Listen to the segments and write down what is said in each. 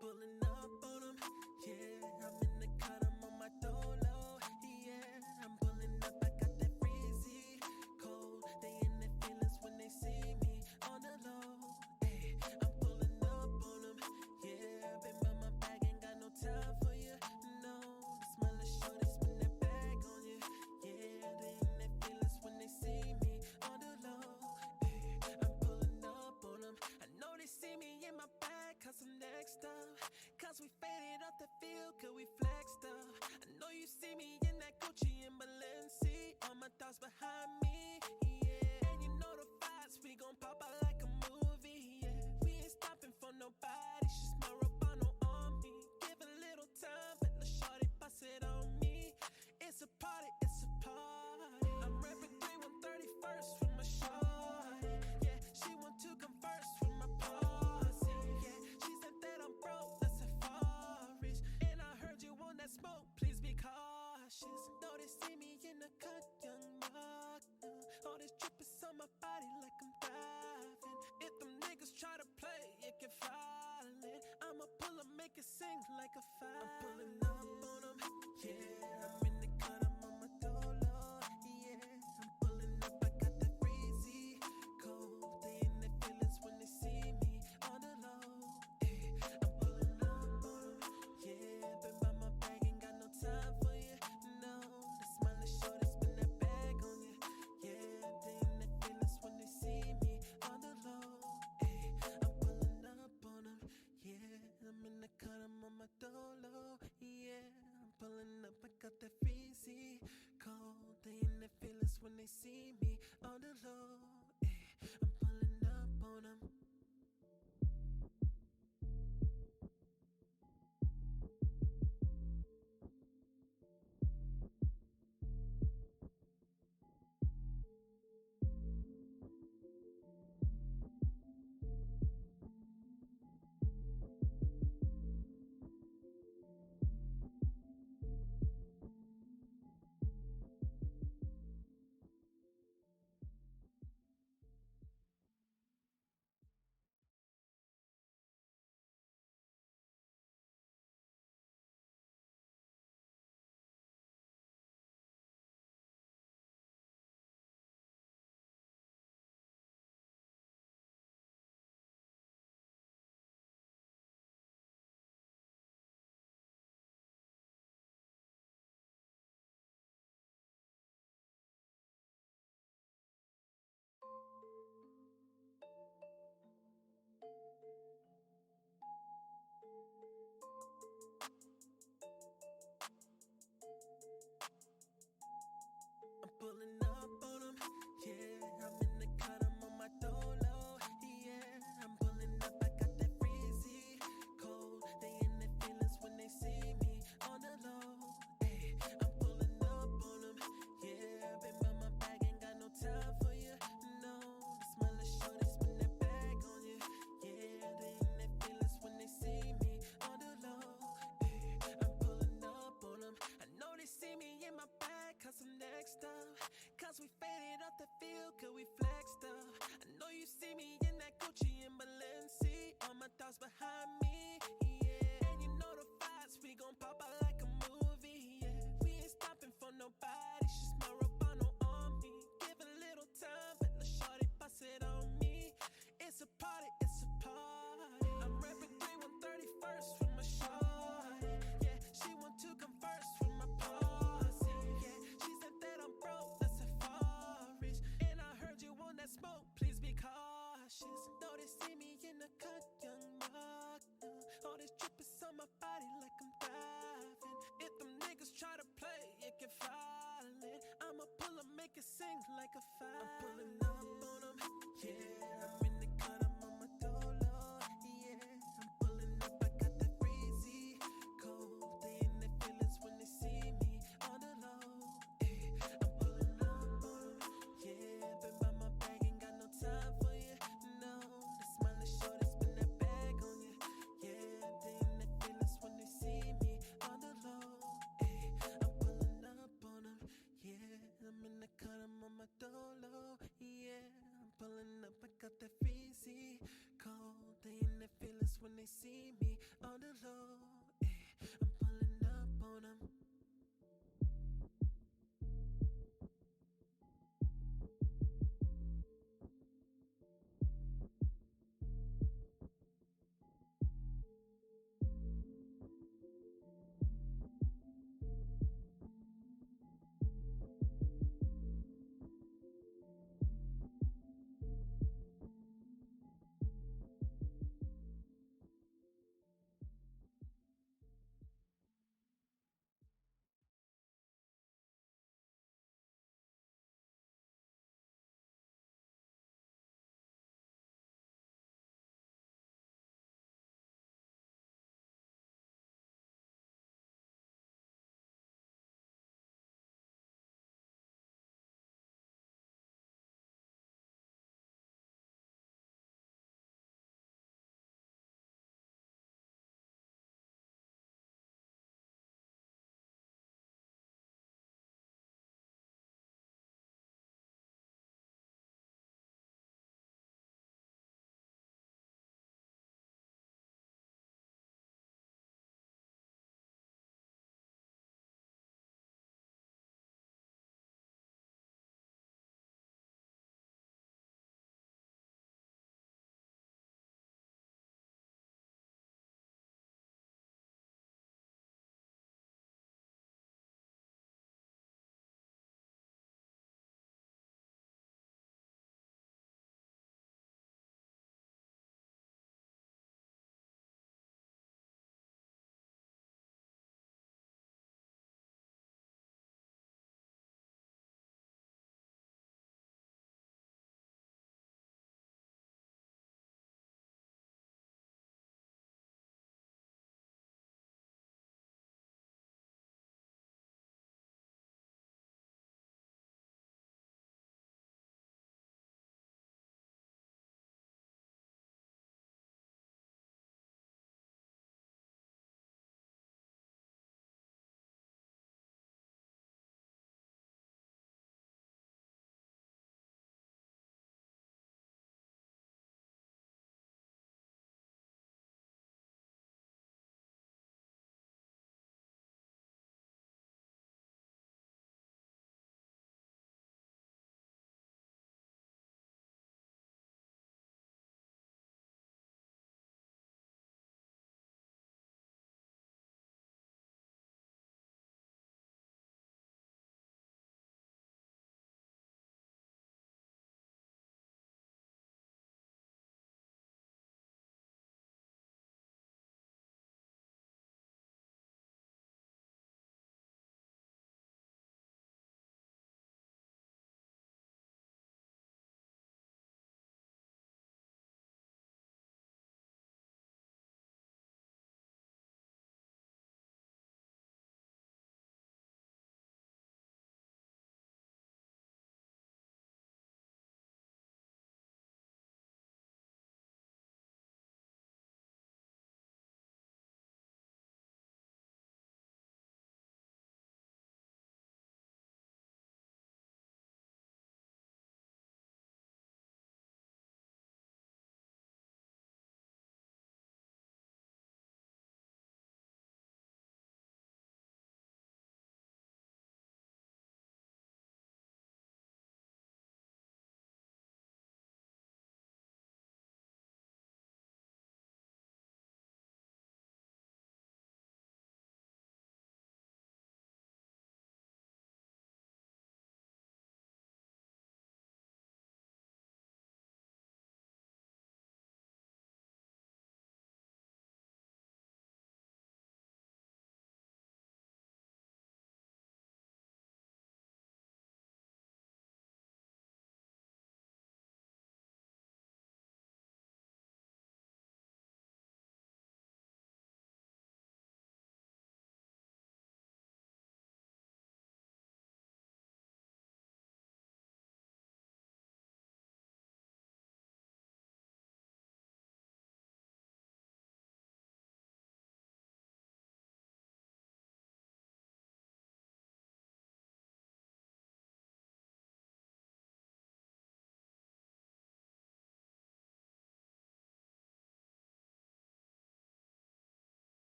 pulling up on them, yeah. I'm in the cut, I'm on my dolo, yeah. I'm pulling up, I got that freezy cold. They in their feelings when they see me on the low, hey. I'm pulling up on them, yeah. Been by my bag, ain't got no time for you, no. The smell of shorty, spin that bag on you, yeah. They in their feelings when they see me on the low, hey. I'm pulling up on them. I know they see me in my bag, cause I'm next up. Cause we faded off the field, cause we flexed up. I know you see me in that Gucci and Balenci. All my thoughts behind me, yeah. And you know the vibes, we gon' pop out like a movie, yeah. We ain't stopping for nobody, she's my Robano on me. Give a little time, but the shorty bust it on me. It's a party, it's a party. I'm reppin' 3131st for my shorty, yeah. She want to come first for my party, yeah. She said that I'm broke, let's say forest. And I heard you want that smoke, please be cautious. Know they see me in the cut, young Mark. All this drip is on my body like I'm diving. If them niggas try to play, you can follow it. I'ma pull 'em, make it sing like a fire. I'm pulling up on 'em, yeah. I'm in the cut, I'm on my dolo, yeah. I'm pulling up, I got that breezy cold. They in their feelings when they see me on the low, hey. I'm pulling up on 'em, yeah. Been by my bag, ain't got no time for you, no. The smell of shorty, spin that bag on you, yeah. They in their feelings when they see me on the low, hey. I'm pulling up on 'em, yeah. I'm in the cut, I'm on my dolo, yeah. I'm pulling up, I got that freezy cold. They in their feelings when they see me on the low, hey. I'm pulling up on 'em. I'm pulling up on 'em, yeah. I'm in the cut, I'm on my dolo, yeah. I'm pulling up, I got that freezy cold. They in their feelings when they see me on the low, hey. I'm pulling up on 'em, yeah. Been by my bag, ain't got no time for you, no. The smell of shorty, spin that bag on you, yeah. They in their feelings when they see me on the low, hey. I'm pulling up on 'em. I know they see me in my bag, cause I'm next up. Cause we faded off the field, cause we flexed up. I know you see me in that Gucci and Balenci. All my thoughts behind me, yeah. And you know the vibes, we gon' pop out like a movie, yeah. We ain't stopping for nobody, she's my Robano on me. Give a little time, but the shorty bust it on me. It's a party, it's a party. I'm reppin' 3131st for my shorty, yeah. She want to come first for my party, yeah. She said that I'm broke, let's say forest. And I heard you want that smoke, please be cautious. Know they see me in the cut, young Mark. All this drip is on my body like I'm diving. If them niggas try to play, you can follow it. I'ma pull 'em, make it sing like a fire. I'm pulling up on 'em, yeah. I'm in the cut, I'm on my dolo, yeah. I'm pulling up, I got that freezy cold. They in their feelings when they see me on the low, hey. I'm pulling up on 'em, yeah. Been by my bag, ain't got no time for you, no. The smell of shorty, spin that bag on you, yeah. They in their feelings when they see me on the low, hey. I'm pulling up on 'em, yeah. I'm in the cut, I'm on my dolo, yeah. I'm pulling up, I got that freezy cold. They in their feelings when they see me on on the low, I'm pulling up on them.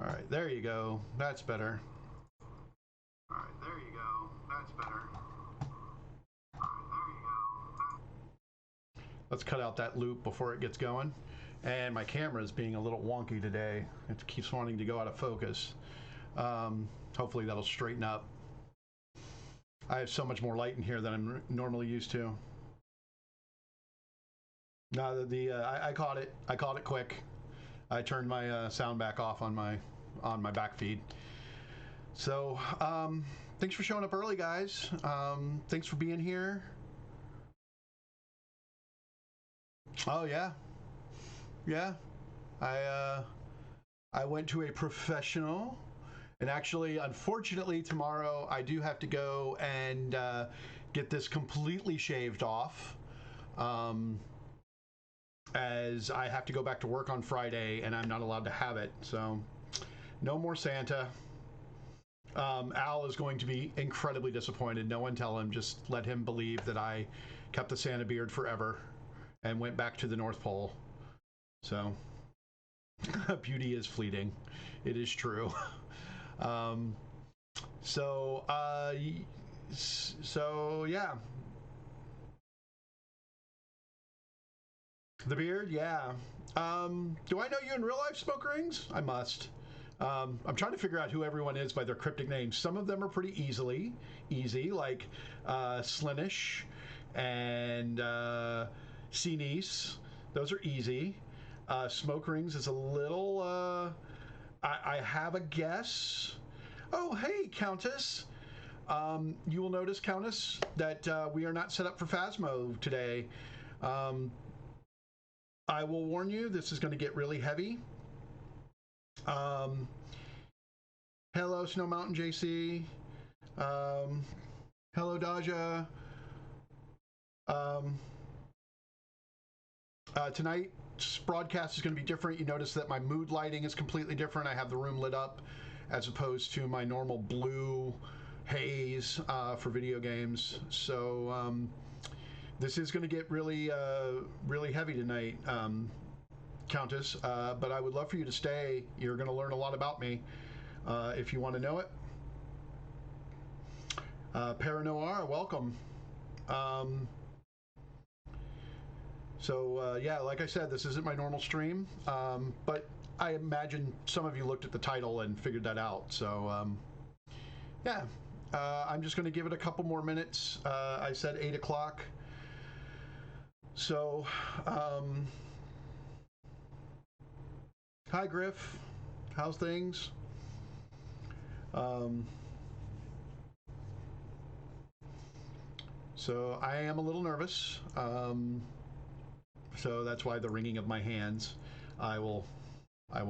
All right, there you go. That's better. All right, there you go. That's better. All right, there you go. Let's cut out that loop before it gets going. And my camera is being a little wonky today. It keeps wanting to go out of focus. Hopefully that'll straighten up. I have so much more light in here than I'm normally used to. No, I caught it. I caught it quick. I turned my sound back off on my back feed. So thanks for showing up early, guys. Thanks for being here. Oh yeah, yeah. I went to a professional, and actually, unfortunately, tomorrow I do have to go and get this completely shaved off. As I have to go back to work on Friday, and I'm not allowed to have it. So, no more Santa. Al is going to be incredibly disappointed. No one tell him. Just let him believe that I kept the Santa beard forever and went back to the North Pole. So, beauty is fleeting. It is true. So yeah. The beard, yeah. Do I know you in real life, Smoke Rings? I must. I'm trying to figure out who everyone is by their cryptic names. Some of them are pretty easy, like Slinish and Cenice. Those are easy. Smoke Rings is a little. I have a guess. Oh, hey, Countess. You will notice, Countess, that we are not set up for Phasmo today. I will warn you, this is going to get really heavy. Hello, Snow Mountain JC. Hello, Daja. Tonight's broadcast is going to be different. You notice that my mood lighting is completely different. I have the room lit up as opposed to my normal blue haze for video games. So this is going to get really, really heavy tonight, Countess. But I would love for you to stay. You're going to learn a lot about me if you want to know it. Paranoir, welcome. Yeah, like I said, this isn't my normal stream, but I imagine some of you looked at the title and figured that out. So yeah, I'm just going to give it a couple more minutes. I said 8 o'clock. So, hi Griff, how's things? So I am a little nervous. So that's why the wringing of my hands. I will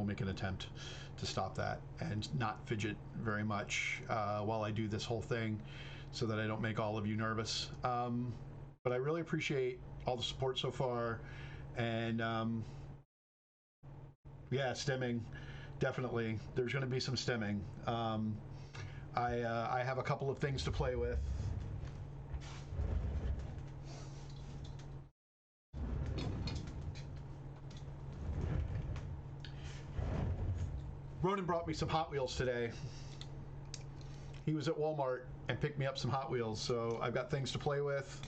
make an attempt to stop that and not fidget very much while I do this whole thing, so that I don't make all of you nervous. But I really appreciate all the support so far, and yeah, stemming, definitely. There's going to be some stemming. I have a couple of things to play with. Ronan brought me some Hot Wheels today. He was at Walmart and picked me up some Hot Wheels, so I've got things to play with,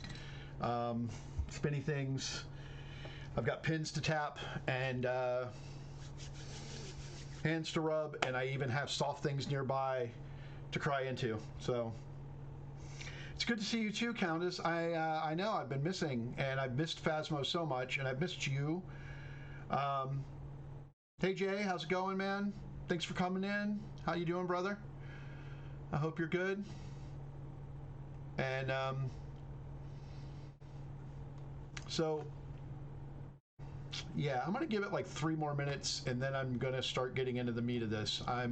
spinny things. I've got pins to tap and hands to rub, and I even have soft things nearby to cry into. So it's good to see you too, Countess. I know I've been missing, and I've missed Phasmo so much, and I've missed you. Hey Jay, how's it going, man? Thanks for coming in. How you doing, brother? I hope you're good. And so yeah, I'm gonna give it like 3 more minutes, and then I'm gonna start getting into the meat of this. I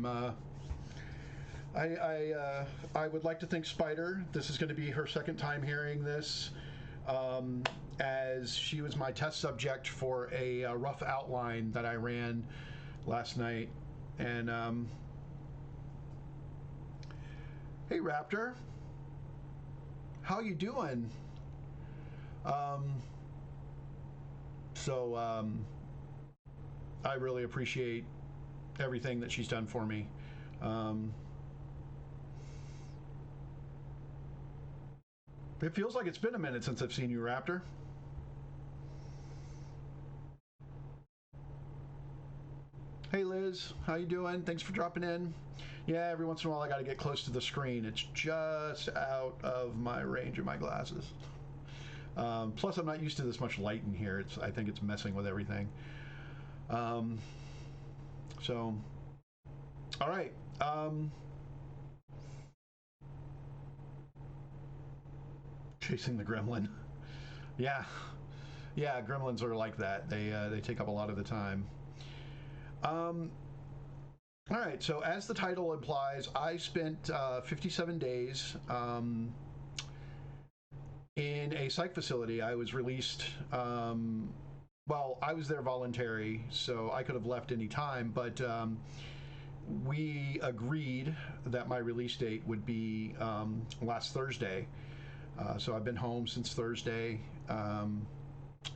would like to thank Spider. This is going to be her second time hearing this, as she was my test subject for a rough outline that I ran last night. And hey Raptor, how you doing? I really appreciate everything that she's done for me. It feels like it's been a minute since I've seen you, Raptor. Hey Liz, how you doing? Thanks for dropping in. Yeah, every once in a while I got to get close to the screen. It's just out of my range of my glasses. Plus, I'm not used to this much light in here. I think it's messing with everything. So, all right. Chasing the gremlin. Yeah, gremlins are like that. They take up a lot of the time. All right, so as the title implies, I spent 57 days in a psych facility. I was released. Well, I was there voluntary, so I could have left any time, but we agreed that my release date would be last Thursday. So I've been home since Thursday.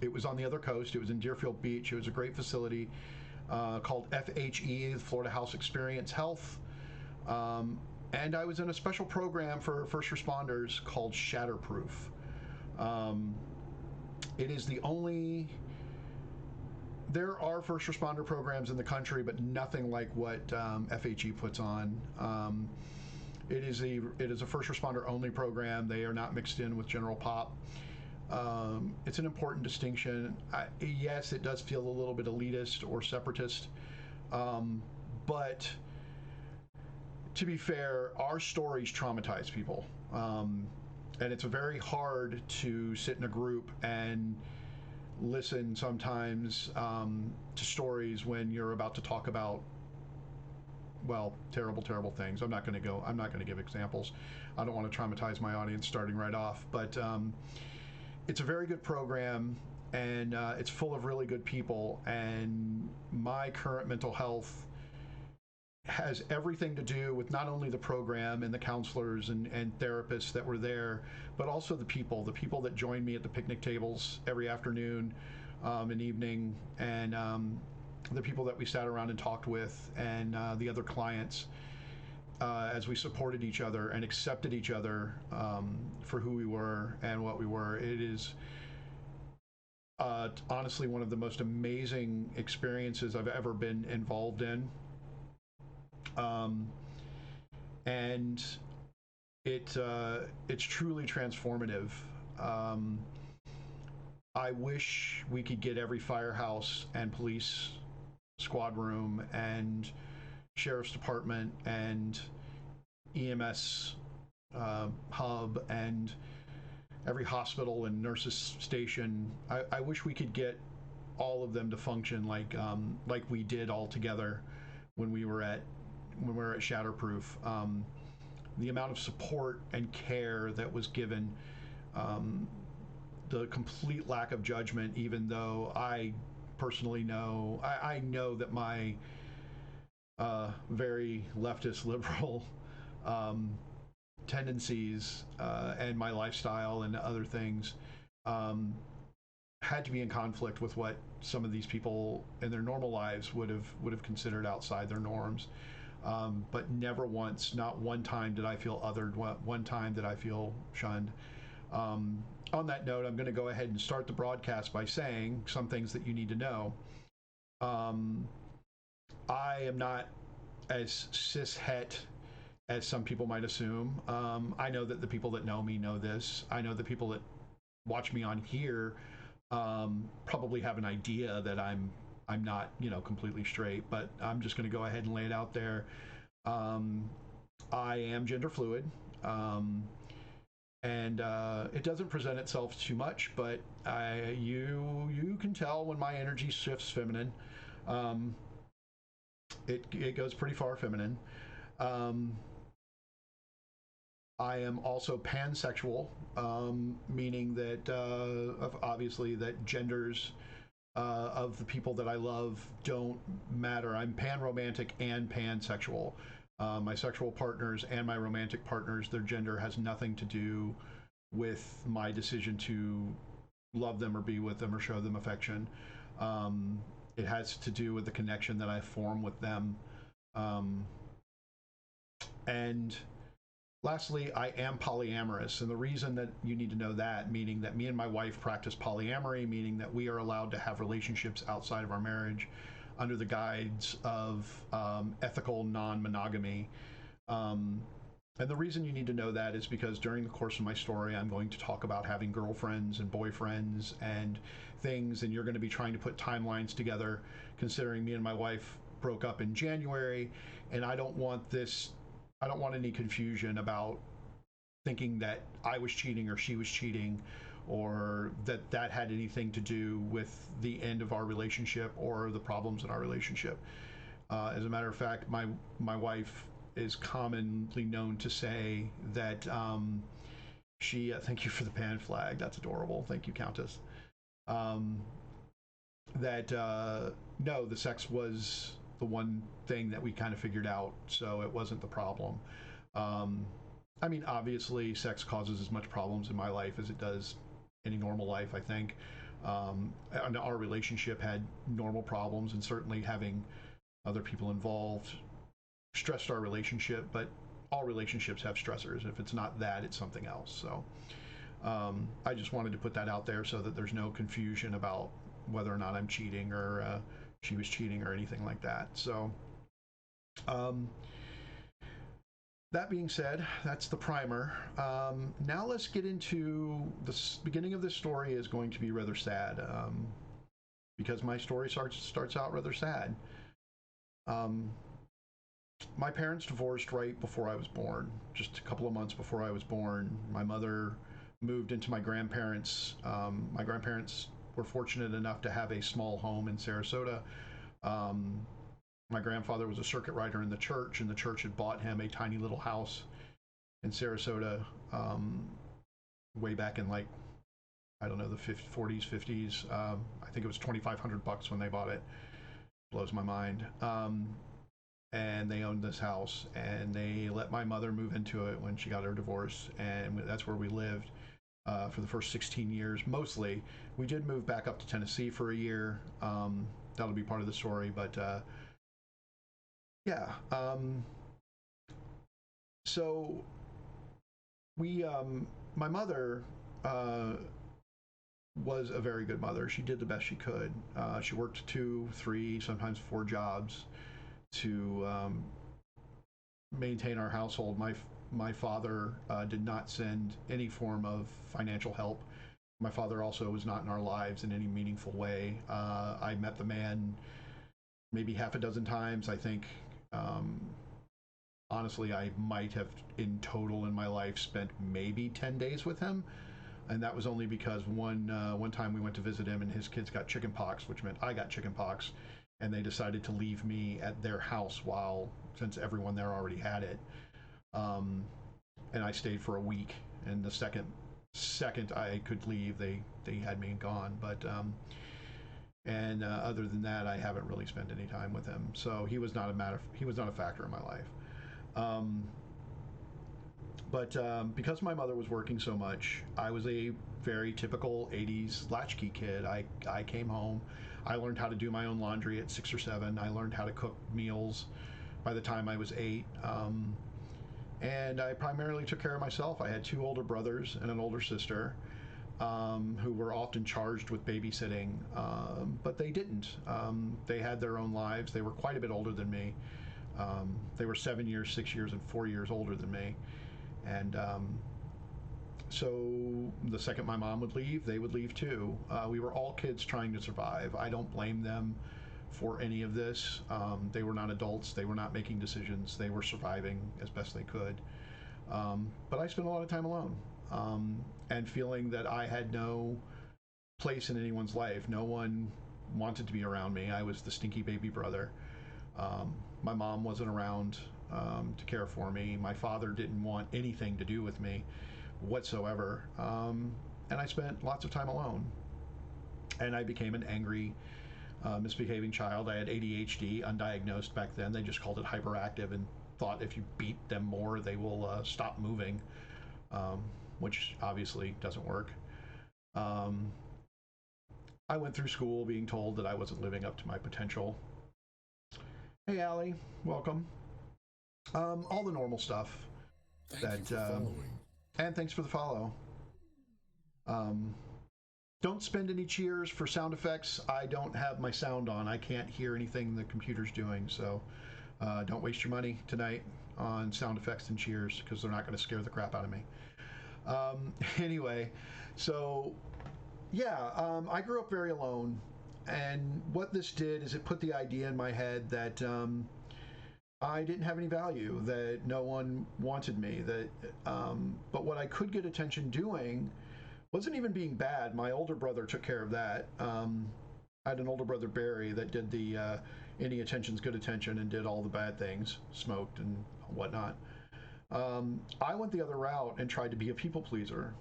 It was on the other coast. It was in Deerfield Beach. It was a great facility called FHE, Florida House Experience Health. And I was in a special program for first responders called Shatterproof. It is the only... There are first responder programs in the country, but nothing like what FHE puts on. It is a first responder only program. They are not mixed in with general pop. It's an important distinction. Yes, it does feel a little bit elitist or separatist, but to be fair, our stories traumatize people, and it's very hard to sit in a group and listen sometimes to stories when you're about to talk about, well, terrible things. I'm not going to give examples. I don't want to traumatize my audience starting right off, but it's a very good program, and it's full of really good people, and my current mental health has everything to do with not only the program and the counselors and therapists that were there, but also the people that joined me at the picnic tables every afternoon and evening, and the people that we sat around and talked with, and the other clients, as we supported each other and accepted each other for who we were and what we were. It is honestly one of the most amazing experiences I've ever been involved in. And it's truly transformative. I wish we could get every firehouse and police squad room and sheriff's department and EMS hub and every hospital and nurses station. I wish we could get all of them to function like we did all together when we were at Shatterproof. The amount of support and care that was given, the complete lack of judgment, even though I personally know, I know that my very leftist liberal tendencies and my lifestyle and other things had to be in conflict with what some of these people in their normal lives would have considered outside their norms. But never once, not one time did I feel othered, one time did I feel shunned. On that note, I'm going to go ahead and start the broadcast by saying some things that you need to know. I am not as cis-het as some people might assume. I know that the people that know me know this. I know the people that watch me on here probably have an idea that I'm not, completely straight, but I'm just going to go ahead and lay it out there. I am gender fluid, and it doesn't present itself too much, but you can tell when my energy shifts feminine. It goes pretty far feminine. I am also pansexual, meaning that obviously that genders of the people that I love don't matter. I'm pan-romantic and pansexual. My sexual partners and my romantic partners, their gender has nothing to do with my decision to love them or be with them or show them affection. It has to do with the connection that I form with them. Um, and lastly, I am polyamorous, and the reason that you need to know that, meaning that me and my wife practice polyamory, meaning that we are allowed to have relationships outside of our marriage under the guides of ethical non-monogamy. And the reason you need to know that is because during the course of my story, I'm going to talk about having girlfriends and boyfriends and things, and you're going to be trying to put timelines together, considering me and my wife broke up in January, and I don't want any confusion about thinking that I was cheating or she was cheating, or that had anything to do with the end of our relationship or the problems in our relationship. As a matter of fact, my wife is commonly known to say that she thank you for the pan flag, that's adorable, thank you, Countess. That no, the sex was the one thing that we kind of figured out, so it wasn't the problem. I mean, obviously sex causes as much problems in my life as it does any normal life, I think. And our relationship had normal problems, and certainly having other people involved stressed our relationship, but all relationships have stressors. If it's not that, it's something else. So I just wanted to put that out there so that there's no confusion about whether or not I'm cheating or she was cheating or anything like that. So that being said, that's the primer. Now let's get into the beginning of this story is going to be rather sad because my story starts out rather sad. My parents divorced right before I was born, just a couple of months before I was born. My mother moved into my grandparents. My grandparents were fortunate enough to have a small home in Sarasota. My grandfather was a circuit rider in the church, and the church had bought him a tiny little house in Sarasota way back in, like, I don't know, the 40s, 50s. I think it was $2,500 when they bought it. Blows my mind. And they owned this house, and they let my mother move into it when she got her divorce, and that's where we lived for the first 16 years, mostly. We did move back up to Tennessee for a year. That'll be part of the story, but yeah. So we, my mother was a very good mother. She did the best she could. She worked 2, 3, sometimes 4 jobs to maintain our household. My father did not send any form of financial help. My father also was not in our lives in any meaningful way. I met the man maybe half a dozen times. I think, honestly, I might have in total in my life spent maybe 10 days with him. And that was only because one time we went to visit him and his kids got chicken pox, which meant I got chicken pox. And they decided to leave me at their house since everyone there already had it. And I stayed for a week. And the second I could leave, they had me gone. But and other than that, I haven't really spent any time with him. So he was not a factor in my life. But because my mother was working so much, I was a very typical 80s latchkey kid. I came home. I learned how to do my own laundry at 6 or 7. I learned how to cook meals by the time I was 8. And I primarily took care of myself. I had 2 older brothers and an older sister who were often charged with babysitting, but they didn't. They had their own lives. They were quite a bit older than me. They were 7 years, 6 years, and 4 years older than me. And so the second my mom would leave, they would leave too. We were all kids trying to survive. I don't blame them for any of this. They were not adults. They were not making decisions. They were surviving as best they could. But I spent a lot of time alone and feeling that I had no place in anyone's life. No one wanted to be around me. I was the stinky baby brother. My mom wasn't around to care for me. My father didn't want anything to do with me whatsoever. And I spent lots of time alone. And I became an angry, misbehaving child. I had ADHD, undiagnosed back then. They just called it hyperactive and thought if you beat them more, they will stop moving, which obviously doesn't work. I went through school being told that I wasn't living up to my potential. Hey, Allie, welcome. All the normal stuff. Thank you for following. And thanks for the follow. Don't spend any cheers for sound effects. I don't have my sound on. I can't hear anything the computer's doing, so don't waste your money tonight on sound effects and cheers because they're not going to scare the crap out of me. Anyway, so yeah, I grew up very alone, and what this did is it put the idea in my head that I didn't have any value, that no one wanted me, that but what I could get attention doing wasn't even being bad. My older brother took care of that. I had an older brother, Barry, that did the any attention's good attention and did all the bad things, smoked and whatnot. I went the other route and tried to be a people pleaser.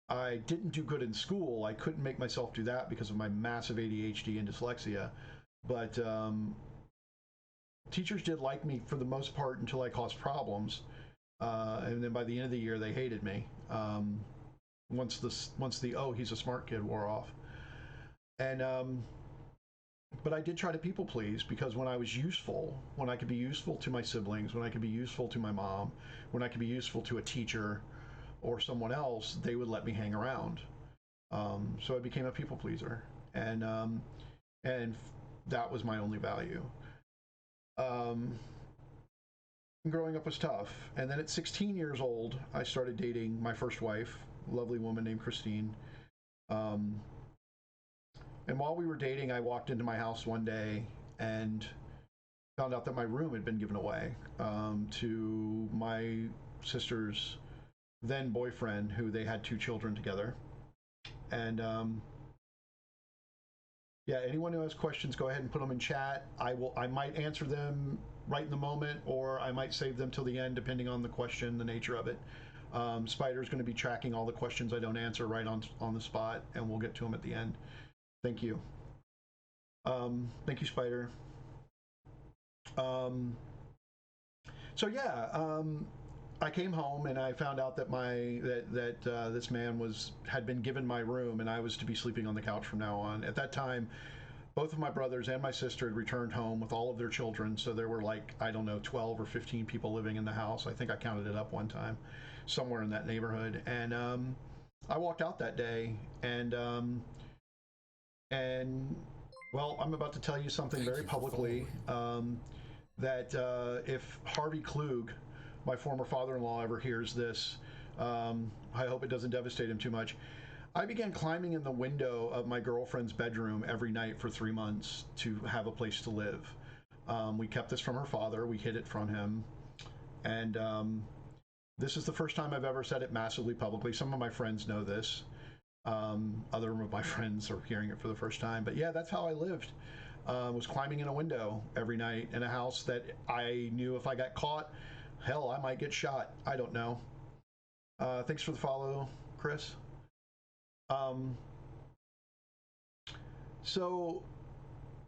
I didn't do good in school. I couldn't make myself do that because of my massive ADHD and dyslexia. But teachers did like me for the most part until I caused problems. And then by the end of the year, they hated me. Once the oh, he's a smart kid wore off. And but I did try to people please because when I was useful, when I could be useful to my siblings, when I could be useful to my mom, when I could be useful to a teacher or someone else, they would let me hang around. So I became a people pleaser, and that was my only value. Growing up was tough, and then at 16 years old, I started dating my first wife, a lovely woman named Christine. And while we were dating, I walked into my house one day and found out that my room had been given away to my sister's then boyfriend, who they had 2 children together. And yeah, anyone who has questions, go ahead and put them in chat. I might answer them right in the moment, or I might save them till the end, depending on the question, the nature of it. Spider's going to be tracking all the questions I don't answer right on the spot, and we'll get to them at the end. Thank you. Thank you, Spider. So yeah, I came home and I found out that this man had been given my room, and I was to be sleeping on the couch from now on. At that time, both of my brothers and my sister had returned home with all of their children, so there were like, I don't know, 12 or 15 people living in the house. I think I counted it up one time, somewhere in that neighborhood. And I walked out that day, and well, I'm about to tell you something very publicly, that if Harvey Klug, my former father-in-law, ever hears this, I hope it doesn't devastate him too much. I began climbing in the window of my girlfriend's bedroom every night for 3 months to have a place to live. We kept this from her father. We hid it from him. And this is the first time I've ever said it massively publicly. Some of my friends know this. Other of my friends are hearing it for the first time. But yeah, that's how I lived. Was climbing in a window every night in a house that I knew if I got caught, hell, I might get shot. I don't know. Thanks for the follow, Chris. So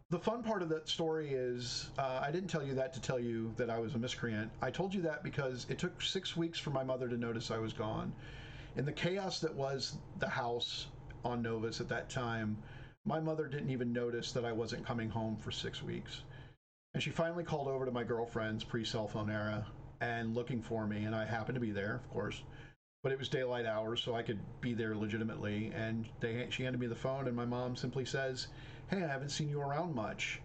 the fun part of that story is I didn't tell you that to tell you that I was a miscreant. I told you that because it took 6 weeks for my mother to notice I was gone. In the chaos that was the house on Novus at that time, my mother didn't even notice that I wasn't coming home for 6 weeks. And she finally called over to my girlfriend's pre-cell phone era and looking for me, and I happened to be there, of course. But it was daylight hours, so I could be there legitimately. And she handed me the phone, and my mom simply says, "Hey, I haven't seen you around much."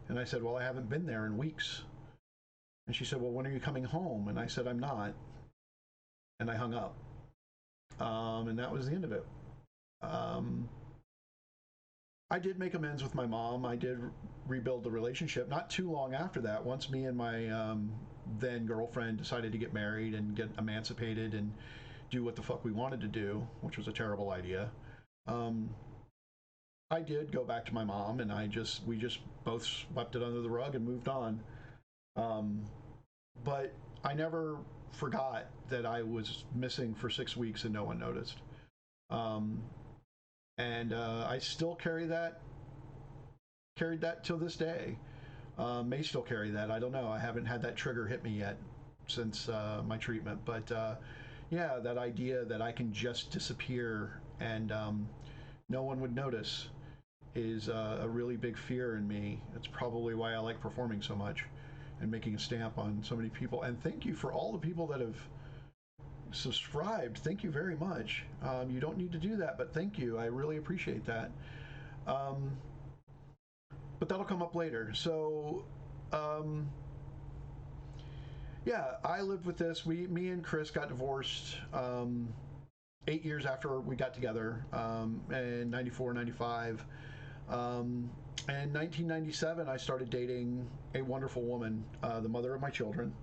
And I said, "Well, I haven't been there in weeks." And she said, "Well, when are you coming home?" And I said, "I'm not." And I hung up. And that was the end of it. I did make amends with my mom. I did rebuild the relationship. Not too long after that, once me and my then girlfriend decided to get married and get emancipated and do what the fuck we wanted to do, which was a terrible idea. I did go back to my mom, and we just both swept it under the rug and moved on. But I never forgot that I was missing for 6 weeks and no one noticed. And I still carried that till this day. May still carry that. I don't know. I haven't had that trigger hit me yet since my treatment. But yeah, that idea that I can just disappear and no one would notice is a really big fear in me. It's probably why I like performing so much and making a stamp on so many people. And thank you for all the people that have subscribed. Thank you very much. You don't need to do that, but thank you. I really appreciate that. But that'll come up later. So, yeah, I lived with this. Me and Chris got divorced 8 years after we got together, in 94, 95. In 1997, I started dating a wonderful woman, the mother of my children.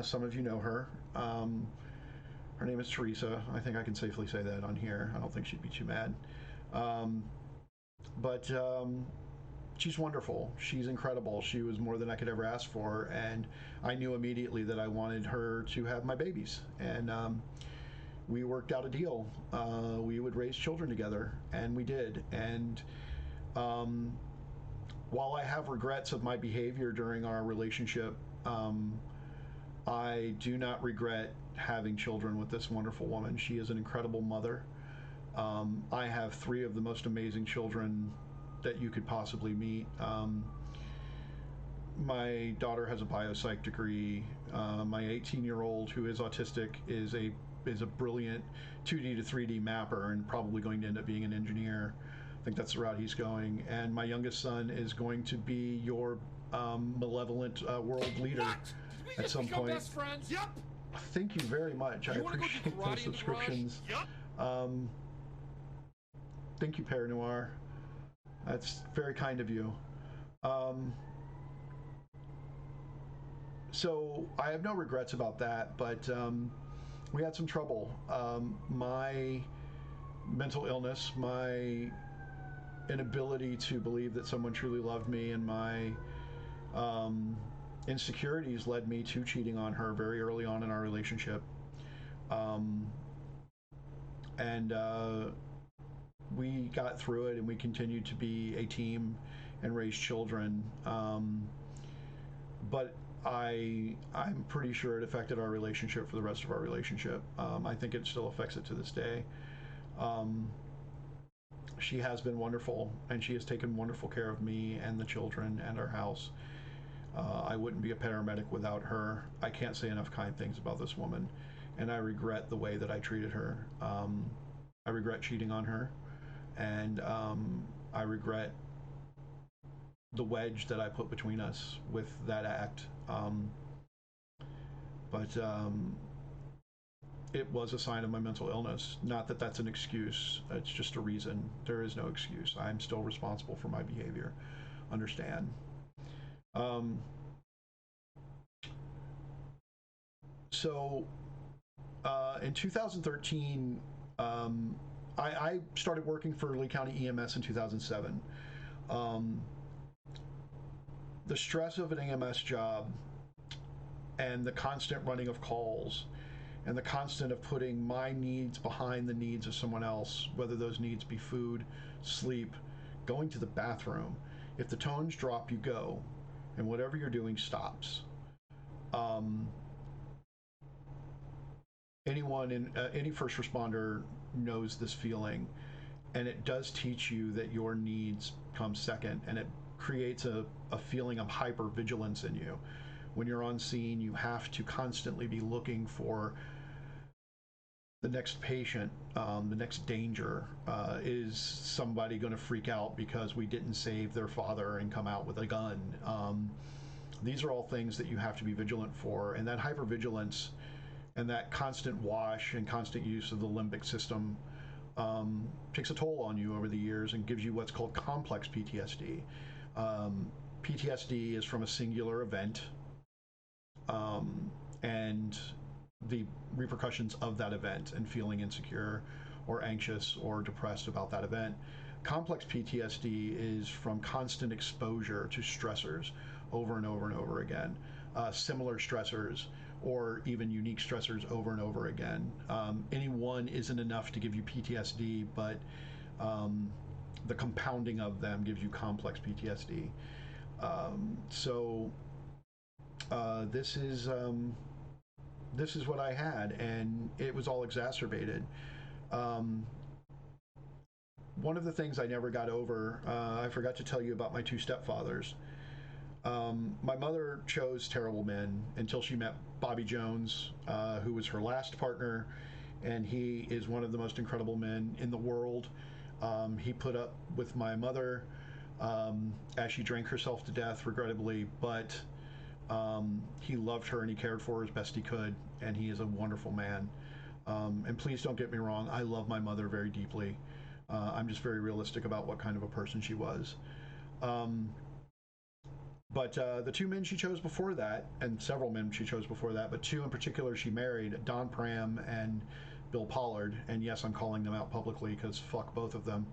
Some of you know her. Her name is Teresa. I think I can safely say that on here. I don't think she'd be too mad. But she's wonderful. She's incredible. She was more than I could ever ask for, and I knew immediately that I wanted her to have my babies. And we worked out a deal. We would raise children together, and we did. And while I have regrets of my behavior during our relationship, I do not regret having children with this wonderful woman. She is an incredible mother. I have 3 of the most amazing children that you could possibly meet. My daughter has a biopsych degree. My 18-year-old, who is autistic, is a brilliant 2D to 3D mapper and probably going to end up being an engineer. I think that's the route he's going. And my youngest son is going to be your malevolent world leader at some point. Best friends? Yep. Thank you very much. I appreciate those subscriptions. Yep. Thank you, Père Noir. That's very kind of you. So I have no regrets about that, but we had some trouble. My mental illness, my inability to believe that someone truly loved me, and my insecurities led me to cheating on her very early on in our relationship. And we got through it, and we continued to be a team and raise children. But I'm pretty sure it affected our relationship for the rest of our relationship. I think it still affects it to this day. She has been wonderful, and she has taken wonderful care of me and the children and our house. I wouldn't be a paramedic without her. I can't say enough kind things about this woman, and I regret the way that I treated her. I regret cheating on her, and I regret the wedge that I put between us with that act. But it was a sign of my mental illness. Not that that's an excuse. It's just a reason. There is no excuse. I'm still responsible for my behavior. Understand? So in 2013, I started working for Lee County EMS in 2007. The stress of an EMS job and the constant running of calls and the constant of putting my needs behind the needs of someone else, whether those needs be food, sleep, going to the bathroom. If the tones drop, you go, and whatever you're doing stops. Anyone in any first responder knows this feeling, and it does teach you that your needs come second, and it creates a feeling of hypervigilance in you. When you're on scene, you have to constantly be looking for the next patient, the next danger. Is somebody going to freak out because we didn't save their father and come out with a gun? These are all things that you have to be vigilant for, and that hypervigilance and that constant wash and constant use of the limbic system takes a toll on you over the years and gives you what's called complex PTSD. PTSD is from a singular event, and the repercussions of that event and feeling insecure or anxious or depressed about that event. Complex PTSD is from constant exposure to stressors over and over and over again, similar stressors or even unique stressors over and over again. Any one isn't enough to give you PTSD, but the compounding of them gives you complex PTSD. This is what I had, and it was all exacerbated. one of the things I never got over, I forgot to tell you about my two stepfathers. My mother chose terrible men until she met Bobby Jones, who was her last partner, and he is one of the most incredible men in the world. He put up with my mother as she drank herself to death, regrettably, but he loved her and he cared for her as best he could, and he is a wonderful man. And please don't get me wrong, I love my mother very deeply. I'm just very realistic about what kind of a person she was. But the two men she chose before that, and several men she chose before that, but two in particular she married, Don Pram and Bill Pollard. And yes, I'm calling them out publicly because fuck both of them.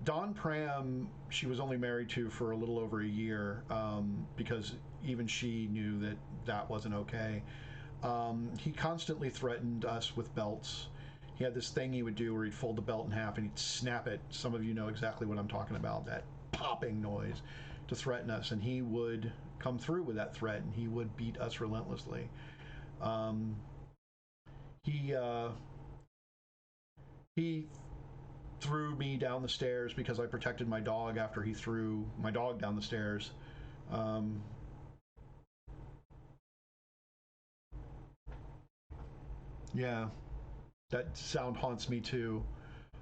Don Pram, she was only married to for a little over a year because even she knew that that wasn't okay. He constantly threatened us with belts. He had this thing he would do where he'd fold the belt in half and he'd snap it. Some of you know exactly what I'm talking about, that popping noise, to threaten us, and he would come through with that threat and he would beat us relentlessly. He threw me down the stairs because I protected my dog after he threw my dog down the stairs. Yeah, that sound haunts me too.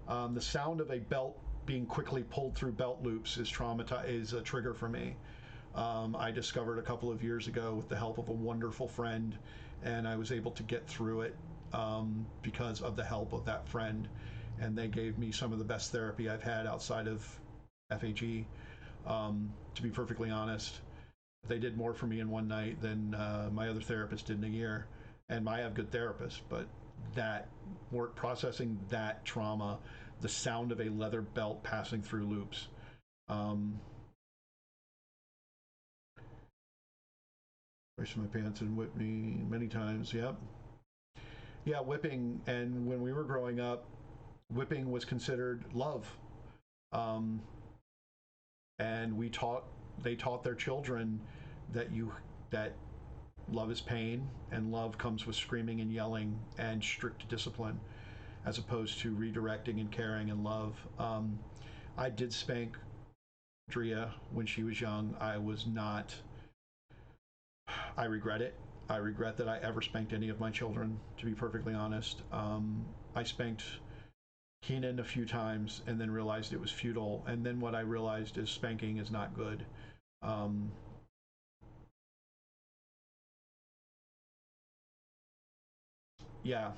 The sound of a belt being quickly pulled through belt loops is a trigger for me. I discovered a couple of years ago with the help of a wonderful friend, and I was able to get through it because of the help of that friend, and they gave me some of the best therapy I've had outside of FHE. To be perfectly honest, they did more for me in one night than my other therapist did in a year. And I have good therapists, but that work processing that trauma, the sound of a leather belt passing through loops. Raised my pants and whipped me many times. Yep. Yeah, whipping. And when we were growing up, whipping was considered love. And they taught their children that love is pain, and love comes with screaming and yelling and strict discipline, as opposed to redirecting and caring and love. I did spank Drea when she was young. I regret it. I regret that I ever spanked any of my children, to be perfectly honest. I spanked Keenan a few times and then realized it was futile. And then what I realized is spanking is not good. Yeah.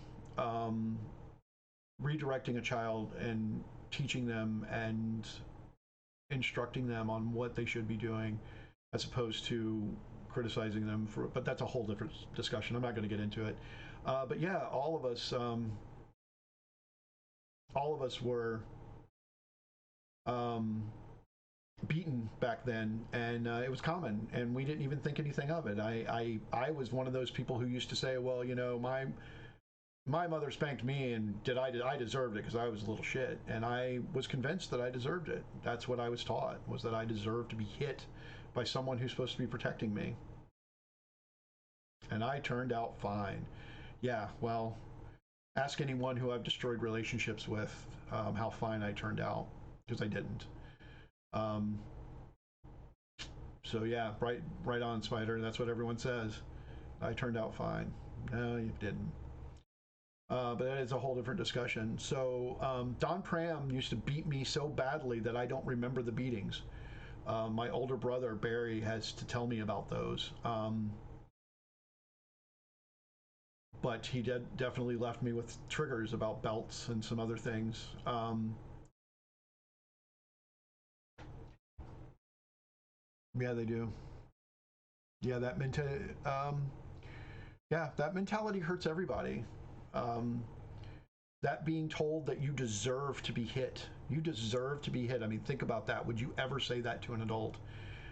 Redirecting a child and teaching them and instructing them on what they should be doing, as opposed to criticizing them for, but that's a whole different discussion. I'm not going to get into it. But yeah, all of us were beaten back then, and it was common, and we didn't even think anything of it. I was one of those people who used to say, well, you know, my mother spanked me, and I deserved it because I was a little shit, and I was convinced that I deserved it. That's what I was taught, was that I deserved to be hit by someone who's supposed to be protecting me. And I turned out fine. Yeah, well, ask anyone who I've destroyed relationships with how fine I turned out, because I didn't. So yeah, right on, Spider. That's what everyone says. I turned out fine. No, you didn't. But that is a whole different discussion. So Don Pram used to beat me so badly that I don't remember the beatings. My older brother, Barry, has to tell me about those. But he definitely left me with triggers about belts and some other things. Yeah, they do. Yeah, that mentality hurts everybody. That being told that you deserve to be hit. You deserve to be hit. I mean, think about that. Would you ever say that to an adult?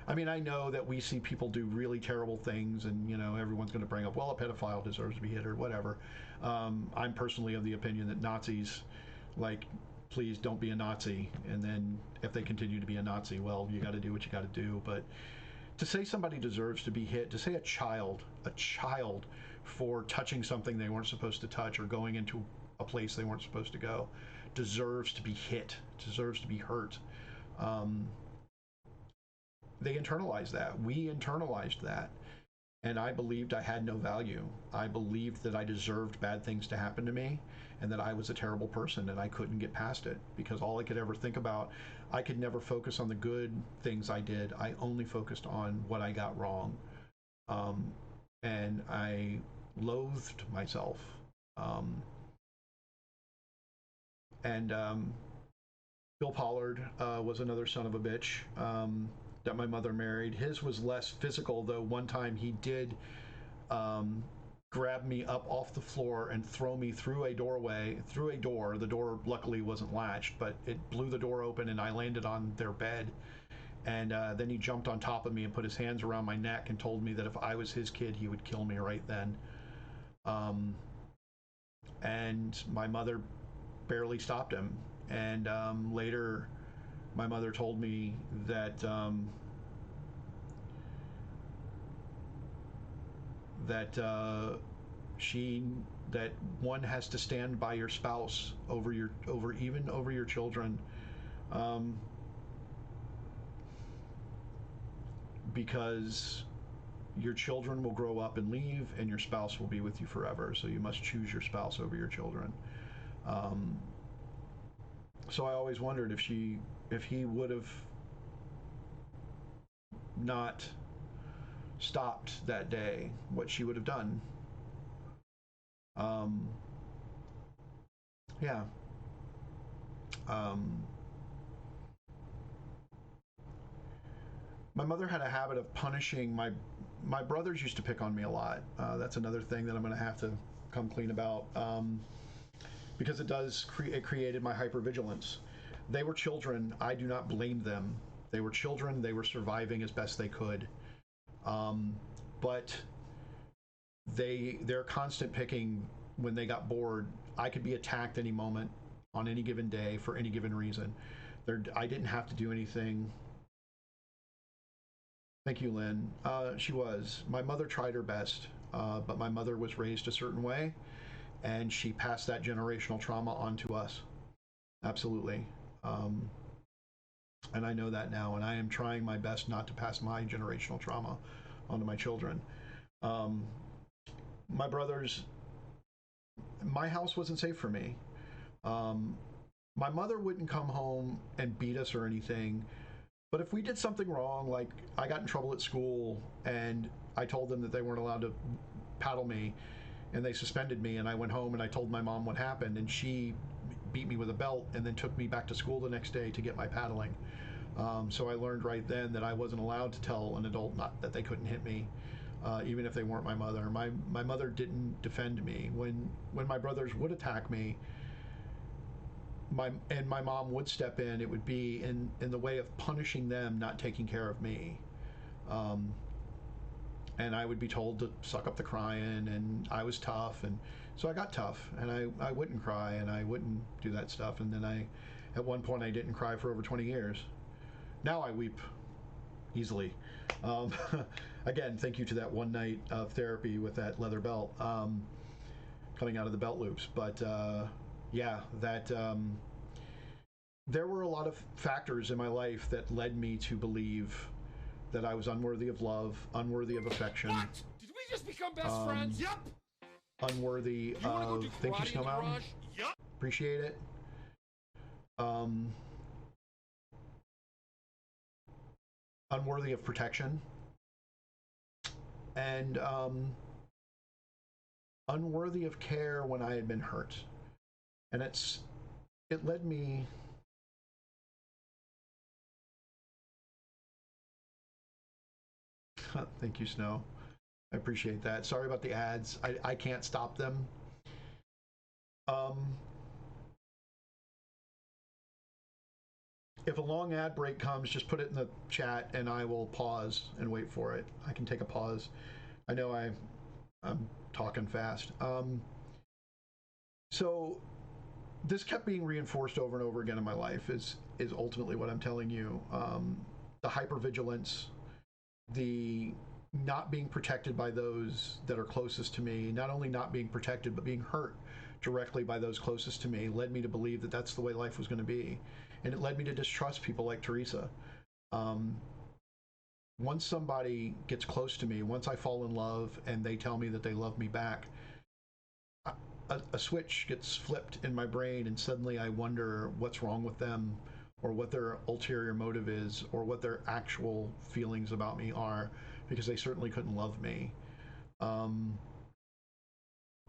I mean, I know that we see people do really terrible things, and you know, everyone's going to bring up, well, a pedophile deserves to be hit or whatever. I'm personally of the opinion that Nazis, like, please don't be a Nazi, and then if they continue to be a Nazi, well, you got to do what you got to do. But to say somebody deserves to be hit, to say a child for touching something they weren't supposed to touch or going into a place they weren't supposed to go, deserves to be hit, deserves to be hurt. They internalized that. We internalized that. And I believed I had no value. I believed that I deserved bad things to happen to me and that I was a terrible person and I couldn't get past it because all I could ever think about, I could never focus on the good things I did. I only focused on what I got wrong. And I loathed myself. Bill Pollard was another son of a bitch that my mother married. His was less physical, though. One time he did grab me up off the floor and throw me through a doorway, through a door. The door luckily wasn't latched, but it blew the door open and I landed on their bed. And then he jumped on top of me and put his hands around my neck and told me that if I was his kid, he would kill me right then. And my mother barely stopped him. And later, my mother told me that that one has to stand by your spouse over your children, because your children will grow up and leave, and your spouse will be with you forever. So you must choose your spouse over your children. So I always wondered if he would have not stopped that day, what she would have done. Yeah. My mother had a habit of punishing my brothers. Used to pick on me a lot. That's another thing that I'm going to have to come clean about, because it created my hypervigilance. They were children. I do not blame them. They were children. They were surviving as best they could. But their constant picking, when they got bored, I could be attacked any moment on any given day for any given reason. I didn't have to do anything. Thank you, Lynn. She was. My mother tried her best, but my mother was raised a certain way, and she passed that generational trauma on to us. Absolutely. And I know that now, and I am trying my best not to pass my generational trauma onto my children. My brothers, my house wasn't safe for me. My mother wouldn't come home and beat us or anything, but if we did something wrong, like I got in trouble at school and I told them that they weren't allowed to paddle me, and they suspended me, and I went home and I told my mom what happened, and she beat me with a belt and then took me back to school the next day to get my paddling. So I learned right then that I wasn't allowed to tell an adult not that they couldn't hit me, even if they weren't my mother. My mother didn't defend me. When my brothers would attack me, my mom would step in, it would be in the way of punishing them, not taking care of me. And I would be told to suck up the crying, and I was tough, and so I got tough, and I wouldn't cry, and I wouldn't do that stuff. And then at one point I didn't cry for over 20 years. Now I weep easily. Again, thank you to that one night of therapy with that leather belt, coming out of the belt loops. But yeah, that there were a lot of factors in my life that led me to believe that I was unworthy of love, unworthy of affection. What? Did we just become best friends? Yep. Unworthy of... Thank you, Snow Mountain. Yep. Appreciate it. Unworthy of protection. And unworthy of care when I had been hurt. And it led me... Thank you, Snow. I appreciate that. Sorry about the ads. I can't stop them. If a long ad break comes, just put it in the chat and I will pause and wait for it. I can take a pause. I know I'm talking fast. So this kept being reinforced over and over again in my life is ultimately what I'm telling you. The hypervigilance, the not being protected by those that are closest to me, not only not being protected, but being hurt directly by those closest to me led me to believe that that's the way life was going to be. And it led me to distrust people like Teresa. Once somebody gets close to me, once I fall in love and they tell me that they love me back, a switch gets flipped in my brain, and suddenly I wonder what's wrong with them, or what their ulterior motive is, or what their actual feelings about me are, because they certainly couldn't love me.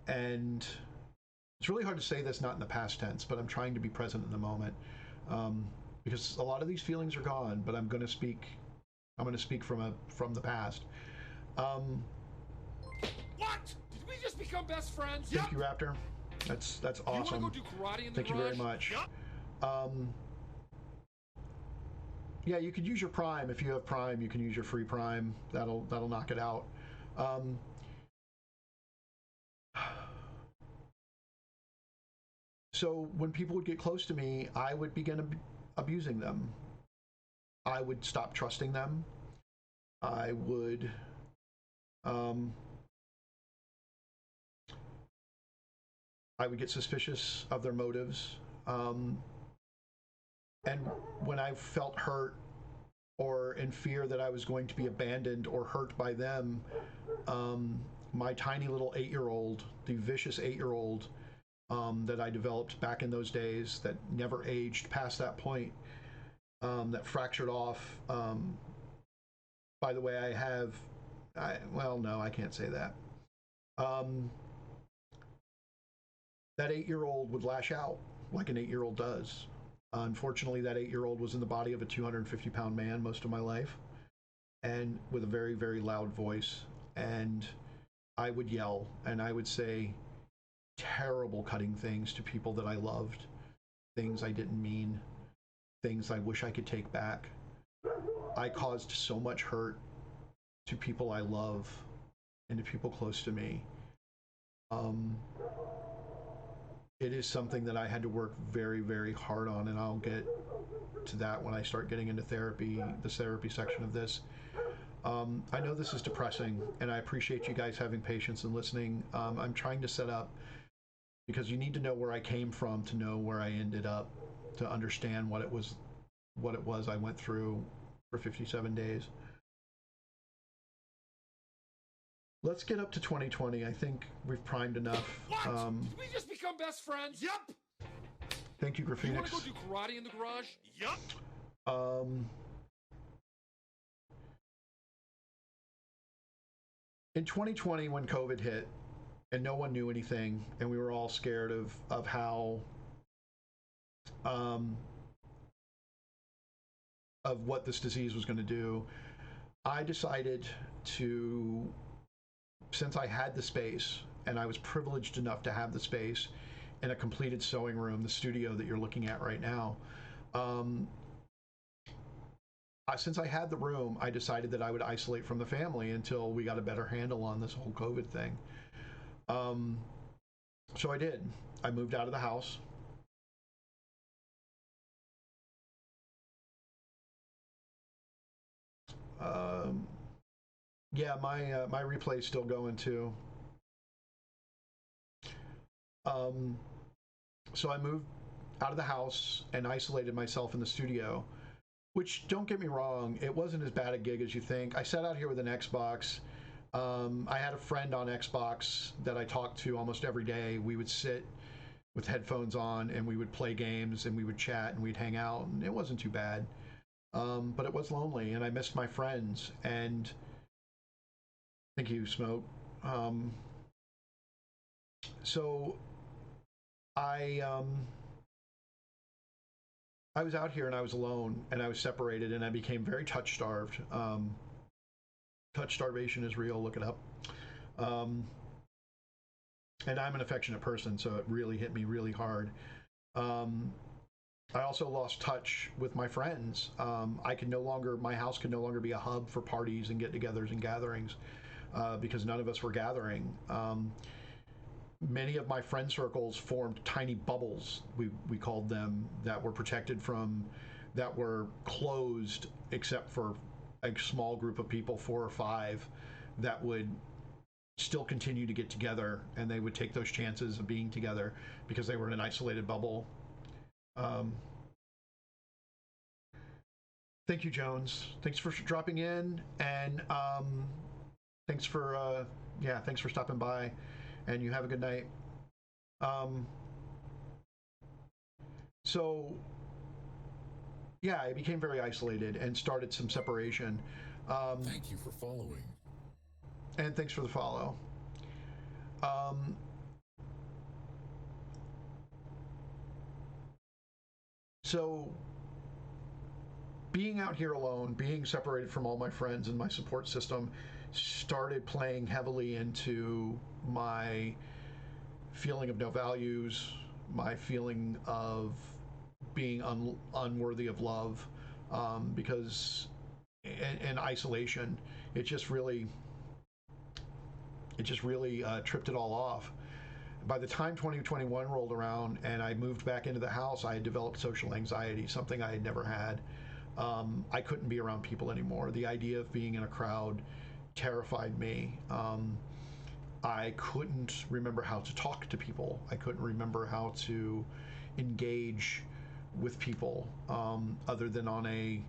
And it's really hard to say this not in the past tense, but I'm trying to be present in the moment, because a lot of these feelings are gone. But I'm going to speak from the past. What? Did we just become best friends? Thank you, Raptor. That's awesome. You want to go do karate in the Thank you very much. Yeah, you could use your Prime. If you have Prime, you can use your free Prime. That'll knock it out. So when people would get close to me, I would begin abusing them. I would stop trusting them. I would get suspicious of their motives. And when I felt hurt or in fear that I was going to be abandoned or hurt by them, my tiny little 8-year-old, the vicious 8-year-old that I developed back in those days, that never aged past that point, that fractured off. By the way, well, no, I can't say that. That 8-year-old would lash out like an 8-year-old does. Unfortunately, that 8-year-old was in the body of a 250-pound man most of my life, and with a very, very loud voice. And I would yell, and I would say terrible, cutting things to people that I loved, things I didn't mean, things I wish I could take back. I caused so much hurt to people I love and to people close to me. It is something that I had to work very, very hard on, and I'll get to that when I start getting into therapy, the therapy section of this. I know this is depressing, and I appreciate you guys having patience and listening. I'm trying to set up, because you need to know where I came from to know where I ended up, to understand what it was I went through for 57 days. Let's get up to 2020. I think we've primed enough. What? Did we just become best friends? Yup. Thank you, Graphenix. You want to go do karate in the garage? Yup. In 2020, when COVID hit, and no one knew anything, and we were all scared of how of what this disease was going to do, I decided to, since I had the space, and I was privileged enough to have the space in a completed sewing room, the studio that you're looking at right now, since I had the room, I decided that I would isolate from the family until we got a better handle on this whole COVID thing. So I did. I moved out of the house. Yeah, my replay is still going too. So I moved out of the house and isolated myself in the studio, which, don't get me wrong, it wasn't as bad a gig as you think. I sat out here with an Xbox. I had a friend on Xbox that I talked to almost every day. We would sit with headphones on and we would play games and we would chat and we'd hang out, and it wasn't too bad. But it was lonely, and I missed my friends. And thank you, Smoke. So I was out here and I was alone and I was separated and I became very touch starved. Touch starvation is real. Look it up. And I'm an affectionate person, so it really hit me really hard. I also lost touch with my friends. My house could no longer be a hub for parties and get-togethers and gatherings, because none of us were gathering. Many of my friend circles formed tiny bubbles, we called them, that were protected from, that were closed except for a small group of people, 4 or 5, that would still continue to get together, and they would take those chances of being together because they were in an isolated bubble. Thank you, Jones. Thanks for dropping in, and thanks for thanks for stopping by, and you have a good night. So yeah, I became very isolated and started some separation. Thank you for following. And thanks for the follow. So being out here alone, being separated from all my friends and my support system, started playing heavily into my feeling of no values, my feeling of being unworthy of love, because in isolation, it just really tripped it all off. By the time 2021 rolled around and I moved back into the house, I had developed social anxiety, something I had never had. I couldn't be around people anymore. The idea of being in a crowd terrified me. I couldn't remember how to talk to people. I couldn't remember how to engage with people, other than on a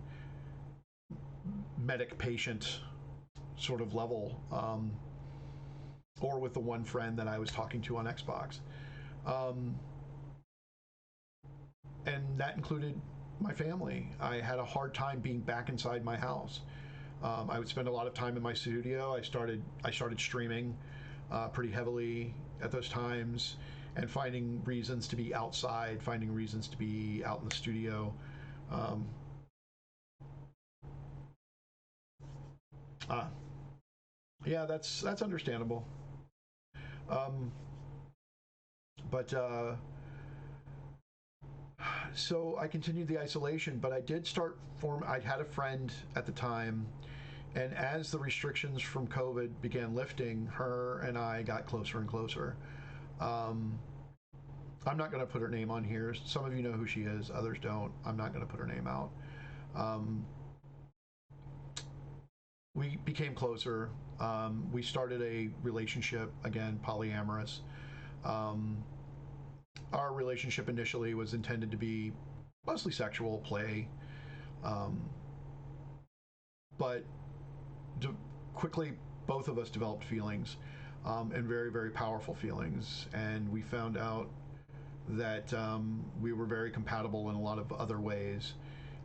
medic-patient sort of level, or with the one friend that I was talking to on Xbox. And that included my family. I had a hard time being back inside my house. I would spend a lot of time in my studio. I started streaming pretty heavily at those times, and finding reasons to be outside, finding reasons to be out in the studio. Yeah, that's understandable. But so I continued the isolation, but I did start I had a friend at the time, and as the restrictions from COVID began lifting, her and I got closer and closer. I'm not going to put her name on here. Some of you know who she is, others don't. I'm not going to put her name out. We became closer. We started a relationship, again, polyamorous. Our relationship initially was intended to be mostly sexual play, but quickly both of us developed feelings, and very, very powerful feelings, and we found out that we were very compatible in a lot of other ways,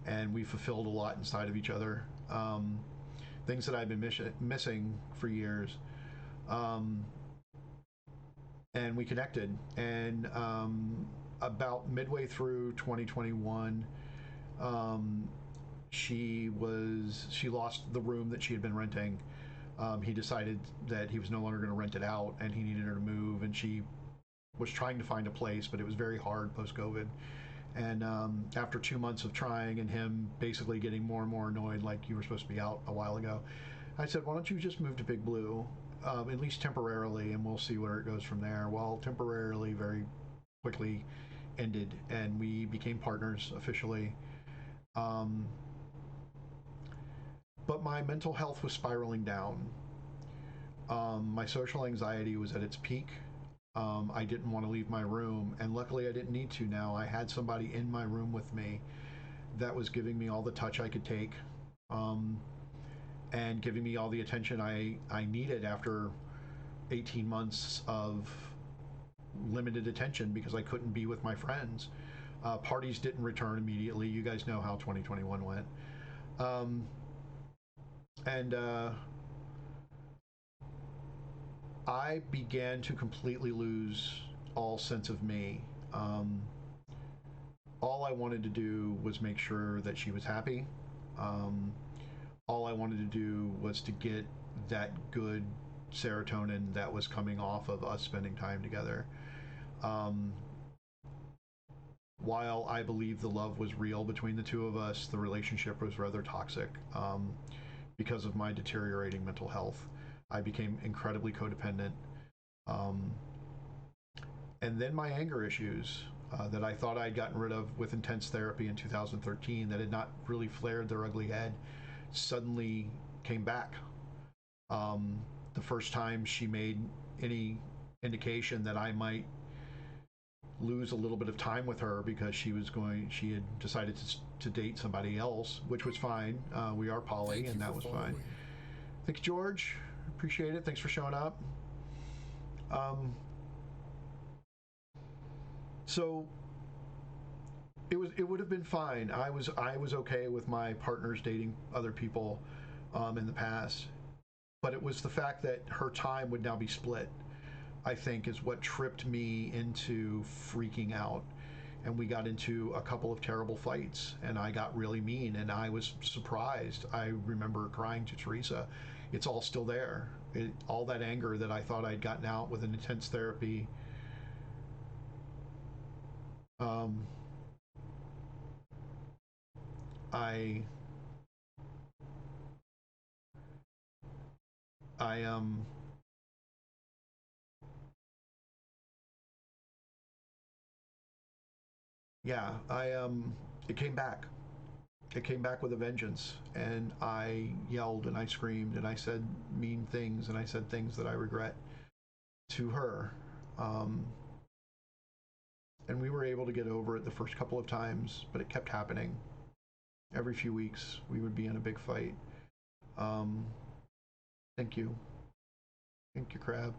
and we fulfilled a lot inside of each other, things that I've been missing for years. And we connected, and about midway through 2021, she lost the room that she had been renting. He decided that he was no longer going to rent it out, and he needed her to move, and she was trying to find a place, but it was very hard post-COVID. And after 2 months of trying and him basically getting more and more annoyed, like, you were supposed to be out a while ago, I said, why don't you just move to Big Blue, at least temporarily, and we'll see where it goes from there. Well, temporarily very quickly ended, and we became partners officially. But my mental health was spiraling down. My social anxiety was at its peak. I didn't want to leave my room, and luckily I didn't need to now. I had somebody in my room with me that was giving me all the touch I could take, and giving me all the attention I needed after 18 months of limited attention because I couldn't be with my friends. Parties didn't return immediately. You guys know how 2021 went. And I began to completely lose all sense of me. All I wanted to do was make sure that she was happy. All I wanted to do was to get that good serotonin that was coming off of us spending time together. While I believe the love was real between the two of us, the relationship was rather toxic, because of my deteriorating mental health. I became incredibly codependent. And then my anger issues, that I thought I'd gotten rid of with intense therapy in 2013, that had not really flared their ugly head, suddenly came back. the first time she made any indication that I might lose a little bit of time with her because she had decided to date somebody else, which was fine. We are poly, and that was fine. Thanks, George. Appreciate it. Thanks for showing up. So it would have been fine. I was okay with my partners dating other people in the past, but it was the fact that her time would now be split, I think, is what tripped me into freaking out. And we got into a couple of terrible fights, and I got really mean, and I was surprised. I remember crying to Teresa. It's all still there. All that anger that I thought I'd gotten out with an intense therapy. It came back. It came back with a vengeance, and I yelled and I screamed and I said mean things and I said things that I regret to her. And we were able to get over it the first couple of times, but it kept happening. Every few weeks, we would be in a big fight. Thank you. Thank you, Crab.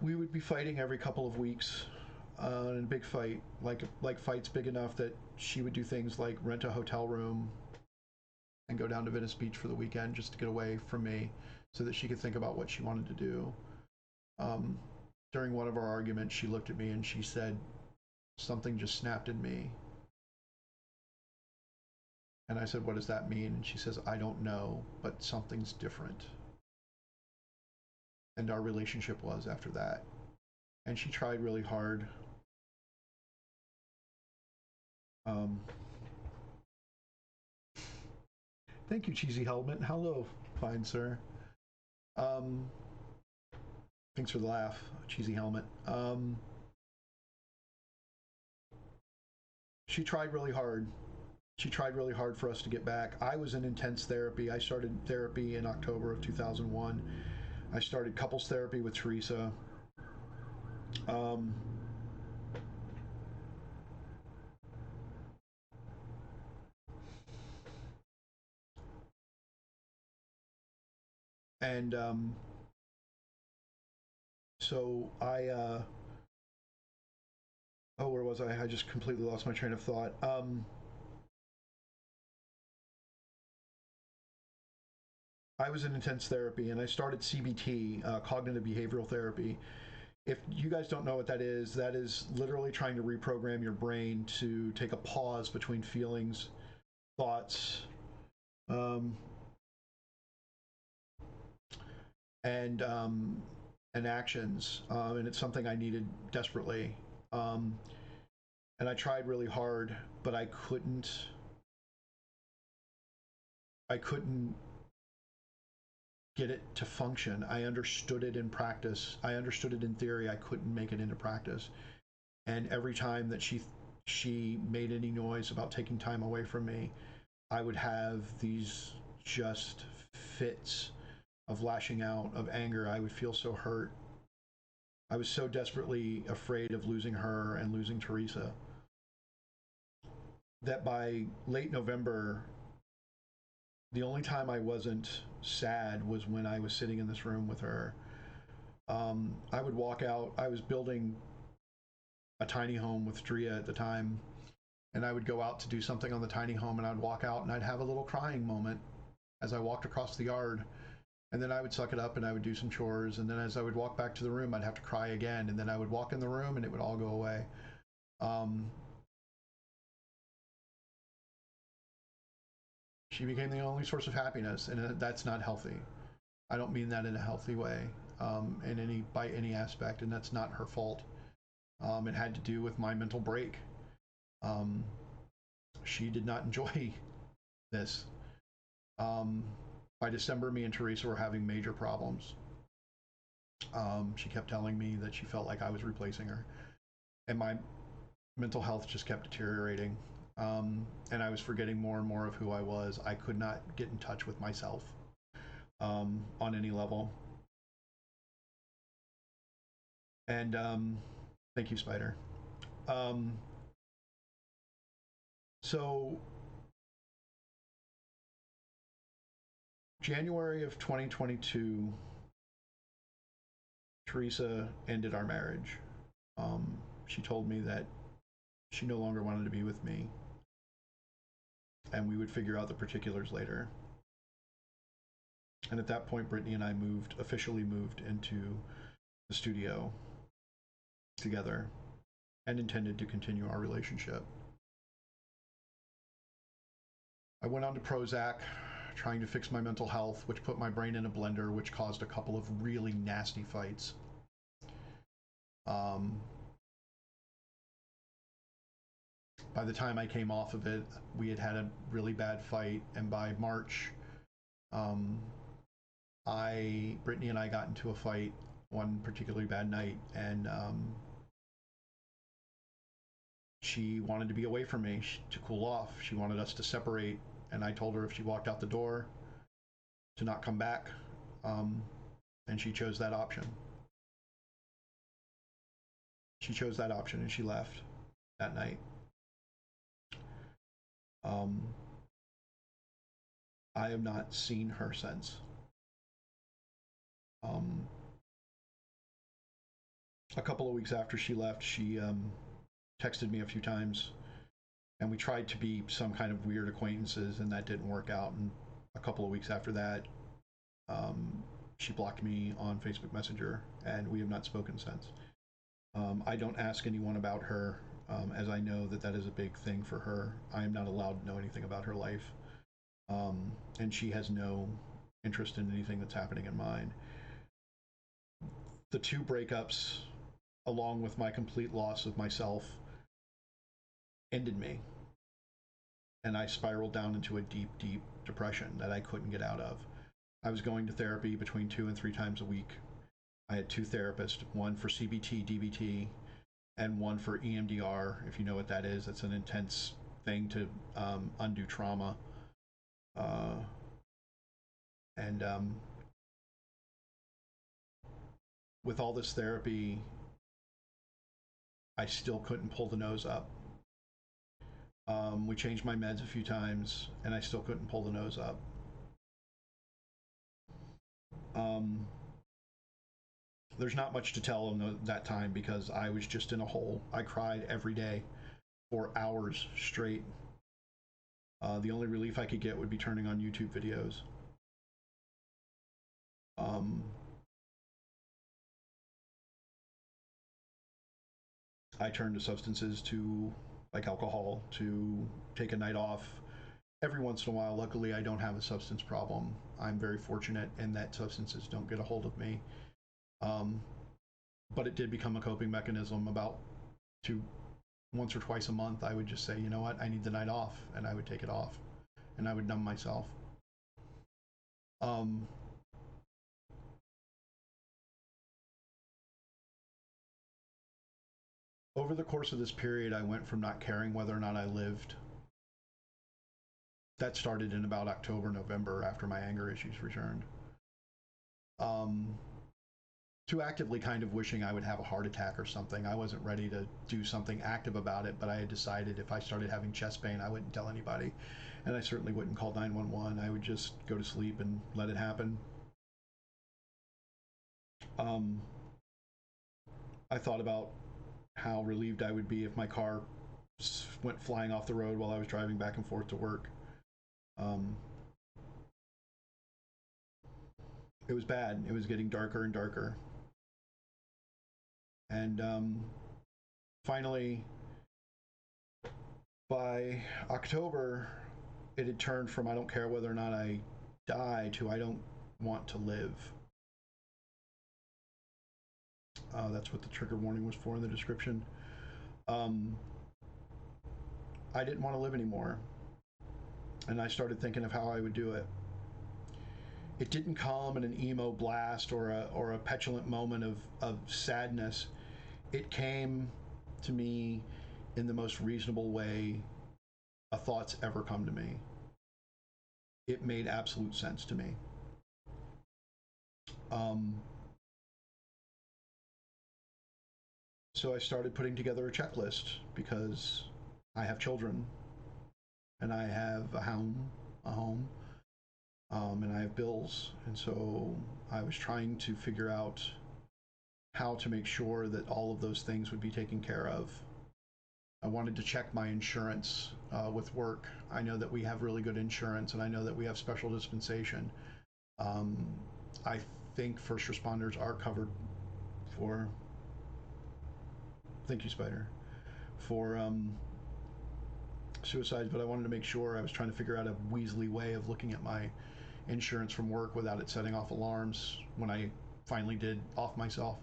We would be fighting every couple of weeks in a big fight, like fights big enough that she would do things like rent a hotel room and go down to Venice Beach for the weekend just to get away from me so that she could think about what she wanted to do. During one of our arguments, she looked at me and she said, "Something just snapped in me." And I said, "What does that mean?" And she says, "I don't know, but something's different." And our relationship was after that. And she tried really hard. Thank you, Cheesy Helmet. Hello, fine sir. Thanks for the laugh, Cheesy Helmet. She tried really hard. She tried really hard for us to get back. I was in intense therapy. I started therapy in October of 2001. I started couples therapy with Teresa. So where was I? I just completely lost my train of thought. I was in intense therapy, and I started CBT, cognitive behavioral therapy. If you guys don't know what that is literally trying to reprogram your brain to take a pause between feelings, thoughts, and actions. And it's something I needed desperately. And I tried really hard, but I couldn't get it to function. I understood it in practice. I understood it in theory. I couldn't make it into practice. And every time that she made any noise about taking time away from me, I would have these just fits of lashing out, of anger. I would feel so hurt. I was so desperately afraid of losing her and losing Teresa that by late November, the only time I wasn't sad was when I was sitting in this room with her. I would walk out. I was building a tiny home with Drea at the time, and I would go out to do something on the tiny home, and I'd walk out and I'd have a little crying moment as I walked across the yard. And then I would suck it up and I would do some chores, and then as I would walk back to the room, I'd have to cry again, and then I would walk in the room and it would all go away. She became the only source of happiness, and that's not healthy. I don't mean that in a healthy way, by any aspect, and that's not her fault. It had to do with my mental break. She did not enjoy this. By December, me and Teresa were having major problems. She kept telling me that she felt like I was replacing her, and my mental health just kept deteriorating. and I was forgetting more and more of who I was. I could not get in touch with myself on any level. And thank you, Spider. So January of 2022, Teresa ended our marriage. She told me that she no longer wanted to be with me, and we would figure out the particulars later. And at that point, Brittany and I officially moved into the studio together and intended to continue our relationship. I went on to Prozac, trying to fix my mental health, which put my brain in a blender, which caused a couple of really nasty fights. By the time I came off of it, we had had a really bad fight, and by March, Brittany and I got into a fight one particularly bad night, and she wanted to be away from me to cool off. She wanted us to separate, and I told her if she walked out the door to not come back, and she chose that option. She chose that option, and she left that night. I have not seen her since. A couple of weeks after she left, she texted me a few times, and we tried to be some kind of weird acquaintances, and that didn't work out. And a couple of weeks after that, she blocked me on Facebook Messenger, and we have not spoken since. I don't ask anyone about her, as I know that that is a big thing for her. I am not allowed to know anything about her life, and she has no interest in anything that's happening in mine. The two breakups, along with my complete loss of myself, ended me, and I spiraled down into a deep, deep depression that I couldn't get out of. I was going to therapy between 2 and 3 times a week. I had 2 therapists, one for CBT, DBT, and one for EMDR. If you know what that is, it's an intense thing to undo trauma. With all this therapy, I still couldn't pull the nose up. We changed my meds a few times, and I still couldn't pull the nose up. There's not much to tell in that time because I was just in a hole. I cried every day for hours straight. The only relief I could get would be turning on YouTube videos. I turned to substances, like alcohol, to take a night off every once in a while. Luckily, I don't have a substance problem. I'm very fortunate in that substances don't get a hold of me. But it did become a coping mechanism. Once or twice a month, I would just say, you know what, I need the night off, and I would take it off, and I would numb myself. Over the course of this period, I went from not caring whether or not I lived. That started in about October, November, after my anger issues returned. To actively kind of wishing I would have a heart attack or something. I wasn't ready to do something active about it, but I had decided if I started having chest pain, I wouldn't tell anybody. And I certainly wouldn't call 911. I would just go to sleep and let it happen. I thought about how relieved I would be if my car went flying off the road while I was driving back and forth to work. It was bad. It was getting darker and darker. And finally, by October, it had turned from I don't care whether or not I die to I don't want to live. That's what the trigger warning was for in the description. I didn't want to live anymore. And I started thinking of how I would do it. It didn't come in an emo blast or a petulant moment of sadness. It came to me in the most reasonable way thoughts ever come to me. It made absolute sense to me. So I started putting together a checklist because I have children and I have a home, and I have bills. And so I was trying to figure out how to make sure that all of those things would be taken care of. I wanted to check my insurance with work. I know that we have really good insurance, and I know that we have special dispensation. I think first responders are covered for, thank you, Spider, for suicides, but I wanted to make sure. I was trying to figure out a Weasley way of looking at my insurance from work without it setting off alarms when I finally did off myself.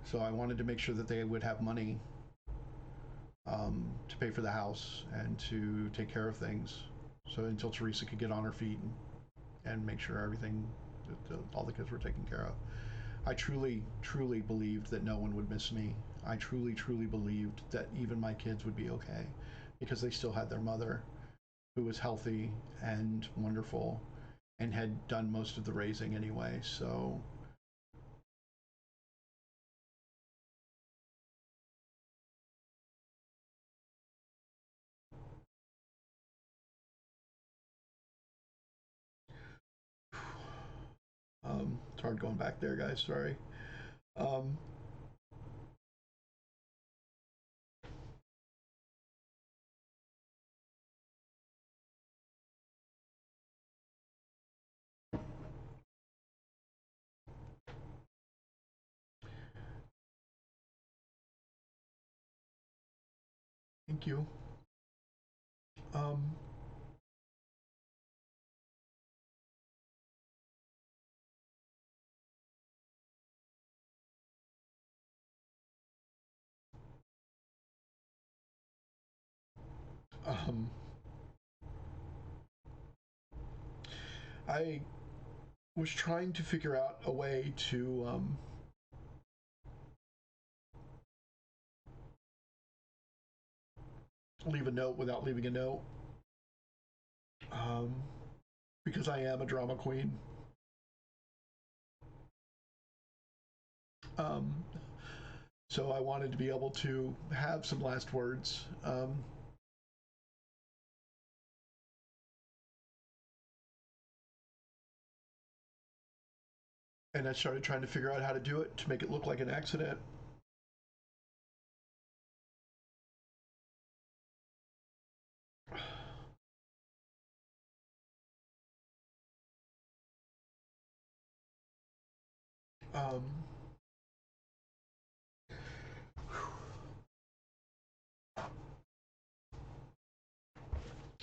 So I wanted to make sure that they would have money to pay for the house and to take care of things. So until Teresa could get on her feet and make sure everything, that all the kids were taken care of. I truly, truly believed that no one would miss me. I truly, truly believed that even my kids would be okay because they still had their mother, who was healthy and wonderful and had done most of the raising anyway. So it's hard going back there, guys, sorry. Thank you. I was trying to figure out a way to leave a note without leaving a note, because I am a drama queen. So I wanted to be able to have some last words. And I started trying to figure out how to do it to make it look like an accident.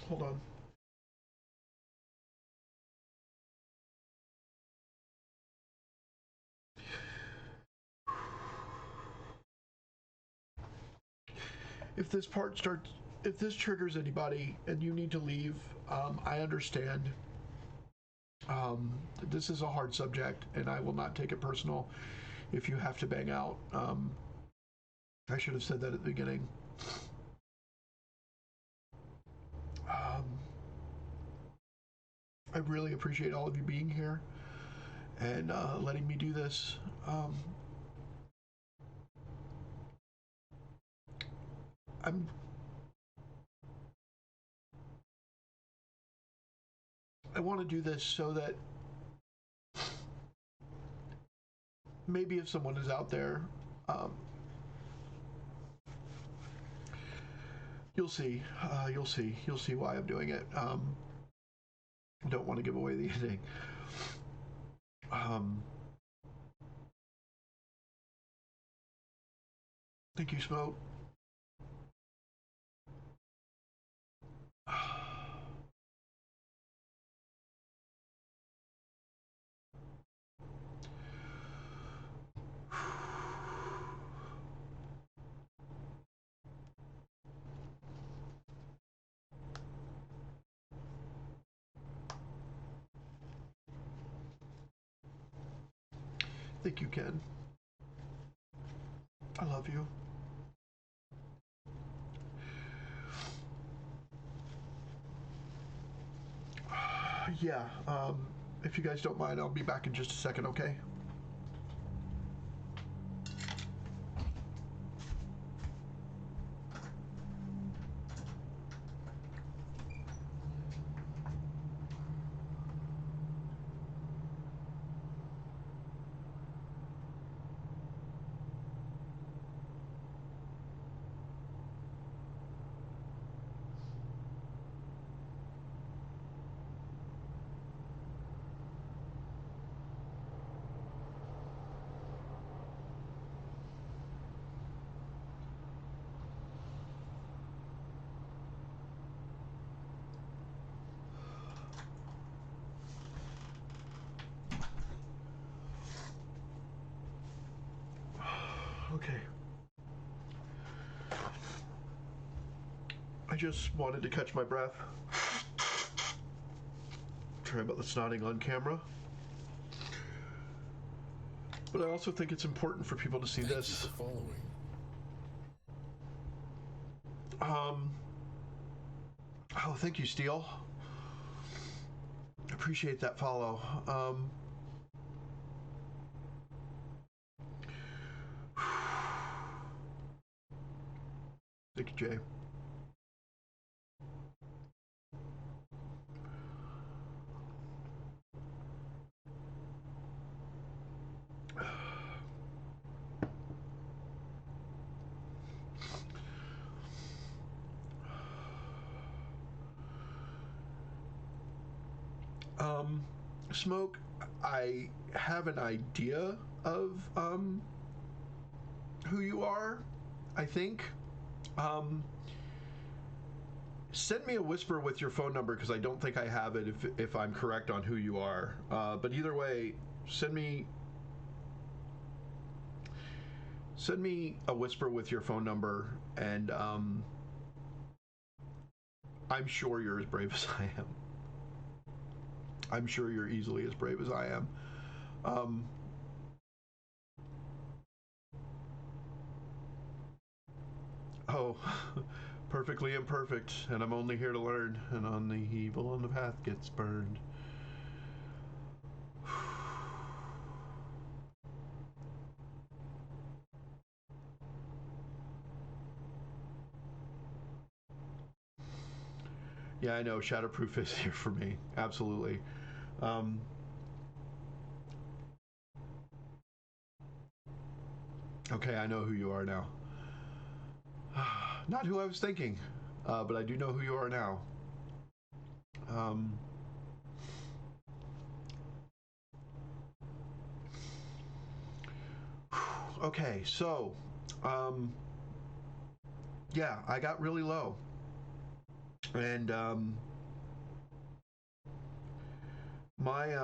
Hold on. If this part starts, if this triggers anybody and you need to leave, I understand. This is a hard subject, and I will not take it personal if you have to bang out. I should have said that at the beginning. I really appreciate all of you being here and letting me do this. I want to do this so that maybe if someone is out there, you'll see why I'm doing it. I don't want to give away the ending. Thank you, Smoke. Thank you, Ken. I love you. Yeah, if you guys don't mind, I'll be back in just a second, okay? Okay. I just wanted to catch my breath. Sorry about the snotting on camera. But I also think it's important for people to see Thank this. you for following. Oh, thank you, Steele. Appreciate that follow. Thank you, Jay. Smoke, I have an idea of who you are, I think. Send me a whisper with your phone number, because I don't think I have it if I'm correct on who you are. But either way, send me a whisper with your phone number, and I'm sure you're as brave as I am. I'm sure you're easily as brave as I am. Oh, perfectly imperfect, and I'm only here to learn, and on the evil on the path gets burned. Yeah, I know, Shatterproof is here for me, absolutely. Okay, I know who you are now. Not who I was thinking, but I do know who you are now. Okay, so, yeah, I got really low. And my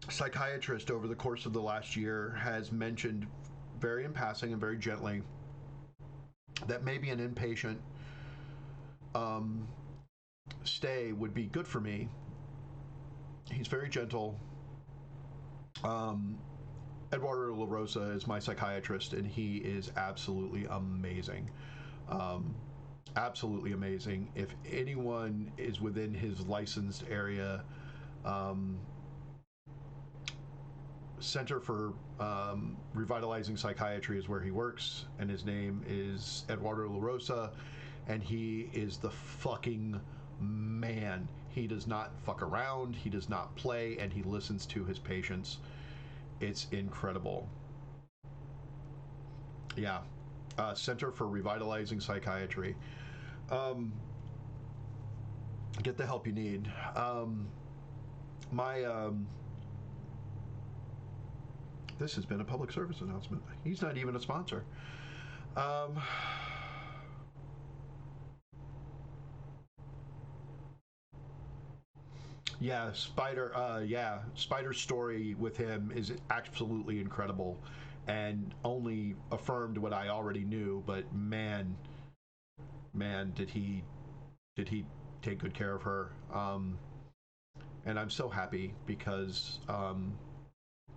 psychiatrist over the course of the last year has mentioned very in passing and very gently that maybe an inpatient stay would be good for me. He's very gentle. Eduardo La Rosa is my psychiatrist, and he is absolutely amazing. Absolutely amazing. If anyone is within his licensed area, Center for Revitalizing Psychiatry is where he works, and his name is Eduardo La Rosa, and he is the fucking man. He does not fuck around, he does not play, and he listens to his patients. It's incredible. Yeah. Center for Revitalizing Psychiatry. Get the help you need. This has been a public service announcement. He's not even a sponsor. Yeah, Spider's story with him is absolutely incredible, and only affirmed what I already knew. But man, did he take good care of her. And I'm so happy, because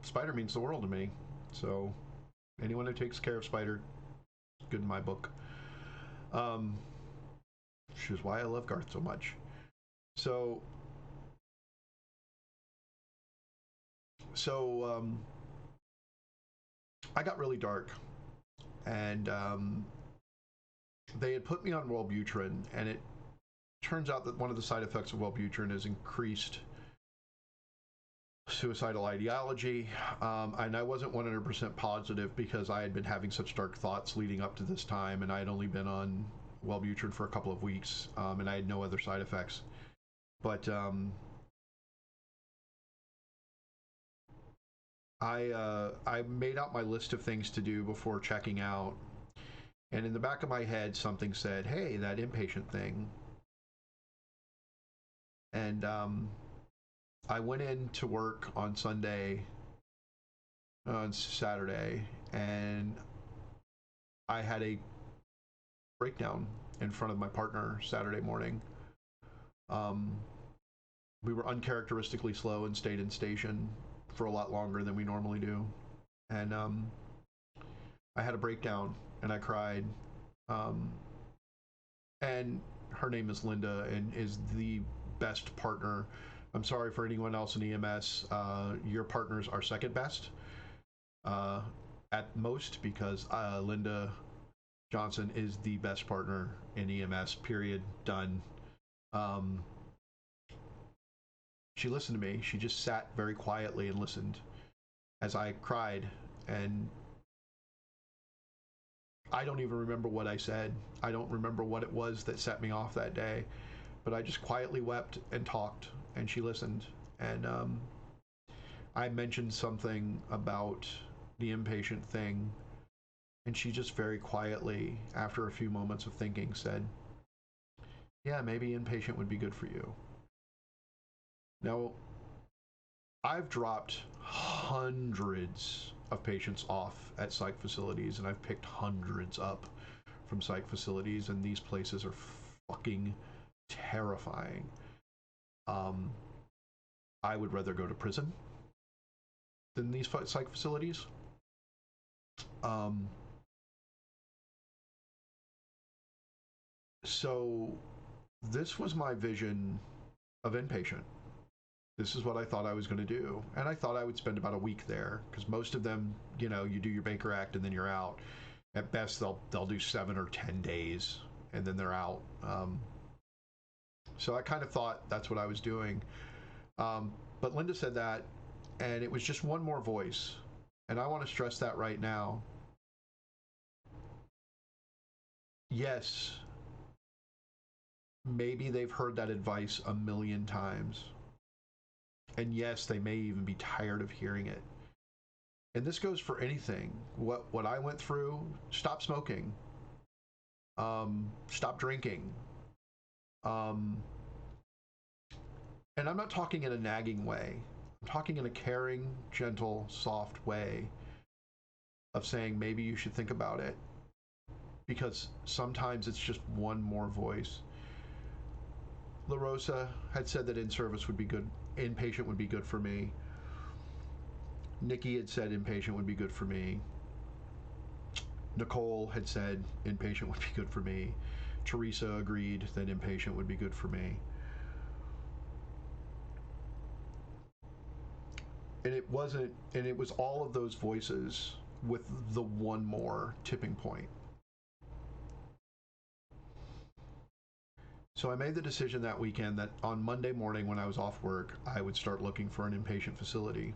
Spider means the world to me. So Anyone who takes care of Spider, good in my book. Which is why I love Garth so much. So I got really dark, and they had put me on Wellbutrin, and it turns out that one of the side effects of Wellbutrin is increased suicidal ideology, and I wasn't 100% positive because I had been having such dark thoughts leading up to this time, and I had only been on Wellbutrin for a couple of weeks, and I had no other side effects. But I made out my list of things to do before checking out, and in the back of my head something said, hey, that inpatient thing. And I went in to work on Saturday, and I had a breakdown in front of my partner Saturday morning. We were uncharacteristically slow and stayed in station for a lot longer than we normally do. And I had a breakdown and I cried. And her name is Linda and is the best partner. I'm sorry for anyone else in EMS. Your partners are second best at most, because Linda Johnson is the best partner in EMS, period, done. She listened to me. She just sat very quietly and listened as I cried, and I don't even remember what I said. I don't remember what it was that set me off that day, but I just quietly wept and talked, and she listened. And I mentioned something about the inpatient thing, and she just very quietly, after a few moments of thinking, said, yeah, maybe inpatient would be good for you. Now, I've dropped hundreds of patients off at psych facilities, and I've picked hundreds up from psych facilities, and these places are fucking terrifying. I would rather go to prison than these psych facilities. So this was my vision of inpatient. This is what I thought I was going to do, and I thought I would spend about a week there, because most of them, you know, you do your Baker Act and then you're out. At best, they'll do 7 or 10 days and then they're out. So I kind of thought that's what I was doing. But Linda said that, and it was just one more voice, and I want to stress that right now. Yes, maybe they've heard that advice a million times. And yes, they may even be tired of hearing it. And this goes for anything. What I went through: stop smoking, stop drinking. And I'm not talking in a nagging way. I'm talking in a caring, gentle, soft way of saying maybe you should think about it. Because sometimes it's just one more voice. La Rosa had said that in-service would be good, inpatient would be good for me. Nikki had said inpatient would be good for me. Nicole had said inpatient would be good for me. Teresa agreed that inpatient would be good for me. And it wasn't, and it was all of those voices with the one more tipping point. So I made the decision that weekend that on Monday morning when I was off work, I would start looking for an inpatient facility.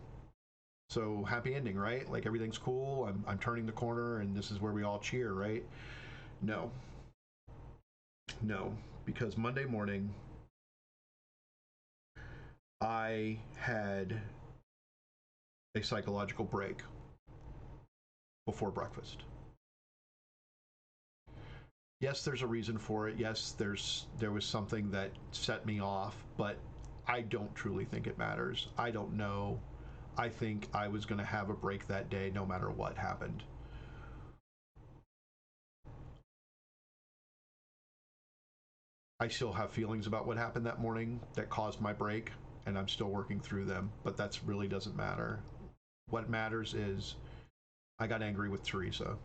So happy ending, right? Like everything's cool. I'm turning the corner and this is where we all cheer, right? No. No, because Monday morning I had a psychological break before breakfast. Yes, there's a reason for it. Yes, there was something that set me off, but I don't truly think it matters. I don't know. I think I was going to have a break that day no matter what happened. I still have feelings about what happened that morning that caused my break, and I'm still working through them, but that really doesn't matter. What matters is I got angry with Teresa.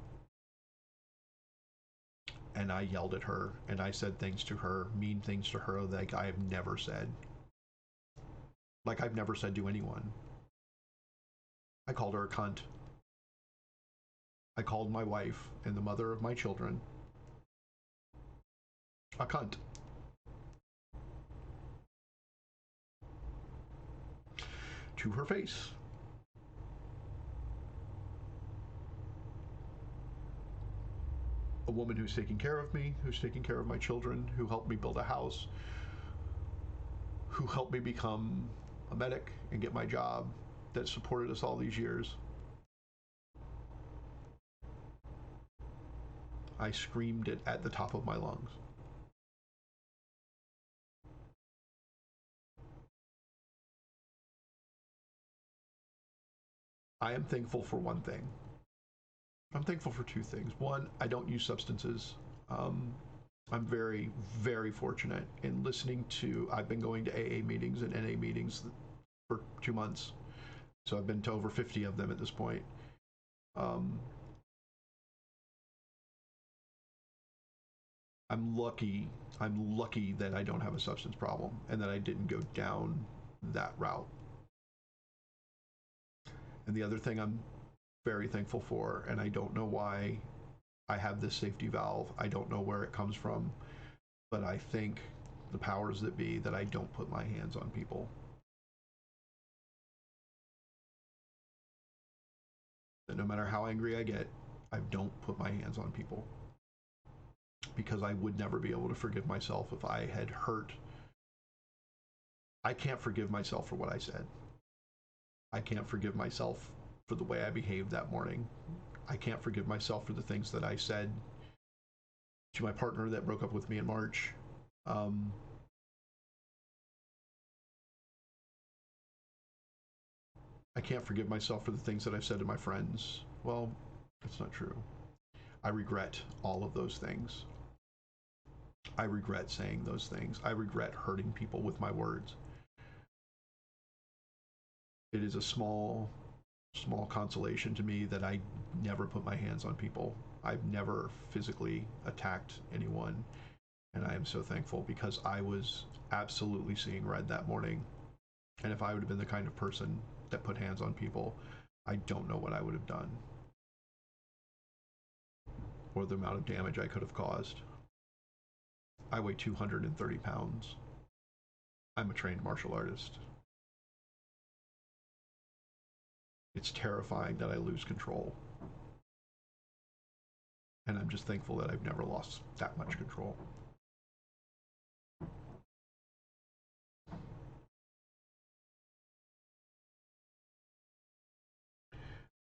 And I yelled at her, and I said things to her, mean things to her, like I have never said. Like I've never said to anyone. I called her a cunt. I called my wife and the mother of my children a cunt. To her face. A woman who's taking care of me, who's taking care of my children, who helped me build a house, who helped me become a medic and get my job, that supported us all these years. I screamed it at the top of my lungs. I am thankful for one thing. I'm thankful for two things. One, I don't use substances. I'm very, very fortunate in listening to, I've been going to AA meetings and NA meetings for 2 months. So I've been to over 50 of them at this point. I'm lucky that I don't have a substance problem and that I didn't go down that route. And the other thing I'm very thankful for, and I don't know why I have this safety valve, I don't know where it comes from, but I think the powers that be that I don't put my hands on people. That no matter how angry I get, I don't put my hands on people. Because I would never be able to forgive myself if I had hurt. I can't forgive myself for what I said. I can't forgive myself for the way I behaved that morning. I can't forgive myself for the things that I said to my partner that broke up with me in March. I can't forgive myself for the things that I've said to my friends. Well, that's not true. I regret all of those things. I regret saying those things. I regret hurting people with my words. It is a small consolation to me that I never put my hands on people. I've never physically attacked anyone, and I am so thankful because I was absolutely seeing red that morning. And if I would have been the kind of person that put hands on people, I don't know what I would have done or the amount of damage I could have caused. I weigh 230 pounds. I'm a trained martial artist. It's terrifying that I lose control. And I'm just thankful that I've never lost that much control.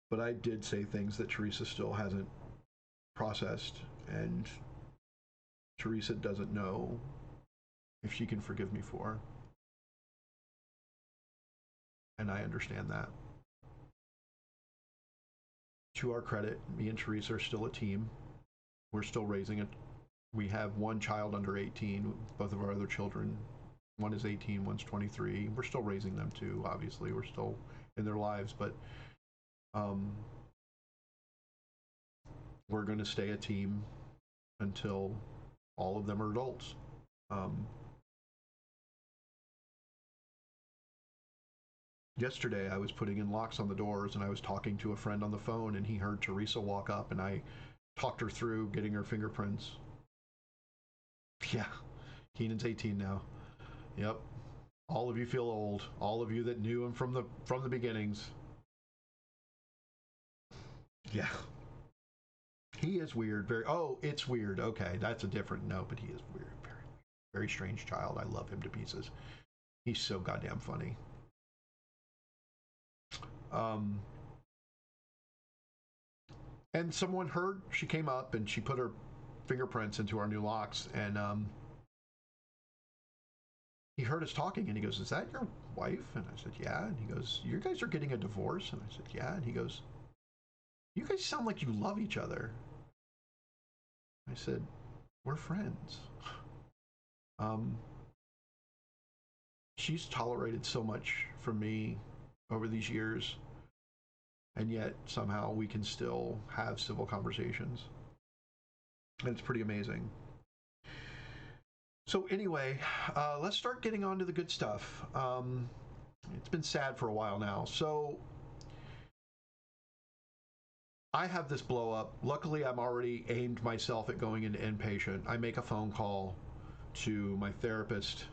But I did say things that Teresa still hasn't processed, and Teresa doesn't know if she can forgive me for. And I understand that. To our credit, me and Teresa are still a team. We're still raising it. We have one child under 18. Both of our other children, one is 18, one's 23. We're still raising them too, obviously. We're still in their lives, but we're going to stay a team until all of them are adults. Yesterday, I was putting in locks on the doors, and I was talking to a friend on the phone, and he heard Teresa walk up, and I talked her through getting her fingerprints. Yeah, Keenan's 18 now. Yep. All of you feel old. All of you that knew him from the beginnings. Yeah. He is weird. It's weird. Okay, that's a different no, but he is weird. Very, very strange child. I love him to pieces. He's so goddamn funny. And someone heard, she came up and she put her fingerprints into our new locks, and he heard us talking, and he goes, "Is that your wife?" And I said, "Yeah." And he goes, "You guys are getting a divorce?" And I said, "Yeah." And he goes, "You guys sound like you love each other." I said, "We're friends." She's tolerated so much from me over these years, and yet somehow we can still have civil conversations. And it's pretty amazing. So anyway, let's start getting on to the good stuff. It's been sad for a while now. So I have this blow up. Luckily, I'm already aimed myself at going into inpatient. I make a phone call to my therapist.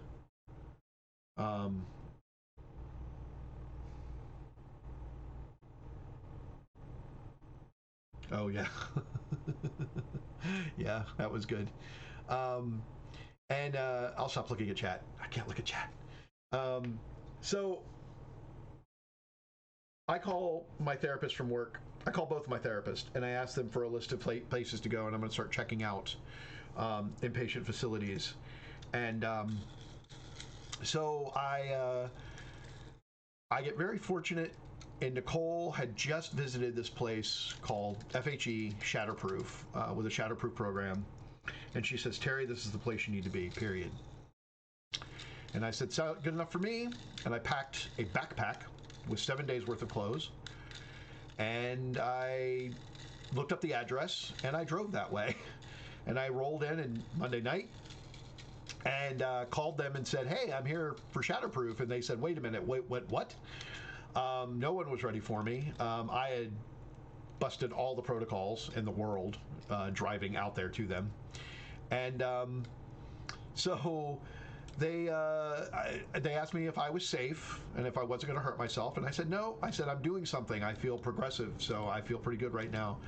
Oh yeah. Yeah, that was good. And I'll stop looking at chat. I can't look at chat. So I call my therapist from work. I call both my therapists, and I ask them for a list of places to go, and I'm going to start checking out inpatient facilities. And so I get very fortunate, and Nicole had just visited this place called FHE Shatterproof with a Shatterproof program. And she says, Terry, this is the place you need to be, period. And I said, so good enough for me. And I packed a backpack with 7 days worth of clothes. And I looked up the address and I drove that way. And I rolled in Monday night and called them and said, hey, I'm here for Shatterproof. And they said, wait a minute, wait, what? No one was ready for me. I had busted all the protocols in the world driving out there to them. And so they asked me if I was safe and if I wasn't going to hurt myself. And I said, no. I said, I'm doing something. I feel progressive, so I feel pretty good right now.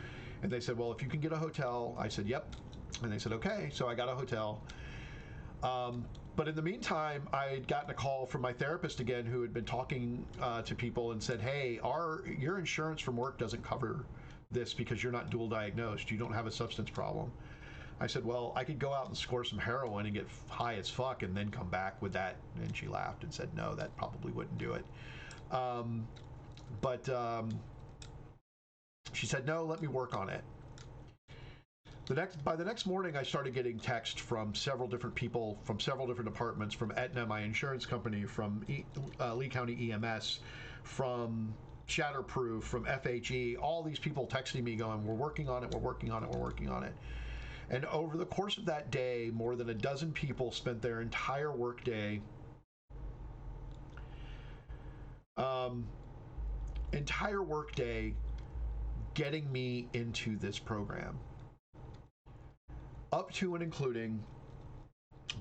And they said, well, if you can get a hotel. I said, yep. And they said, okay. So I got a hotel. But in the meantime, I had gotten a call from my therapist again, who had been talking to people and said, hey, your insurance from work doesn't cover this because you're not dual diagnosed. You don't have a substance problem. I said, well, I could go out and score some heroin and get high as fuck and then come back with that. And she laughed and said, no, that probably wouldn't do it. But she said, no, let me work on it. By the next morning, I started getting text from several different people, from several different departments, from Aetna, my insurance company, from Lee County EMS, from Shatterproof, from FHE, all these people texting me going, we're working on it, we're working on it, we're working on it. And over the course of that day, more than a dozen people spent their entire workday getting me into this program. Up to and including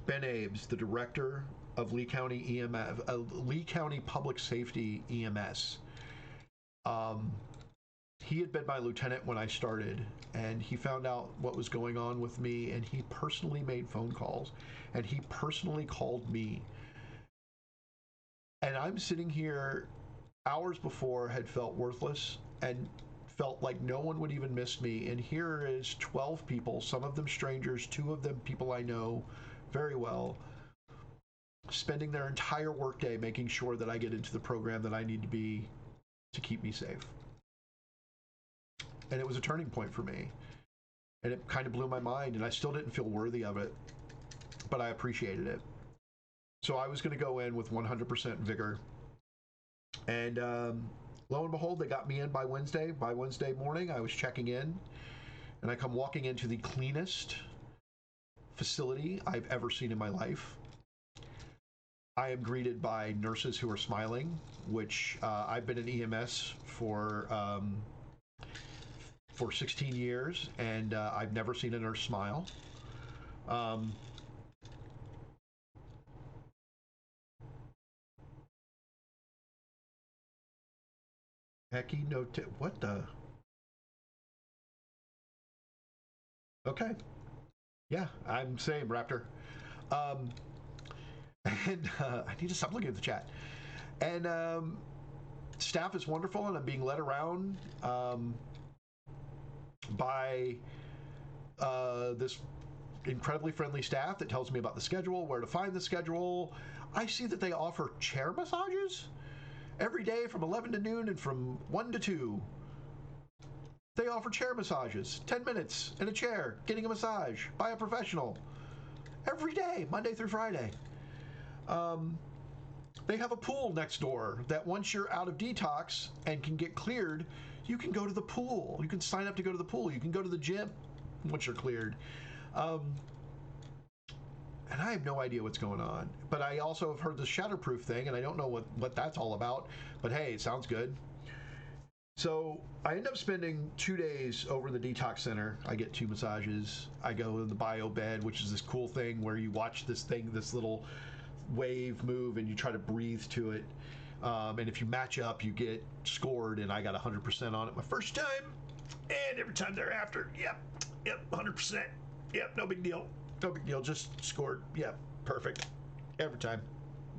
Ben Abes, the director of Lee County EMS, Lee County Public Safety EMS. He had been my lieutenant when I started, and he found out what was going on with me, and he personally made phone calls, and he personally called me. And I'm sitting here hours before, had felt worthless and felt like no one would even miss me. And here is 12 people, some of them strangers, 2 of them people I know very well, spending their entire workday making sure that I get into the program that I need to be to keep me safe. And it was a turning point for me. And it kind of blew my mind, and I still didn't feel worthy of it, but I appreciated it. So I was going to go in with 100% vigor. And lo and behold, they got me in by Wednesday. By Wednesday morning, I was checking in, and I come walking into the cleanest facility I've ever seen in my life. I am greeted by nurses who are smiling, which I've been in EMS for 16 years, and I've never seen a nurse smile. Hecky, no, what the? Okay. Yeah, I'm same, Raptor. And I need to stop looking at the chat. And staff is wonderful, and I'm being led around by this incredibly friendly staff that tells me about the schedule, where to find the schedule. I see that they offer chair massages every day from 11 to noon and from 1 to 2. They offer chair massages, 10 minutes in a chair, getting a massage by a professional every day, Monday through Friday. They have a pool next door that once you're out of detox and can get cleared, you can go to the pool. You can sign up to go to the pool. You can go to the gym once you're cleared. And I have no idea what's going on. But I also have heard the shatterproof thing, and I don't know what that's all about. But hey, it sounds good. So I end up spending 2 days over in the detox center. I get 2 massages. I go in the bio bed, which is this cool thing where you watch this thing, this little wave move, and you try to breathe to it. And if you match up, you get scored, and I got 100% on it my first time. And every time thereafter, yep, 100%. Yep, no big deal. No big deal, just scored. Yep, perfect. Every time.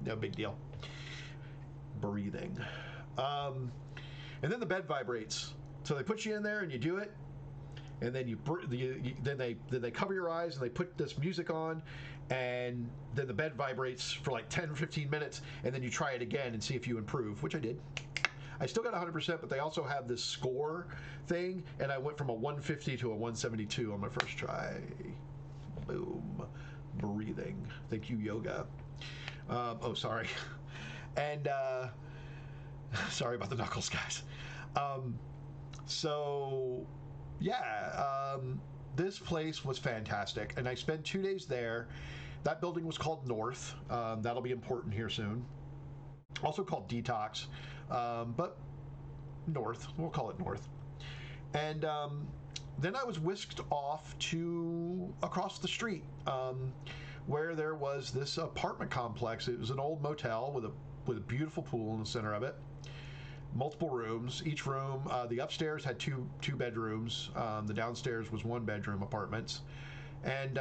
No big deal. Breathing. And then the bed vibrates. So they put you in there and you do it, and then then they cover your eyes and they put this music on, and then the bed vibrates for like 10 or 15 minutes, and then you try it again and see if you improve, which I did. I still got 100%, but they also have this score thing, and I went from a 150 to a 172 on my first try. Boom. Breathing. Thank you, yoga. Oh, sorry. And sorry about the knuckles, guys. So yeah, this place was fantastic, and I spent 2 days there. That building was called North. That'll be important here soon. Also called Detox, but North. We'll call it North. And then I was whisked off to across the street, where there was this apartment complex. It was an old motel with a beautiful pool in the center of it. Multiple rooms. Each room, the upstairs had two bedrooms. The downstairs was 1 bedroom apartments, and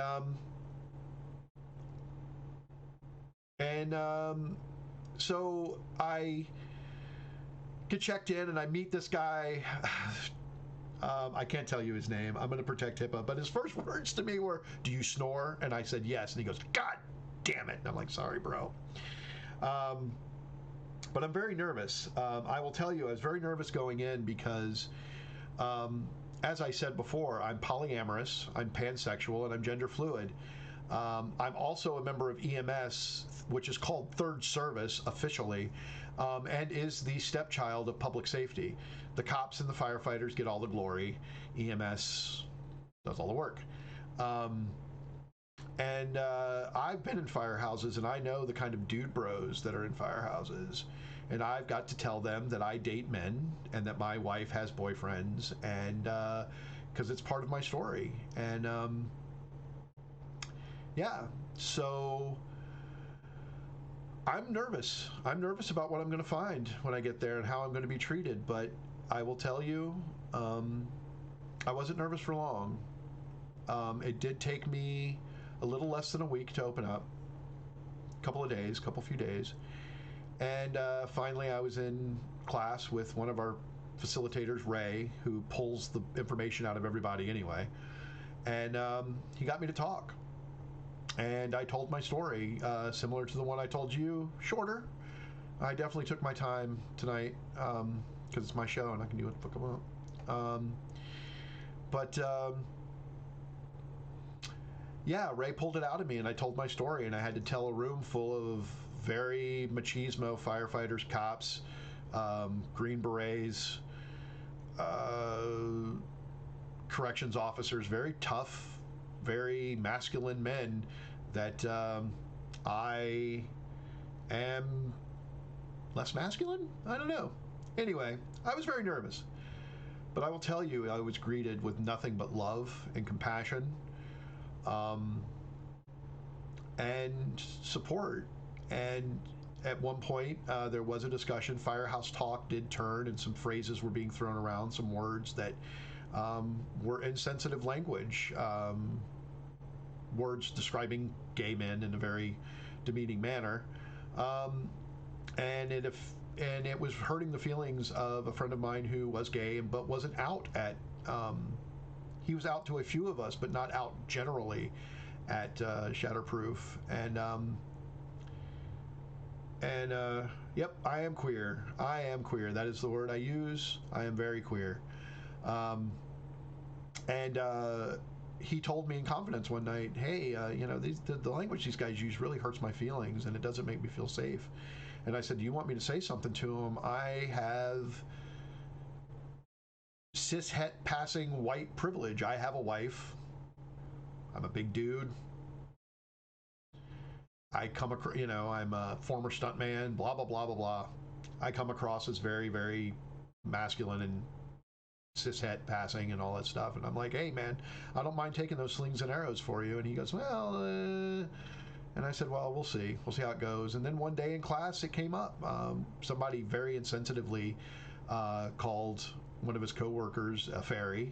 so I get checked in and I meet this guy. I can't tell you his name. I'm going to protect HIPAA, but his first words to me were, "Do you snore?" And I said yes, and he goes, "God damn it!" And I'm like, "Sorry, bro." But I'm very nervous. I will tell you, I was very nervous going in because, as I said before, I'm polyamorous, I'm pansexual, and I'm gender fluid. I'm also a member of EMS, which is called Third Service officially, and is the stepchild of public safety. The cops and the firefighters get all the glory. EMS does all the work. And I've been in firehouses, and I know the kind of dude bros that are in firehouses. And I've got to tell them that I date men and that my wife has boyfriends, and because it's part of my story. And yeah, so I'm nervous. I'm nervous about what I'm going to find when I get there and how I'm going to be treated. But I will tell you, I wasn't nervous for long. It did take me a little less than a week to open up. Couple few days. And finally I was in class with one of our facilitators, Ray, who pulls the information out of everybody anyway. And he got me to talk. And I told my story, similar to the one I told you, shorter. I definitely took my time tonight, because it's my show and I can do what the fuck I want. Yeah, Ray pulled it out of me, and I told my story, and I had to tell a room full of very machismo firefighters, cops, Green Berets, corrections officers, very tough, very masculine men that I am less masculine? I don't know. Anyway, I was very nervous. But I will tell you, I was greeted with nothing but love and compassion. And support. And at one point, there was a discussion. Firehouse talk did turn, and some phrases were being thrown around, some words that were insensitive language, words describing gay men in a very demeaning manner, and it was hurting the feelings of a friend of mine who was gay but wasn't out at. He was out to a few of us, but not out generally at Shatterproof. And yep, I am queer. I am queer. That is the word I use. I am very queer. And he told me in confidence one night, "Hey, the language these guys use really hurts my feelings, and it doesn't make me feel safe." And I said, do you want me to say something to him? I have cishet passing white privilege. I have a wife. I'm a big dude. I come across, you know, I'm a former stuntman, blah, blah, blah, blah, blah. I come across as very, very masculine and cishet passing and all that stuff. And I'm like, hey, man, I don't mind taking those slings and arrows for you. And he goes, well, and I said, well, we'll see. We'll see how it goes. And then one day in class, it came up. Somebody very insensitively called one of his coworkers a fairy,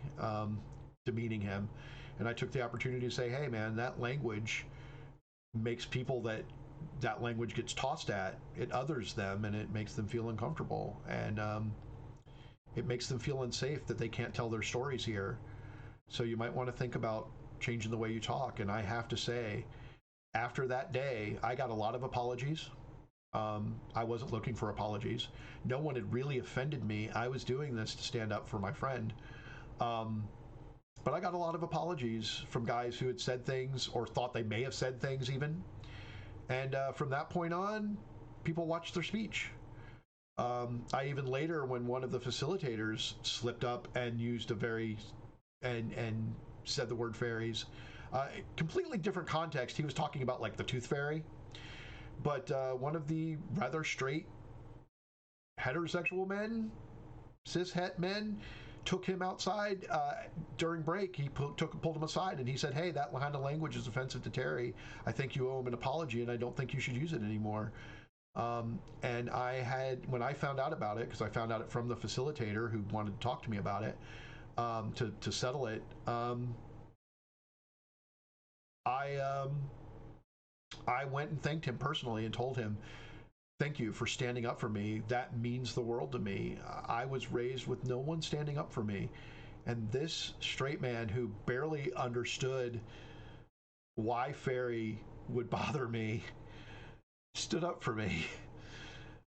demeaning him. And I took the opportunity to say, hey, man, that language makes people that language gets tossed at, it others them, and it makes them feel uncomfortable. And it makes them feel unsafe that they can't tell their stories here. So you might want to think about changing the way you talk. And I have to say, after that day, I got a lot of apologies. I wasn't looking for apologies. No one had really offended me. I was doing this to stand up for my friend. But I got a lot of apologies from guys who had said things or thought they may have said things even. And from that point on, people watched their speech. I even later, when one of the facilitators slipped up and used and said the word fairies, completely different context. He was talking about like the tooth fairy. But one of the rather straight heterosexual men, cishet men, took him outside during break. He pulled him aside and he said, hey, that kind of language is offensive to Terry. I think you owe him an apology and I don't think you should use it anymore. And when I found out about it, because I found out it from the facilitator who wanted to talk to me about it, to settle it, I went and thanked him personally and told him, thank you for standing up for me. That means the world to me. I was raised with no one standing up for me. And this straight man who barely understood why fairy would bother me stood up for me.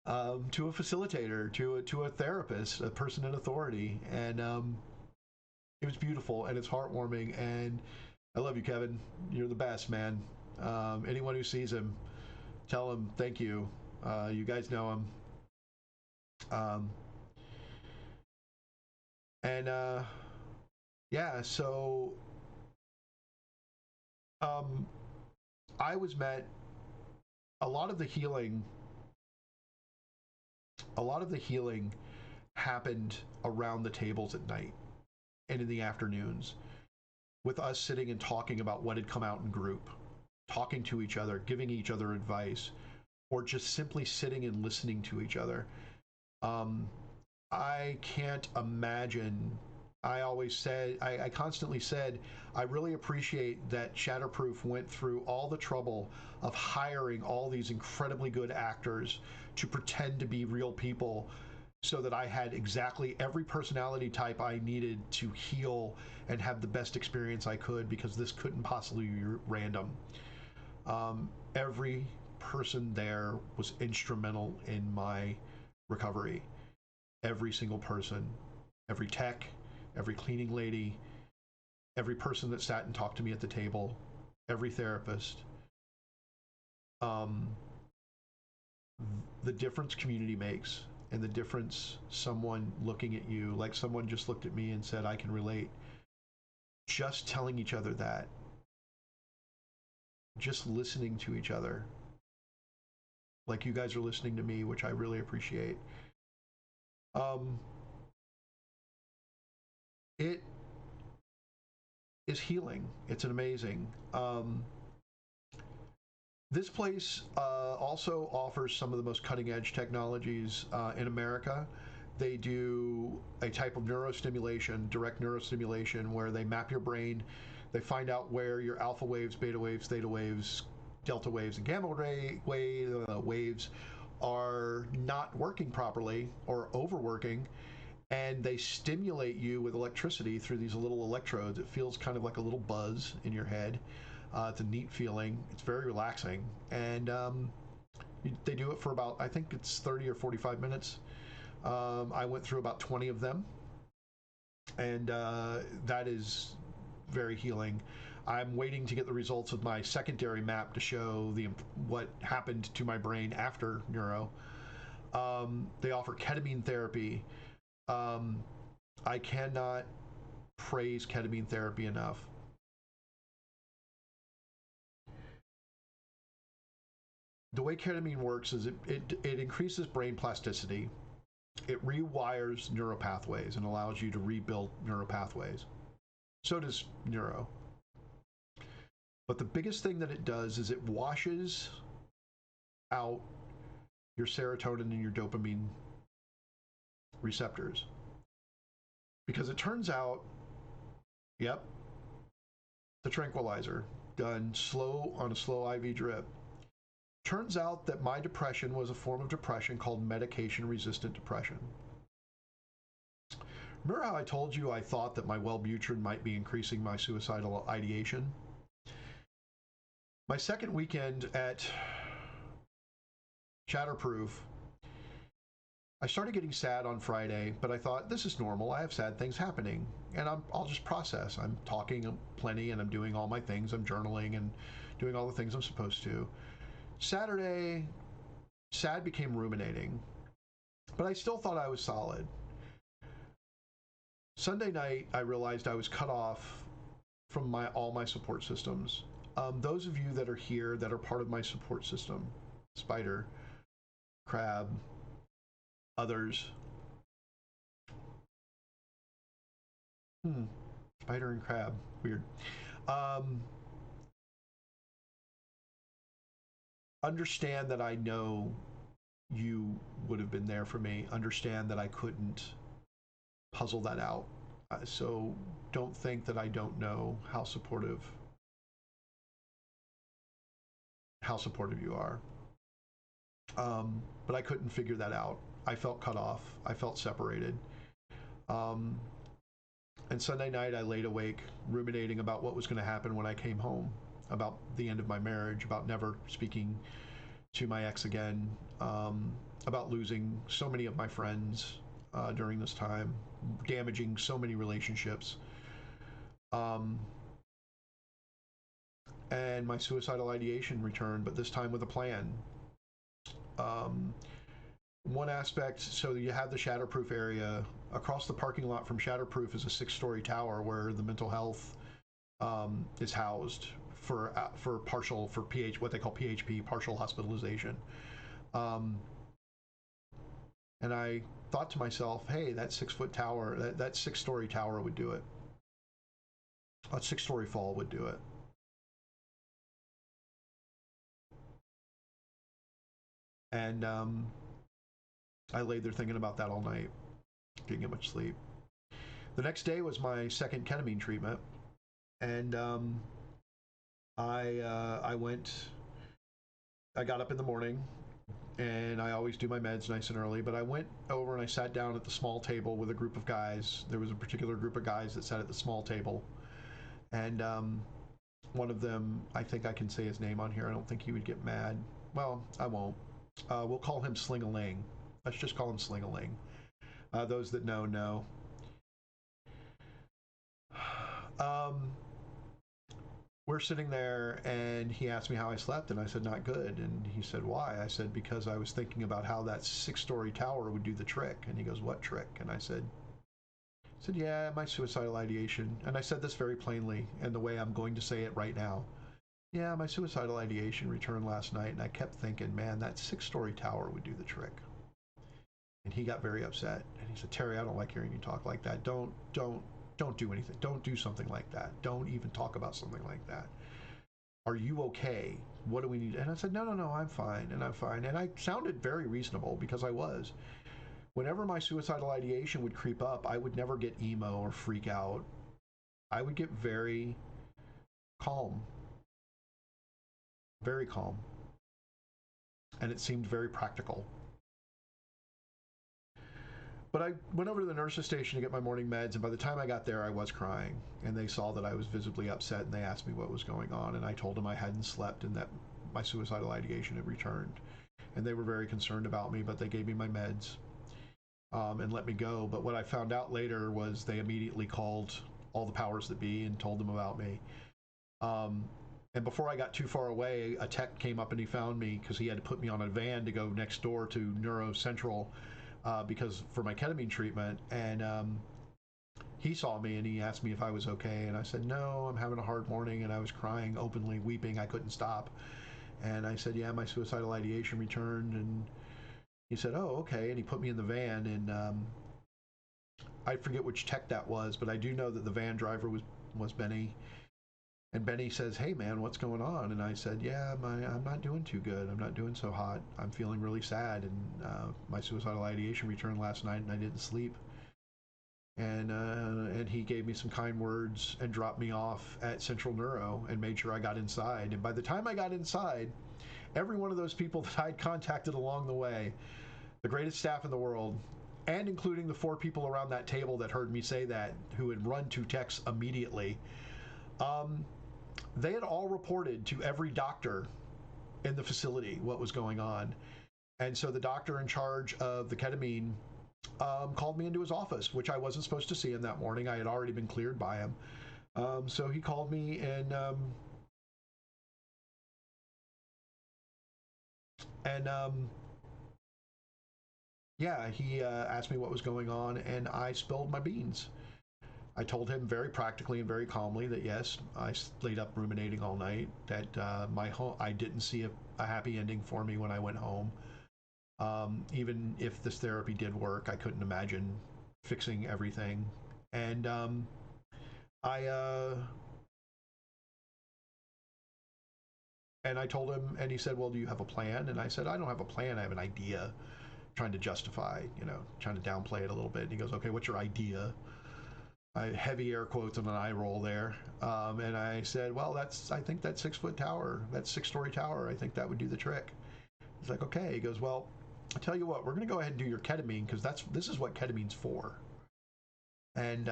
To a facilitator, to a therapist, a person in authority. And it was beautiful and it's heartwarming. And I love you, Kevin. You're the best, man. Anyone who sees him, tell him thank you. You guys know him. Yeah, so I was met, a lot of the healing happened around the tables at night and in the afternoons, with us sitting and talking about what had come out in group, talking to each other, giving each other advice, or just simply sitting and listening to each other. I can't imagine. I constantly said, I really appreciate that Shatterproof went through all the trouble of hiring all these incredibly good actors to pretend to be real people, so that I had exactly every personality type I needed to heal and have the best experience I could, because this couldn't possibly be random. Every person there was instrumental in my recovery. Every single person, every tech, every cleaning lady, every person that sat and talked to me at the table, every therapist. The difference community makes, and the difference someone looking at you, like someone just looked at me and said, I can relate. Just telling each other that, just listening to each other, like you guys are listening to me, which I really appreciate. It is healing. It's an amazing. This place also offers some of the most cutting edge technologies in America. They do a type of neurostimulation, direct neurostimulation, where they map your brain. They find out where your alpha waves, beta waves, theta waves, delta waves, and gamma ray waves are not working properly or overworking, and they stimulate you with electricity through these little electrodes. It feels kind of like a little buzz in your head. It's a neat feeling. It's very relaxing, and they do it for about, I think it's 30 or 45 minutes. I went through about 20 of them, and that is very healing. I'm waiting to get the results of my secondary map to show what happened to my brain after neuro. They offer ketamine therapy. I cannot praise ketamine therapy enough. The way ketamine works is it increases brain plasticity. It rewires neuropathways and allows you to rebuild neuropathways. So does neuro. But the biggest thing that it does is it washes out your serotonin and your dopamine receptors. Because it turns out, yep, the tranquilizer done slow on a slow IV drip. Turns out that my depression was a form of depression called medication-resistant depression. Remember how I told you I thought that my Wellbutrin might be increasing my suicidal ideation? My second weekend at Shatterproof, I started getting sad on Friday, but I thought, this is normal. I have sad things happening, and I'll just process. I'm talking plenty, and I'm doing all my things. I'm journaling and doing all the things I'm supposed to. Saturday, sad became ruminating, but I still thought I was solid. Sunday night, I realized I was cut off from all my support systems. Those of you that are here that are part of my support system, Spider, Crab, others. Spider and Crab, weird. Understand that I know you would have been there for me. Understand that I couldn't puzzle that out. So don't think that I don't know how supportive you are. But I couldn't figure that out. I felt cut off. I felt separated. And Sunday night I laid awake ruminating about what was going to happen when I came home, about the end of my marriage, about never speaking to my ex again, about losing so many of my friends during this time, damaging so many relationships. And my suicidal ideation returned, but this time with a plan. One aspect, so you have the Shatterproof area. Across the parking lot from Shatterproof is a 6-story tower where the mental health is housed for what they call PHP, partial hospitalization. And I thought to myself, hey, that 6-foot tower, that 6-story tower would do it. A 6-story fall would do it. And I laid there thinking about that all night. Didn't get much sleep. The next day was my second ketamine treatment, and I got up in the morning, and I always do my meds nice and early, but I went over and I sat down at the small table with a group of guys. There was a particular group of guys that sat at the small table, and one of them, I think I can say his name on here. I don't think he would get mad. Well, I won't. We'll call him Sling-a-Ling. Let's just call him Sling-a-Ling. Those that know. We're sitting there, and he asked me how I slept, and I said, not good. And he said, why? I said, because I was thinking about how that 6-story tower would do the trick. And he goes, what trick? And I said, yeah, my suicidal ideation. And I said this very plainly, and the way I'm going to say it right now. Yeah, my suicidal ideation returned last night, and I kept thinking, man, that 6-story tower would do the trick. And he got very upset, and he said, Terry, I don't like hearing you talk like that. Don't do anything. Don't do something like that. Don't even talk about something like that. Are you okay? What do we need? And I said, no, I'm fine, and I'm fine. And I sounded very reasonable, because I was. Whenever my suicidal ideation would creep up, I would never get emo or freak out. I would get very calm. Very calm. And it seemed very practical. But I went over to the nurse's station to get my morning meds, and by the time I got there, I was crying. And they saw that I was visibly upset, and they asked me what was going on, and I told them I hadn't slept and that my suicidal ideation had returned. And they were very concerned about me, but they gave me my meds and let me go. But what I found out later was they immediately called all the powers that be and told them about me. And before I got too far away, a tech came up and he found me because he had to put me on a van to go next door to Neuro Central because for my ketamine treatment. And he saw me and he asked me if I was okay. And I said, no, I'm having a hard morning. And I was crying openly, weeping. I couldn't stop. And I said, yeah, my suicidal ideation returned. And he said, oh, okay. And he put me in the van. And I forget which tech that was, but I do know that the van driver was Benny. And Benny says, hey, man, what's going on? And I said, yeah, I'm not doing too good. I'm not doing so hot. I'm feeling really sad. And my suicidal ideation returned last night, and I didn't sleep. And he gave me some kind words and dropped me off at Central Neuro and made sure I got inside. And by the time I got inside, every one of those people that I'd contacted along the way, the greatest staff in the world, and including the 4 people around that table that heard me say that, who had run to techs immediately, they had all reported to every doctor in the facility what was going on. And so the doctor in charge of the ketamine called me into his office, which I wasn't supposed to see him that morning. I had already been cleared by him. So he called me yeah, he asked me what was going on, and I spilled my beans. I told him very practically and very calmly that yes, I stayed up ruminating all night, that I didn't see a happy ending for me when I went home. Even if this therapy did work, I couldn't imagine fixing everything. And I told him, and he said, well, do you have a plan? And I said, I don't have a plan, I have an idea. Trying to justify, trying to downplay it a little bit. And he goes, okay, what's your idea? Heavy air quotes and an eye roll there. And I said, well, I think that 6-foot tower, that 6-story tower, I think that would do the trick. He's like, okay. He goes, well, I tell you what, we're going to go ahead and do your ketamine because this is what ketamine's for. And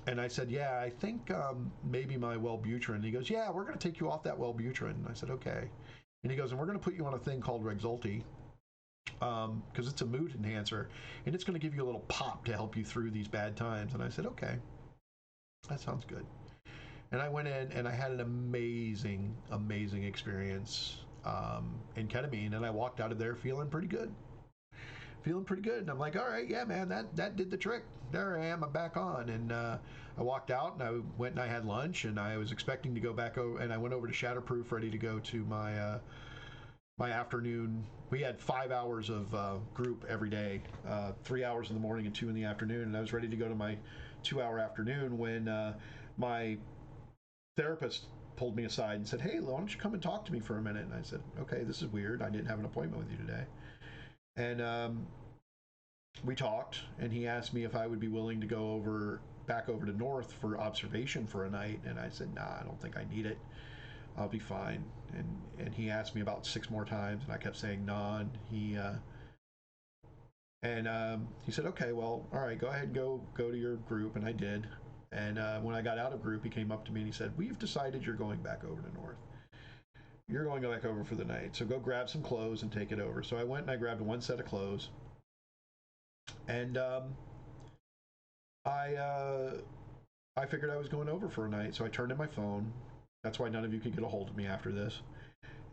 I said, yeah, I think maybe my Wellbutrin. He goes, yeah, we're going to take you off that Wellbutrin. And I said, okay. And he goes, and we're going to put you on a thing called Rexulti. Because it's a mood enhancer, and it's going to give you a little pop to help you through these bad times. And I said, okay, that sounds good. And I went in, and I had an amazing, amazing experience in ketamine, and I walked out of there feeling pretty good. And I'm like, all right, yeah, man, that did the trick. There I am, I'm back on. And I walked out, and I went and I had lunch, and I was expecting to go back over, and I went over to Shatterproof, ready to go to my afternoon. We had 5 hours of group every day, 3 hours in the morning and 2 in the afternoon. And I was ready to go to my 2-hour afternoon when my therapist pulled me aside and said, hey, why don't you come and talk to me for a minute? And I said, okay, this is weird. I didn't have an appointment with you today. And we talked, and he asked me if I would be willing to go back over to North for observation for a night. And I said, nah, I don't think I need it. I'll be fine. And he asked me about 6 more times, and I kept saying nah. And he said, okay, well, all right, go ahead and go to your group. And I did. And when I got out of group, he came up to me and he said, we've decided you're going back over to North. You're going back over for the night, so go grab some clothes and take it over. So I went and I grabbed 1 set of clothes, and I figured I was going over for a night. So I turned in my phone. That's why none of you could get a hold of me after this.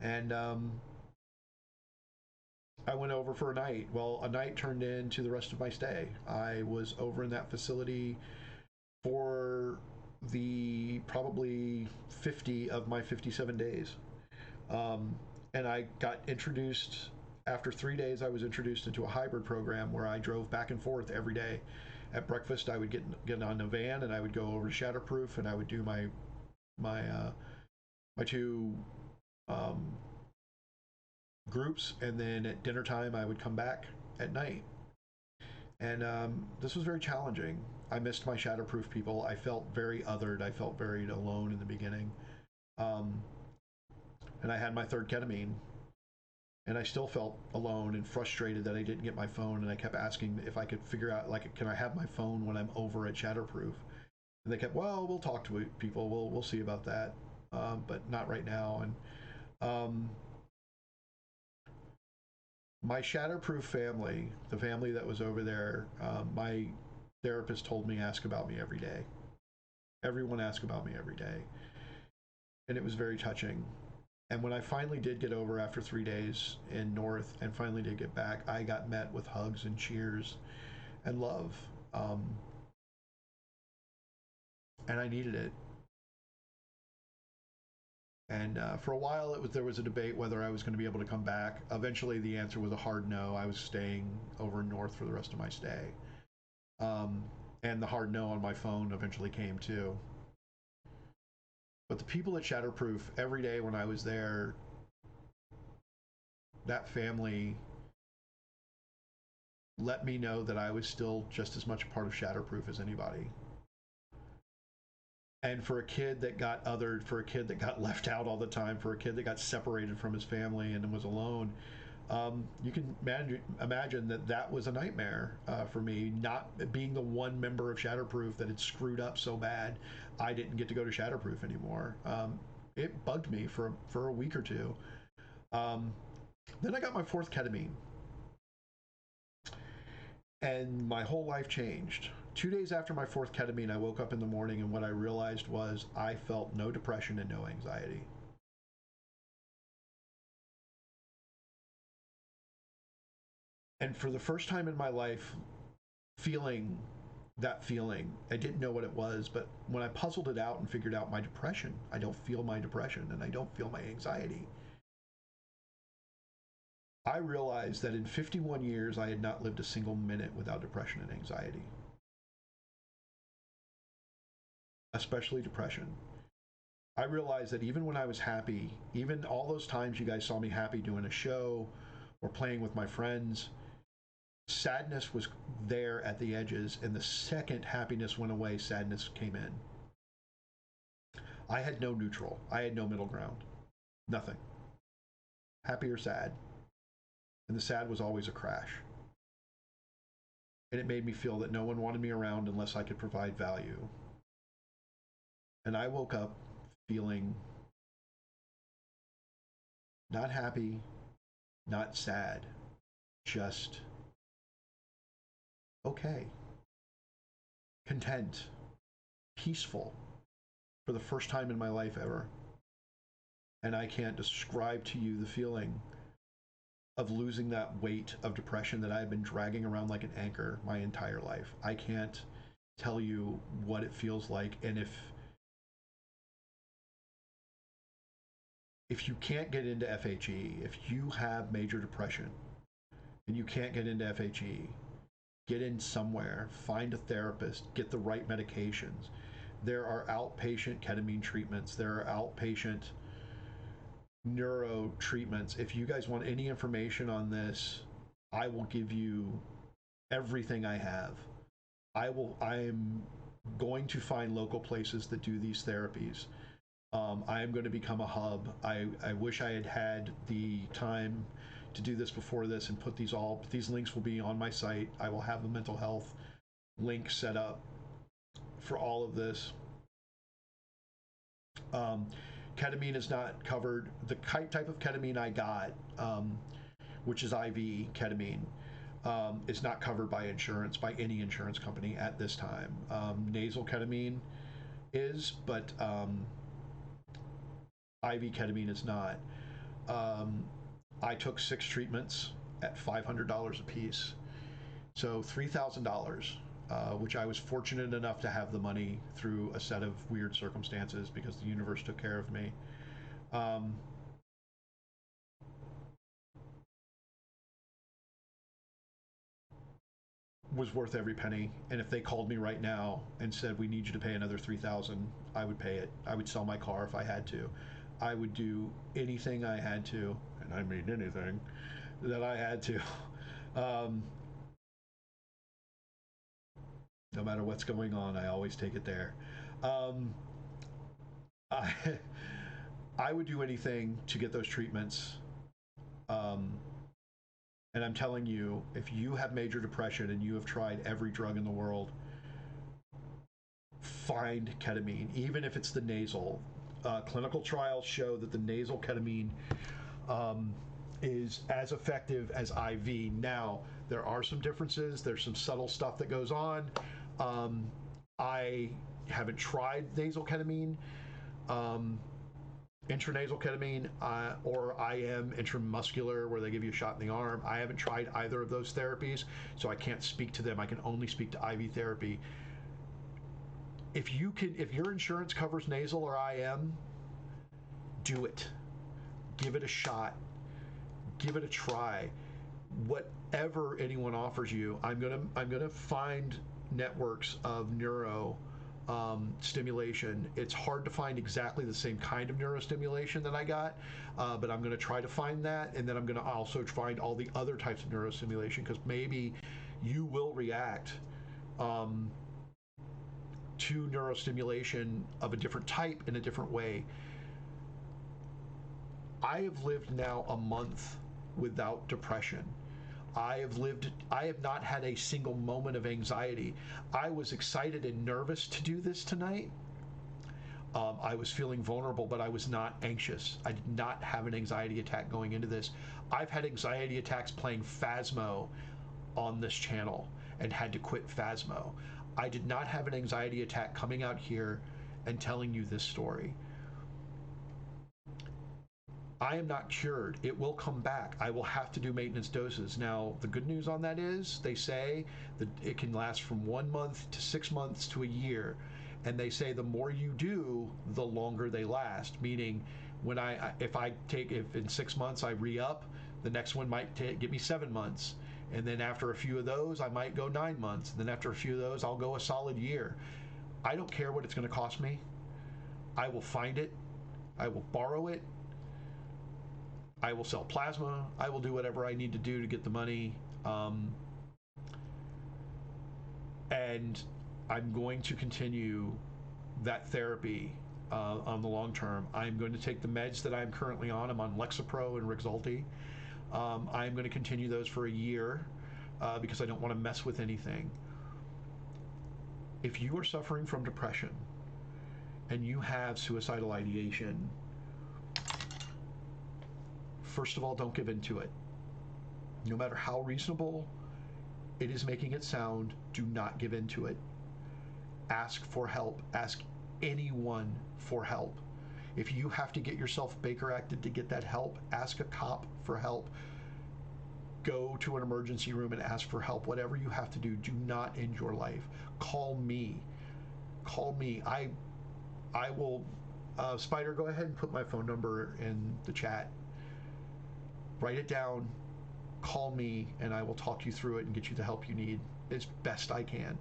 And I went over for a night. Well, a night turned into the rest of my stay. I was over in that facility for the probably 50 of my 57 days. And I got introduced, after 3 days, I was introduced into a hybrid program where I drove back and forth every day. At breakfast, I would get on a van and I would go over to Shatterproof and I would do my 2 groups, and then at dinner time I would come back at night. And this was very challenging. I missed my Shatterproof people. I felt very othered. I felt very alone in the beginning. And I had my 3rd ketamine, and I still felt alone and frustrated that I didn't get my phone. And I kept asking if I could figure out, like, can I have my phone when I'm over at Shatterproof? And they kept, well, we'll talk to people. We'll see about that, but not right now. And my Shatterproof family, the family that was over there, my therapist told me ask about me every day. Everyone asked about me every day. And it was very touching. And when I finally did get over after 3 days in North and finally did get back, I got met with hugs and cheers and love. And I needed it. And for a while, there was a debate whether I was going to be able to come back. Eventually, the answer was a hard no. I was staying over in North for the rest of my stay. And the hard no on my phone eventually came too. But the people at Shatterproof, every day when I was there, that family let me know that I was still just as much a part of Shatterproof as anybody. And for a kid that got othered, for a kid that got left out all the time, for a kid that got separated from his family and was alone, you can imagine that was a nightmare for me, not being the one member of Shatterproof that had screwed up so bad I didn't get to go to Shatterproof anymore. It bugged me for a week or two. Then I got my 4th ketamine. And my whole life changed. 2 days after my 4th ketamine, I woke up in the morning and what I realized was I felt no depression and no anxiety. And for the first time in my life, feeling that feeling, I didn't know what it was, but when I puzzled it out and figured out my depression, I don't feel my depression and I don't feel my anxiety. I realized that in 51 years, I had not lived a single minute without depression and anxiety. Especially depression. I realized that even when I was happy, even all those times you guys saw me happy doing a show or playing with my friends, sadness was there at the edges, and the second happiness went away, sadness came in. I had no neutral. I had no middle ground. Nothing. Happy or sad. And the sad was always a crash. And it made me feel that no one wanted me around unless I could provide value. And I woke up feeling not happy, not sad, just okay, content, peaceful for the first time in my life ever. And I can't describe to you the feeling of losing that weight of depression that I've been dragging around like an anchor my entire life. I can't tell you what it feels like. And if you can't get into FHE, if you have major depression and you can't get into FHE, get in somewhere, find a therapist, get the right medications. There are outpatient ketamine treatments. There are outpatient neuro treatments. If you guys want any information on this, I will give you everything I have. I'm going to find local places that do these therapies. I am going to become a hub. I wish I had had the time to do this before this and put these links will be on my site. I will have the mental health link set up for all of this. Ketamine is not covered. The type of ketamine I got, which is IV ketamine, is not covered by insurance, by any insurance company at this time. Nasal ketamine is, but IV ketamine is not. I took 6 treatments at $500 a piece, so $3,000, which I was fortunate enough to have the money through a set of weird circumstances because the universe took care of me. Was worth every penny. And if they called me right now and said, we need you to pay another $3,000, I would pay it. I would sell my car if I had to. I would do anything I had to, and I mean anything that I had to. No matter what's going on, I always take it there. I would do anything to get those treatments. And I'm telling you, if you have major depression and you have tried every drug in the world, find ketamine, even if it's the nasal. Clinical trials show that the nasal ketamine is as effective as IV. Now, there are some differences. There's some subtle stuff that goes on. I haven't tried nasal ketamine, intranasal ketamine, or IM, intramuscular, where they give you a shot in the arm. I haven't tried either of those therapies, so I can't speak to them. I can only speak to IV therapy. If your insurance covers nasal or IM, do it. Give it a shot. Give it a try. Whatever anyone offers you, I'm gonna find networks of neuro stimulation. It's hard to find exactly the same kind of neurostimulation that I got, but I'm going to try to find that, and then I'm going to also find all the other types of neurostimulation, because maybe you will react to neurostimulation of a different type in a different way. I have lived now a month without depression. I have not had a single moment of anxiety. I was excited and nervous to do this tonight. I was feeling vulnerable, but I was not anxious. I did not have an anxiety attack going into this. I've had anxiety attacks playing Phasmo on this channel and had to quit Phasmo. I did not have an anxiety attack coming out here and telling you this story. I am not cured. It will come back. I will have to do maintenance doses. Now, the good news on that is they say that it can last from 1 month to 6 months to a year. And they say the more you do, the longer they last. Meaning, if in 6 months I re-up, the next one might give me 7 months. And then after a few of those, I might go 9 months. And then after a few of those, I'll go a solid year. I don't care what it's going to cost me. I will find it. I will borrow it. I will sell plasma. I will do whatever I need to do to get the money. And I'm going to continue that therapy on the long term. I'm going to take the meds that I'm currently on. I'm on Lexapro and Rexulti. I'm going to continue those for a year because I don't want to mess with anything. If you are suffering from depression and you have suicidal ideation, first of all, don't give in to it. No matter how reasonable it is making it sound, do not give in to it. Ask for help. Ask anyone for help. If you have to get yourself Baker acted to get that help, ask a cop for help. Go to an emergency room and ask for help. Whatever you have to do, do not end your life. Call me. Call me. I will, Spider, go ahead and put my phone number in the chat. Write it down, call me, and I will talk you through it and get you the help you need as best I can.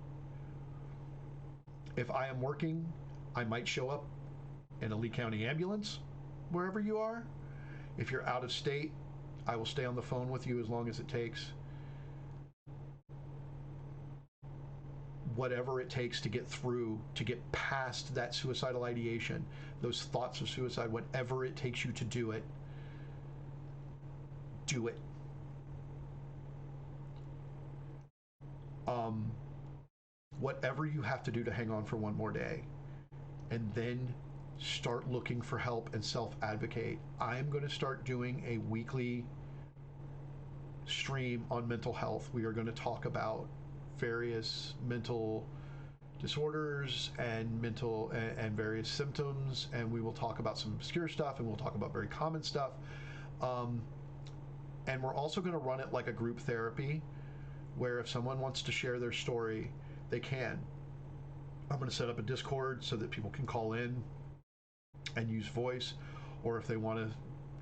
If I am working, I might show up in a Lee County ambulance, wherever you are. If you're out of state, I will stay on the phone with you as long as it takes. Whatever it takes to get through, to get past that suicidal ideation, those thoughts of suicide, whatever it takes you to do it, do it. Whatever you have to do to hang on for one more day, and then start looking for help and self-advocate. I'm going to start doing a weekly stream on mental health. We are going to talk about various mental disorders and various symptoms, and we will talk about some obscure stuff, and we'll talk about very common stuff. And we're also going to run it like a group therapy, where if someone wants to share their story, they can. I'm going to set up a Discord so that people can call in and use voice, or if they want to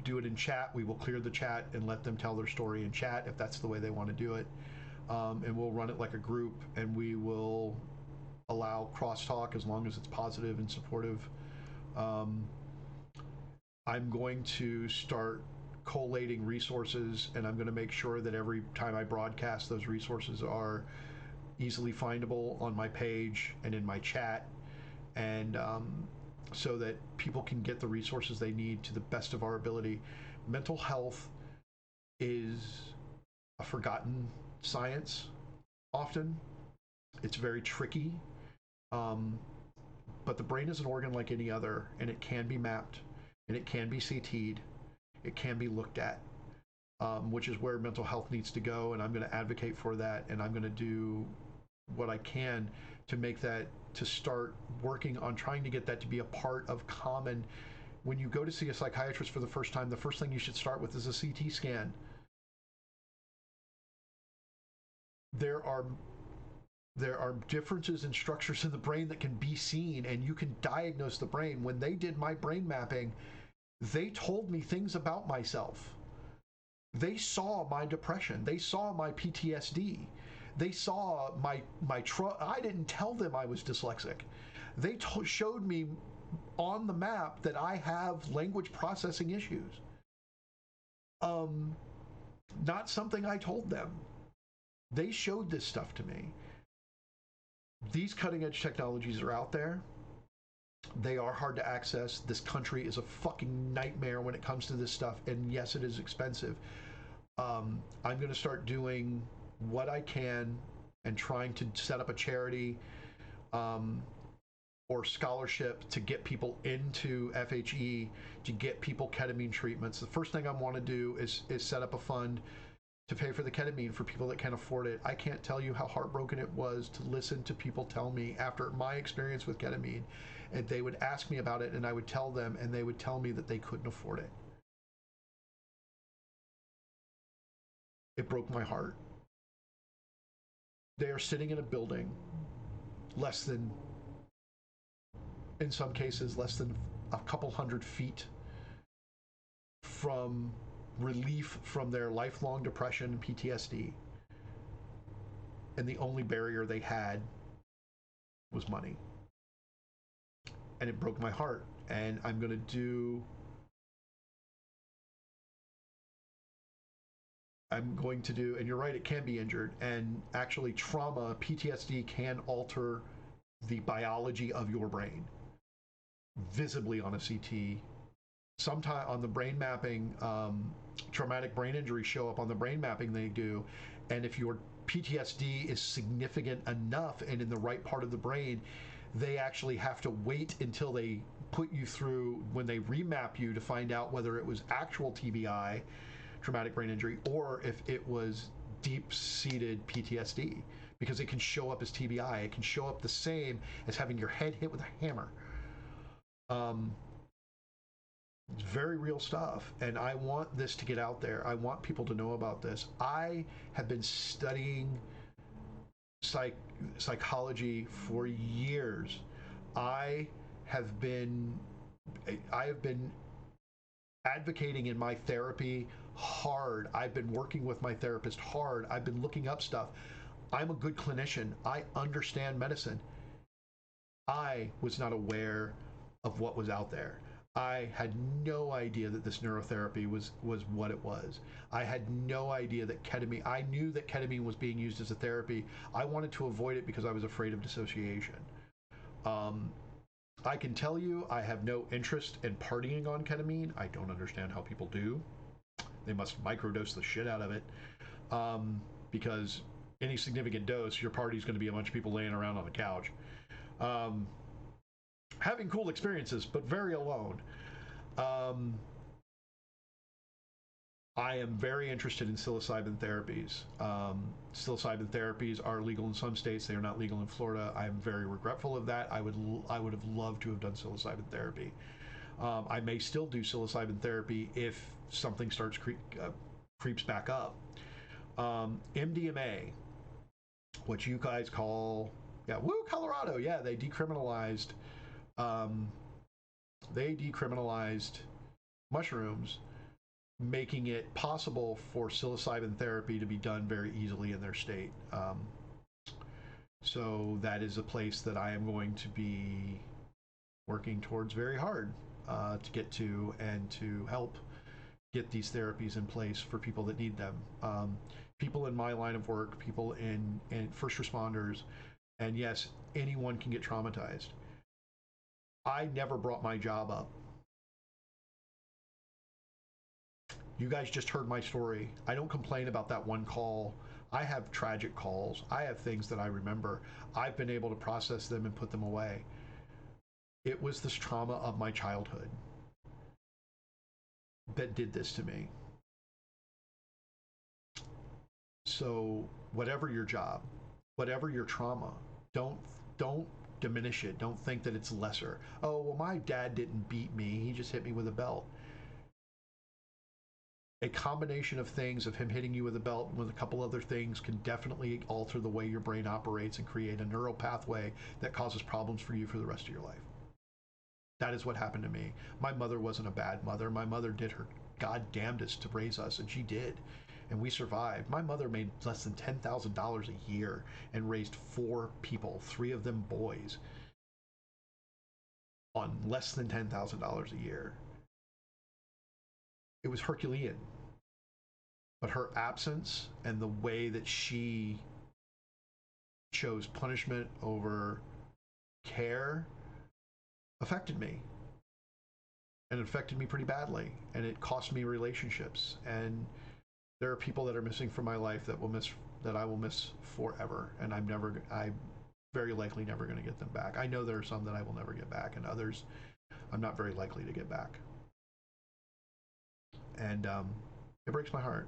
do it in chat, we will clear the chat and let them tell their story in chat if that's the way they want to do it. And we'll run it like a group, and we will allow crosstalk as long as it's positive and supportive. I'm going to start collating resources, and I'm going to make sure that every time I broadcast, those resources are easily findable on my page and in my chat, and so that people can get the resources they need to the best of our ability. Mental health is a forgotten science often. It's very tricky, but the brain is an organ like any other, and it can be mapped, and it can be CT'd, it can be looked at, which is where mental health needs to go, and I'm going to advocate for that, and I'm going to do what I can to make that, to start working on trying to get that to be a part of common. When you go to see a psychiatrist for the first time, the first thing you should start with is a CT scan. There are differences in structures in the brain that can be seen, and you can diagnose the brain. When they did my brain mapping, they told me things about myself. They saw my depression. They saw my PTSD. They saw my I didn't tell them I was dyslexic. They showed me on the map that I have language processing issues. Not something I told them. They showed this stuff to me. These cutting edge technologies are out there. They are hard to access. This country is a fucking nightmare when it comes to this stuff. And yes, it is expensive. I'm going to start doing what I can and trying to set up a charity or scholarship to get people into FHE, to get people ketamine treatments. The first thing I want to do is set up a fund to pay for the ketamine for people that can't afford it. I can't tell you how heartbroken it was to listen to people tell me after my experience with ketamine, and they would ask me about it and I would tell them, and they would tell me that they couldn't afford it. It broke my heart. They are sitting in a building less than, in some cases, less than a couple 100 feet from relief from their lifelong depression and PTSD. And the only barrier they had was money. And it broke my heart. And I'm going to do, and you're right, it can be injured. And actually, trauma, PTSD can alter the biology of your brain visibly on a CT. Sometime on the brain mapping, traumatic brain injuries show up on the brain mapping they do. And if your PTSD is significant enough and in the right part of the brain, they actually have to wait until they put you through, when they remap you, to find out whether it was actual TBI, traumatic brain injury, or if it was deep-seated PTSD, because it can show up as TBI. It can show up the same as having your head hit with a hammer. It's very real stuff, and I want this to get out there. I want people to know about this. I have been studying psychology for years. I have been advocating in my therapy hard. I've been working with my therapist hard. I've been looking up stuff. I'm a good clinician. I understand medicine. I was not aware of what was out there. I had no idea that this neurotherapy was what it was. I had no idea that ketamine, I knew that ketamine was being used as a therapy. I wanted to avoid it because I was afraid of dissociation. I can tell you, I have no interest in partying on ketamine. I don't understand how people do. They must microdose the shit out of it, because any significant dose, your party's going to be a bunch of people laying around on the couch. Having cool experiences, but very alone. I am very interested in psilocybin therapies. Psilocybin therapies are legal in some states. They are not legal in Florida. I am very regretful of that. I would have loved to have done psilocybin therapy. I may still do psilocybin therapy if something starts creeps back up. MDMA, what you guys call, Colorado. Yeah, they decriminalized mushrooms, making it possible for psilocybin therapy to be done very easily in their state. So that is a place that I am going to be working towards very hard to get to, and to help get these therapies in place for people that need them. People in my line of work, people in first responders, and yes, anyone can get traumatized. I never brought my job up. You guys just heard my story. I don't complain about that one call. I have tragic calls. I have things that I remember. I've been able to process them and put them away. It was this trauma of my childhood that did this to me. So whatever your job, whatever your trauma, don't diminish it. Don't think that it's lesser. Oh, well, my dad didn't beat me. He just hit me with a belt. A combination of things, of him hitting you with a belt and with a couple other things, can definitely alter the way your brain operates and create a neural pathway that causes problems for you for the rest of your life. That is what happened to me. My mother wasn't a bad mother. My mother did her goddamnedest to raise us, and she did. And we survived. My mother made less than $10,000 a year and raised 4 people, 3 of them boys, on less than $10,000 a year. It was Herculean. But her absence and the way that she chose punishment over care affected me. And it affected me pretty badly. And it cost me relationships. And there are people that are missing from my life that I will miss forever. And I'm very likely never going to get them back. I know there are some that I will never get back, and others I'm not very likely to get back. And it breaks my heart.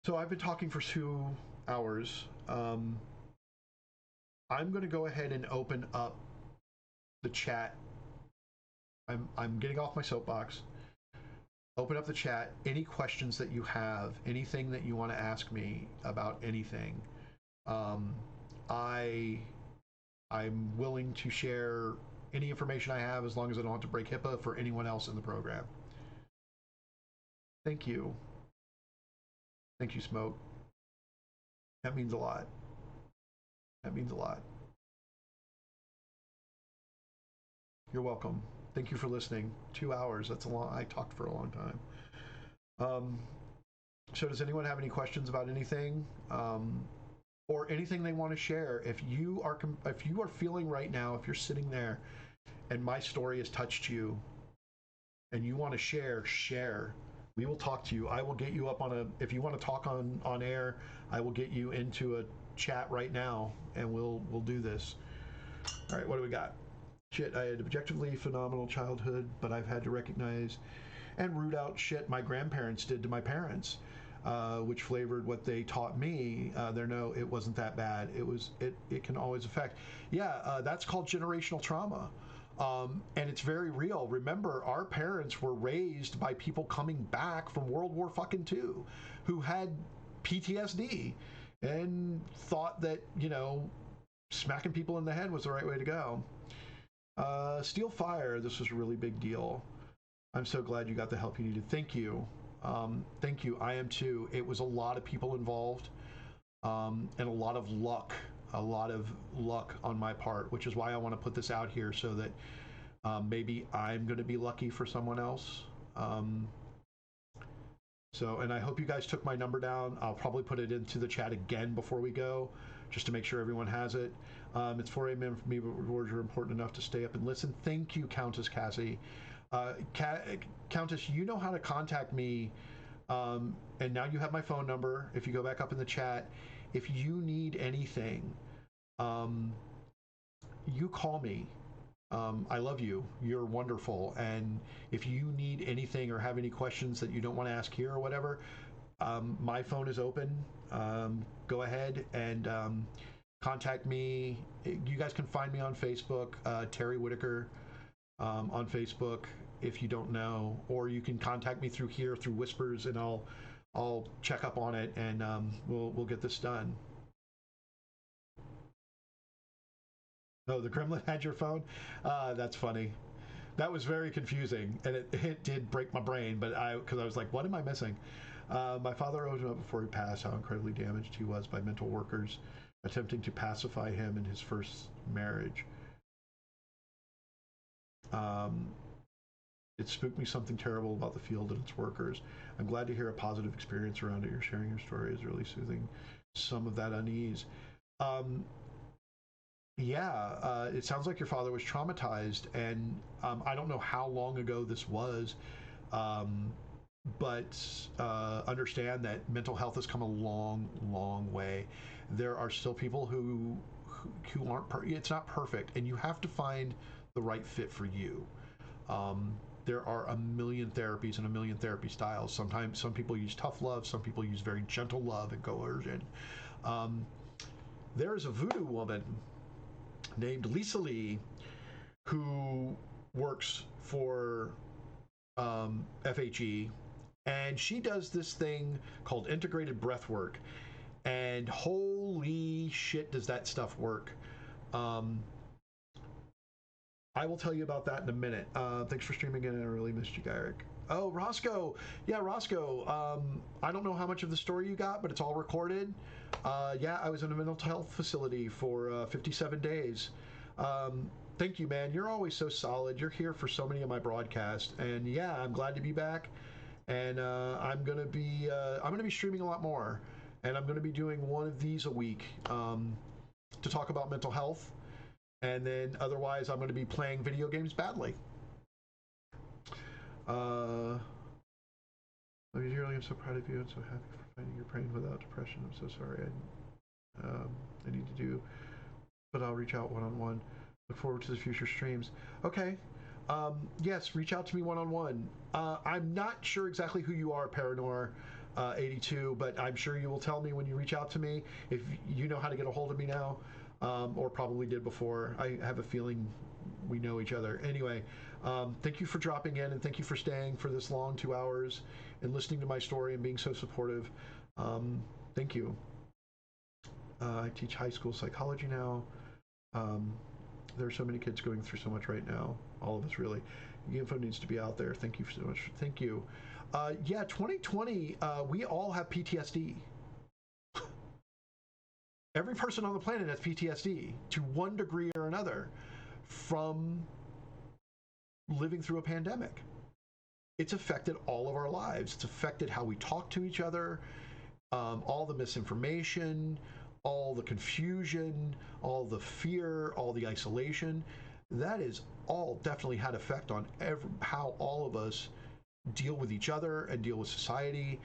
So I've been talking for 2 hours. I'm going to go ahead and open up the chat. I'm getting off my soapbox. Open up the chat. Any questions that you have, anything that you want to ask me about anything. I'm willing to share any information I have as long as I don't have to break HIPAA for anyone else in the program. Thank you. Thank you, Smoke. That means a lot. That means a lot. You're welcome. Thank you for listening. 2 hours, that's a long, I talked for a long time. So does anyone have any questions about anything? Or anything they want to share? If you are feeling right now, if you're sitting there and my story has touched you and you want to share. We will talk to you. I will get you up if you want to talk on air, I will get you into a chat right now and we'll do this. All right, what do we got? Shit, I had objectively phenomenal childhood, but I've had to recognize and root out shit my grandparents did to my parents, which flavored what they taught me. It wasn't that bad. It can always affect. Yeah, that's called generational trauma. And it's very real. Remember, our parents were raised by people coming back from World War II who had PTSD and thought that, smacking people in the head was the right way to go. Steel Fire, this was a really big deal. I'm so glad you got the help you needed. Thank you. Thank you. I am too. It was a lot of people involved, and a lot of luck on my part, which is why I want to put this out here so that maybe I'm going to be lucky for someone else. And I hope you guys took my number down. I'll probably put it into the chat again before we go, just to make sure everyone has it. It's 4 a.m. for me, but rewards are important enough to stay up and listen. Thank you, Countess Cassie. Countess, you know how to contact me, and now you have my phone number. If you go back up in the chat, if you need anything, you call me. I love you. You're wonderful. And if you need anything or have any questions that you don't want to ask here or whatever, my phone is open. Go ahead and contact me. You guys can find me on Facebook, Terry Whitaker on Facebook, if you don't know, or you can contact me through here, through Whispers, and I'll check up on it, and we'll get this done. Oh, the gremlin had your phone? That's funny. That was very confusing, and it did break my brain, but because I was like, what am I missing? My father wrote him up before he passed how incredibly damaged he was by mental workers attempting to pacify him in his first marriage. It spooked me something terrible about the field and its workers. I'm glad to hear a positive experience around it. You're sharing your story is really soothing some of that unease. It sounds like your father was traumatized, and I don't know how long ago this was, but understand that mental health has come a long, long way. There are still people who aren't it's not perfect, and you have to find the right fit for you. There are a million therapies and a million therapy styles. Sometimes some people use tough love, some people use very gentle love and coercion. There's a voodoo woman named Lisa Lee who works for FHE, and she does this thing called integrated breath work, and holy shit does that stuff work. I will tell you about that in a minute. Thanks for streaming in. I really missed you, Gyrick. Oh, Roscoe. Yeah, Roscoe. I don't know how much of the story you got, but it's all recorded. Yeah, I was in a mental health facility for 57 days. Thank you, man. You're always so solid. You're here for so many of my broadcasts, and yeah, I'm glad to be back. And I'm gonna be streaming a lot more, and I'm gonna be doing one of these a week to talk about mental health. And then otherwise, I'm going to be playing video games badly. I'm so proud of you and so happy for finding your brain without depression. I'm so sorry. I need to do, but I'll reach out one-on-one. Look forward to the future streams. Okay. Yes, reach out to me one-on-one. I'm not sure exactly who you are, Paranor 82, but I'm sure you will tell me when you reach out to me if you know how to get a hold of me now. Or probably did before. I have a feeling we know each other. Anyway, thank you for dropping in, and thank you for staying for this long 2 hours and listening to my story and being so supportive. Thank you. I teach high school psychology now. There are so many kids going through so much right now. All of us, really. The info needs to be out there. Thank you so much. Thank you. Yeah, 2020, we all have PTSD. Every person on the planet has PTSD to one degree or another from living through a pandemic. It's affected all of our lives. It's affected how we talk to each other, all the misinformation, all the confusion, all the fear, all the isolation. That is all definitely had effect on how all of us deal with each other and deal with society.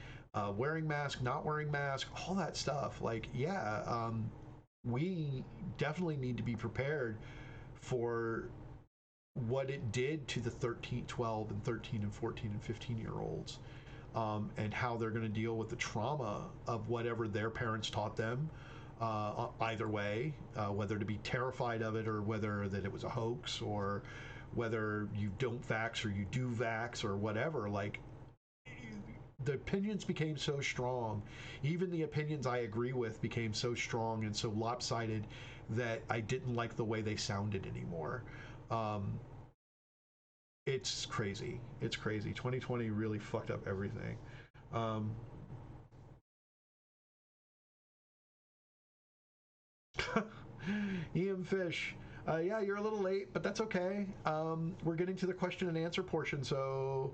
Wearing mask, not wearing mask, all that stuff. Like, yeah, we definitely need to be prepared for what it did to the 12 and 13 and 14 and 15-year-olds, and how they're going to deal with the trauma of whatever their parents taught them, either way, whether to be terrified of it or whether that it was a hoax or whether you don't vax or you do vax or whatever. Like, the opinions became so strong, even the opinions I agree with became so strong and so lopsided that I didn't like the way they sounded anymore. It's crazy. It's crazy. 2020 really fucked up everything. Ian Fish. Yeah, you're a little late, but that's okay. We're getting to the question and answer portion, so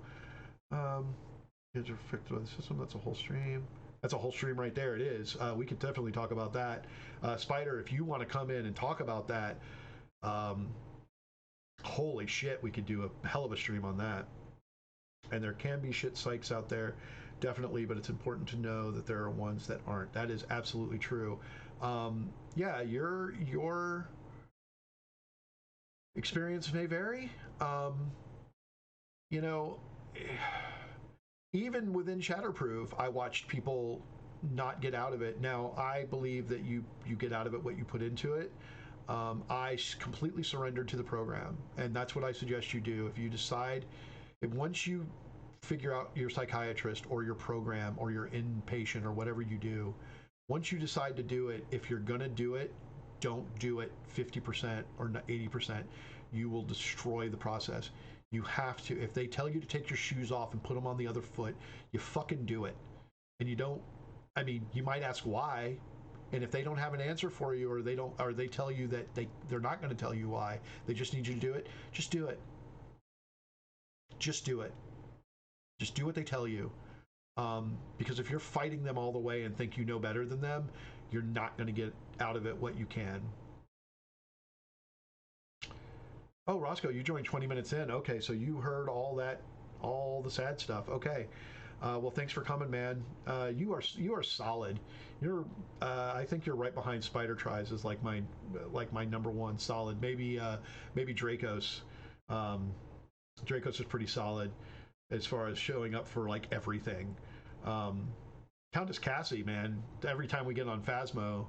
kids are affected by the system. That's a whole stream. That's a whole stream right there. It is. We could definitely talk about that. Spider, if you want to come in and talk about that, holy shit, we could do a hell of a stream on that. And there can be shit psychs out there, definitely, but it's important to know that there are ones that aren't. That is absolutely true. Yeah, your experience may vary. You know, even within Shatterproof, I watched people not get out of it. Now, I believe that you get out of it what you put into it. I completely surrendered to the program, and that's what I suggest you do. If you decide, once you figure out your psychiatrist or your program or your inpatient or whatever you do, once you decide to do it, if you're gonna do it, don't do it 50% or 80%. You will destroy the process. You have to. If they tell you to take your shoes off and put them on the other foot, you fucking do it. And you don't, I mean, you might ask why, and if they don't have an answer for you, or they tell you that they're not going to tell you why, they just need you to do it, just do it. Just do it. Just do what they tell you. Because if you're fighting them all the way and think you know better than them, you're not going to get out of it what you can. Oh, Roscoe, you joined 20 minutes in. Okay, so you heard all the sad stuff. Okay. Well, thanks for coming, man. You are solid. I think you're right behind Spider Tries as like my number one solid. Maybe Dracos. Dracos is pretty solid as far as showing up for like everything. Countess Cassie, man, every time we get on Phasmo,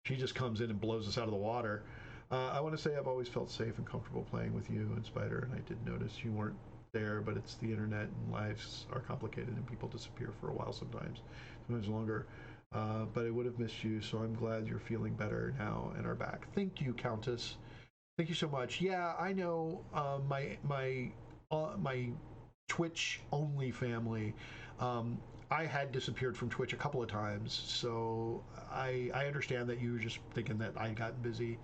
she just comes in and blows us out of the water. I want to say I've always felt safe and comfortable playing with you and Spider, and I did notice you weren't there, but it's the internet and lives are complicated and people disappear for a while sometimes longer. But I would have missed you, so I'm glad you're feeling better now and are back. Thank you, Countess. Thank you so much. Yeah, I know my Twitch only family. I had disappeared from Twitch a couple of times, so I understand that you were just thinking that I got busy.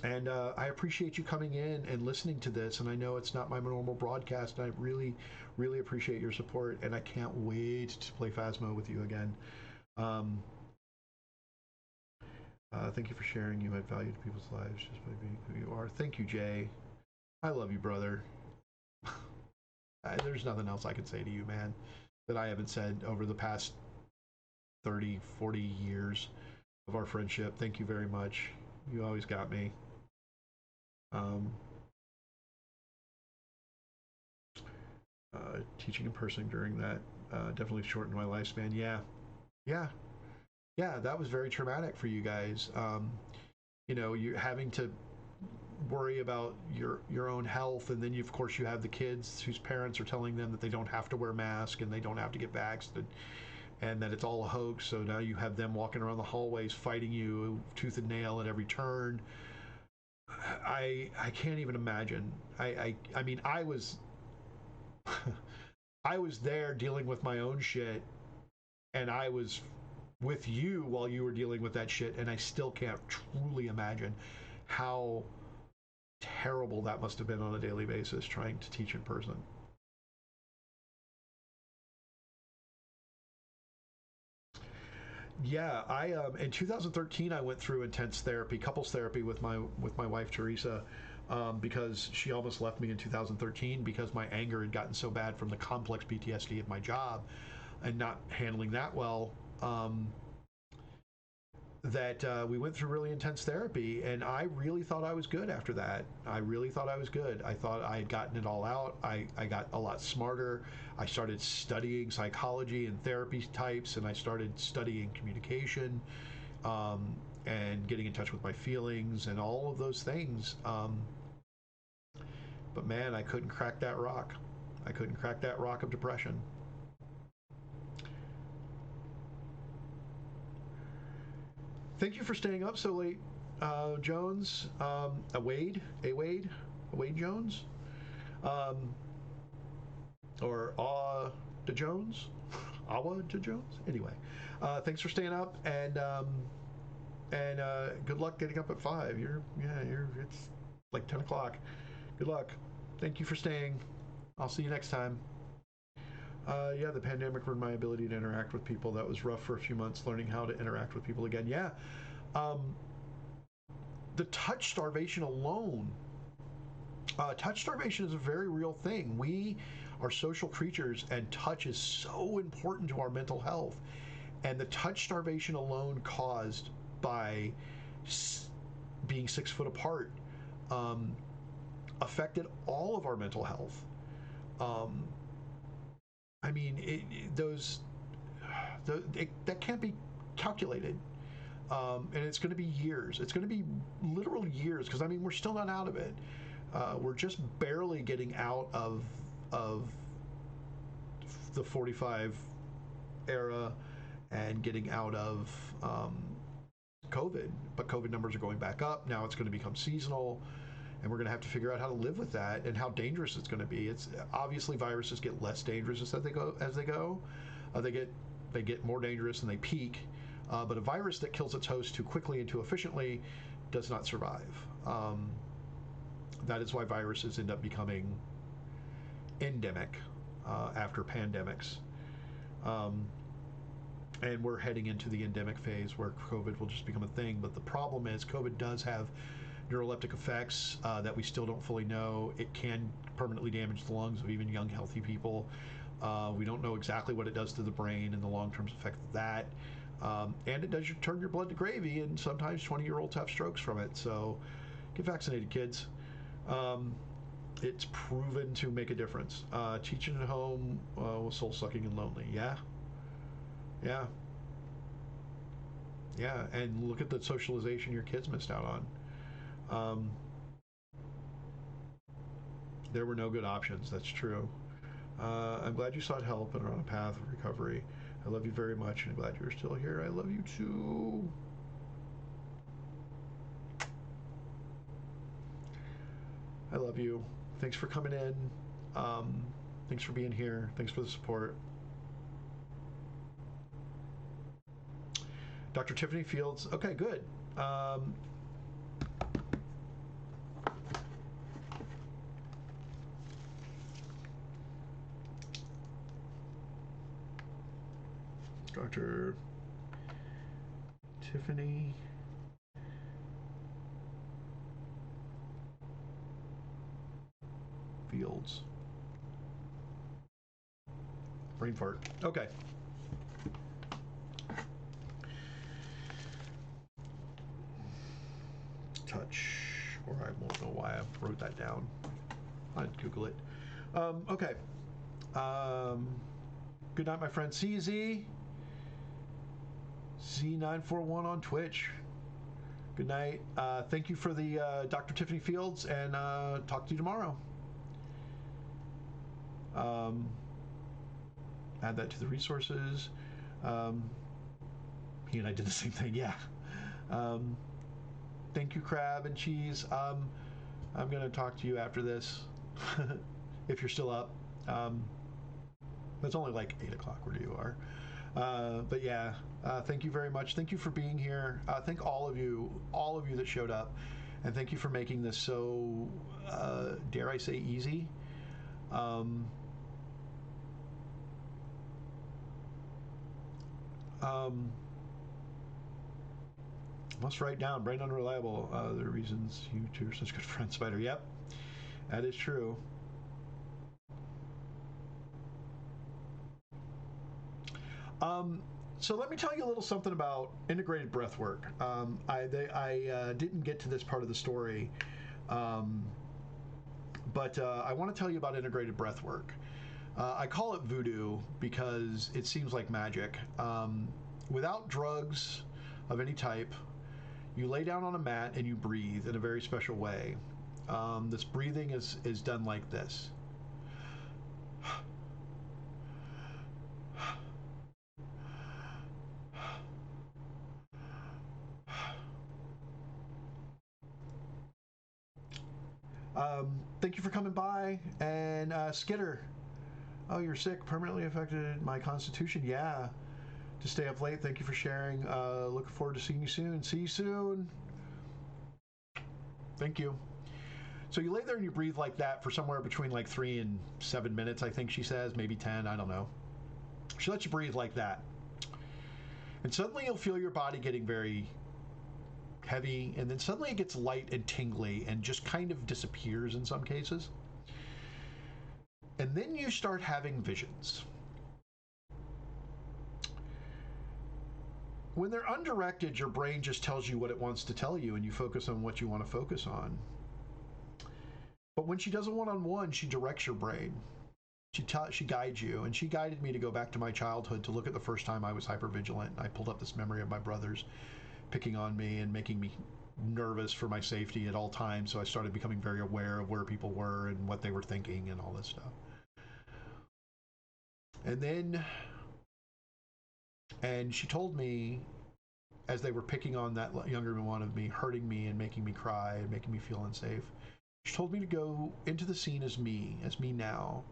And I appreciate you coming in and listening to this. And I know it's not my normal broadcast. And I really, really appreciate your support. And I can't wait to play Phasmo with you again. Thank you for sharing. You add value to people's lives just by being who you are. Thank you, Jay. I love you, brother. There's nothing else I can say to you, man, that I haven't said over the past 30, 40 years of our friendship. Thank you very much. You always got me. Teaching in person during that definitely shortened my lifespan. Yeah, that was very traumatic for you guys. You know, you're having to worry about your own health, and then of course you have the kids whose parents are telling them that they don't have to wear masks and they don't have to get vaxxed, and that it's all a hoax. So now you have them walking around the hallways fighting you tooth and nail at every turn. I can't even imagine. I mean, I was I was there dealing with my own shit, and I was with you while you were dealing with that shit, and I still can't truly imagine how terrible that must have been on a daily basis trying to teach in person. Yeah, I in 2013 I went through intense therapy, couples therapy with my wife Teresa, because she almost left me in 2013 because my anger had gotten so bad from the complex PTSD of my job and not handling that well. That we went through really intense therapy, and I really thought I was good after that. I really thought I was good. I thought I had gotten it all out. I got a lot smarter. I started studying psychology and therapy types, and I started studying communication, and getting in touch with my feelings and all of those things. But man, I couldn't crack that rock. I couldn't crack that rock of depression. Thank you for staying up so late, Jones. Wade Jones, or to Jones, Awa to Jones. Anyway, thanks for staying up, and good luck getting up at 5. It's like 10 o'clock. Good luck. Thank you for staying. I'll see you next time. Yeah, the pandemic ruined my ability to interact with people. That was rough for a few months, learning how to interact with people again. Yeah. The touch starvation alone. Touch starvation is a very real thing. We are social creatures, and touch is so important to our mental health. And the touch starvation alone caused by being 6 foot apart affected all of our mental health. I mean, that can't be calculated, and it's going to be years. It's going to be literal years, because I mean, we're still not out of it. We're just barely getting out of the 45 era and getting out of COVID. But COVID numbers are going back up. Now it's going to become seasonal, and we're going to have to figure out how to live with that and how dangerous it's going to be. It's obviously viruses get less dangerous as they go. They get more dangerous and they peak. But a virus that kills its host too quickly and too efficiently does not survive. That is why viruses end up becoming endemic after pandemics. And we're heading into the endemic phase where COVID will just become a thing. But the problem is COVID does have neuroleptic effects that we still don't fully know. It can permanently damage the lungs of even young, healthy people. We don't know exactly what it does to the brain and the long-term effect of that. And it does turn your blood to gravy, and sometimes 20-year-olds have strokes from it. So get vaccinated, kids. It's proven to make a difference. Teaching at home was soul-sucking and lonely. Yeah. Yeah. Yeah, and look at the socialization your kids missed out on. There were no good options. That's true. I'm glad you sought help and are on a path of recovery. I love you very much, and I'm glad you're still here. I love you too. I love you. Thanks for coming in. Thanks for being here. Thanks for the support. Dr. Tiffany Fields. Okay, good. Dr. Tiffany Fields. Brain fart. Okay. Touch. Or I won't know why I wrote that down. I'd Google it. Okay. Good night, my friend CZ. Z941 on Twitch. Good night. Thank you for the Dr. Tiffany Fields, and talk to you tomorrow. Add that to the resources. He and I did the same thing. Yeah. Thank you, Crab and Cheese. I'm going to talk to you after this, if you're still up. It's only like 8 o'clock where you are. But yeah, thank you very much. Thank you for being here. Thank all of you that showed up. And thank you for making this so, dare I say, easy. Must write down, brain unreliable. The reasons you two are such good friends, Spider. Yep, that is true. So let me tell you a little something about integrated breath work. I didn't get to this part of the story, but I want to tell you about integrated breath work. I call it voodoo because it seems like magic. Without drugs of any type, you lay down on a mat and you breathe in a very special way. This breathing is done like this. Thank you for coming by. And Skitter, oh, you're sick, permanently affected my constitution. Yeah, to stay up late. Thank you for sharing. Looking forward to seeing you soon. See you soon. Thank you. So you lay there and you breathe like that for somewhere between like 3 and 7 minutes, I think she says, maybe 10, I don't know. She lets you breathe like that. And suddenly you'll feel your body getting very heavy, and then suddenly it gets light and tingly and just kind of disappears in some cases. And then you start having visions. When they're undirected, your brain just tells you what it wants to tell you, and you focus on what you want to focus on. But when she does a one-on-one, she directs your brain. She guides you, and she guided me to go back to my childhood to look at the first time I was hypervigilant. I pulled up this memory of my brothers picking on me and making me nervous for my safety at all times, so I started becoming very aware of where people were and what they were thinking and all this stuff. And she told me, as they were picking on that younger one of me, hurting me and making me cry and making me feel unsafe, she told me to go into the scene as me now,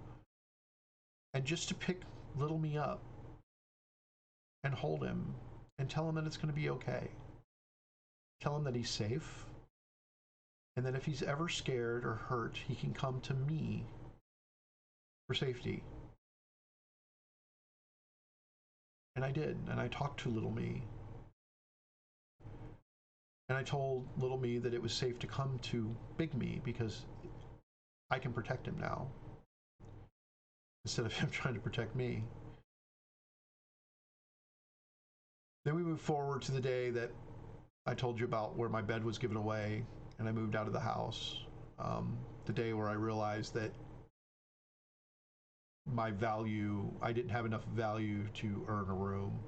and just to pick little me up and hold him and tell him that it's going to be okay. Tell him that he's safe, and that if he's ever scared or hurt, he can come to me for safety. And I did, and I talked to little me. And I told little me that it was safe to come to big me because I can protect him now, instead of him trying to protect me. Then we moved forward to the day that I told you about, where my bed was given away and I moved out of the house. The day where I realized that my value, I didn't have enough value to earn a room.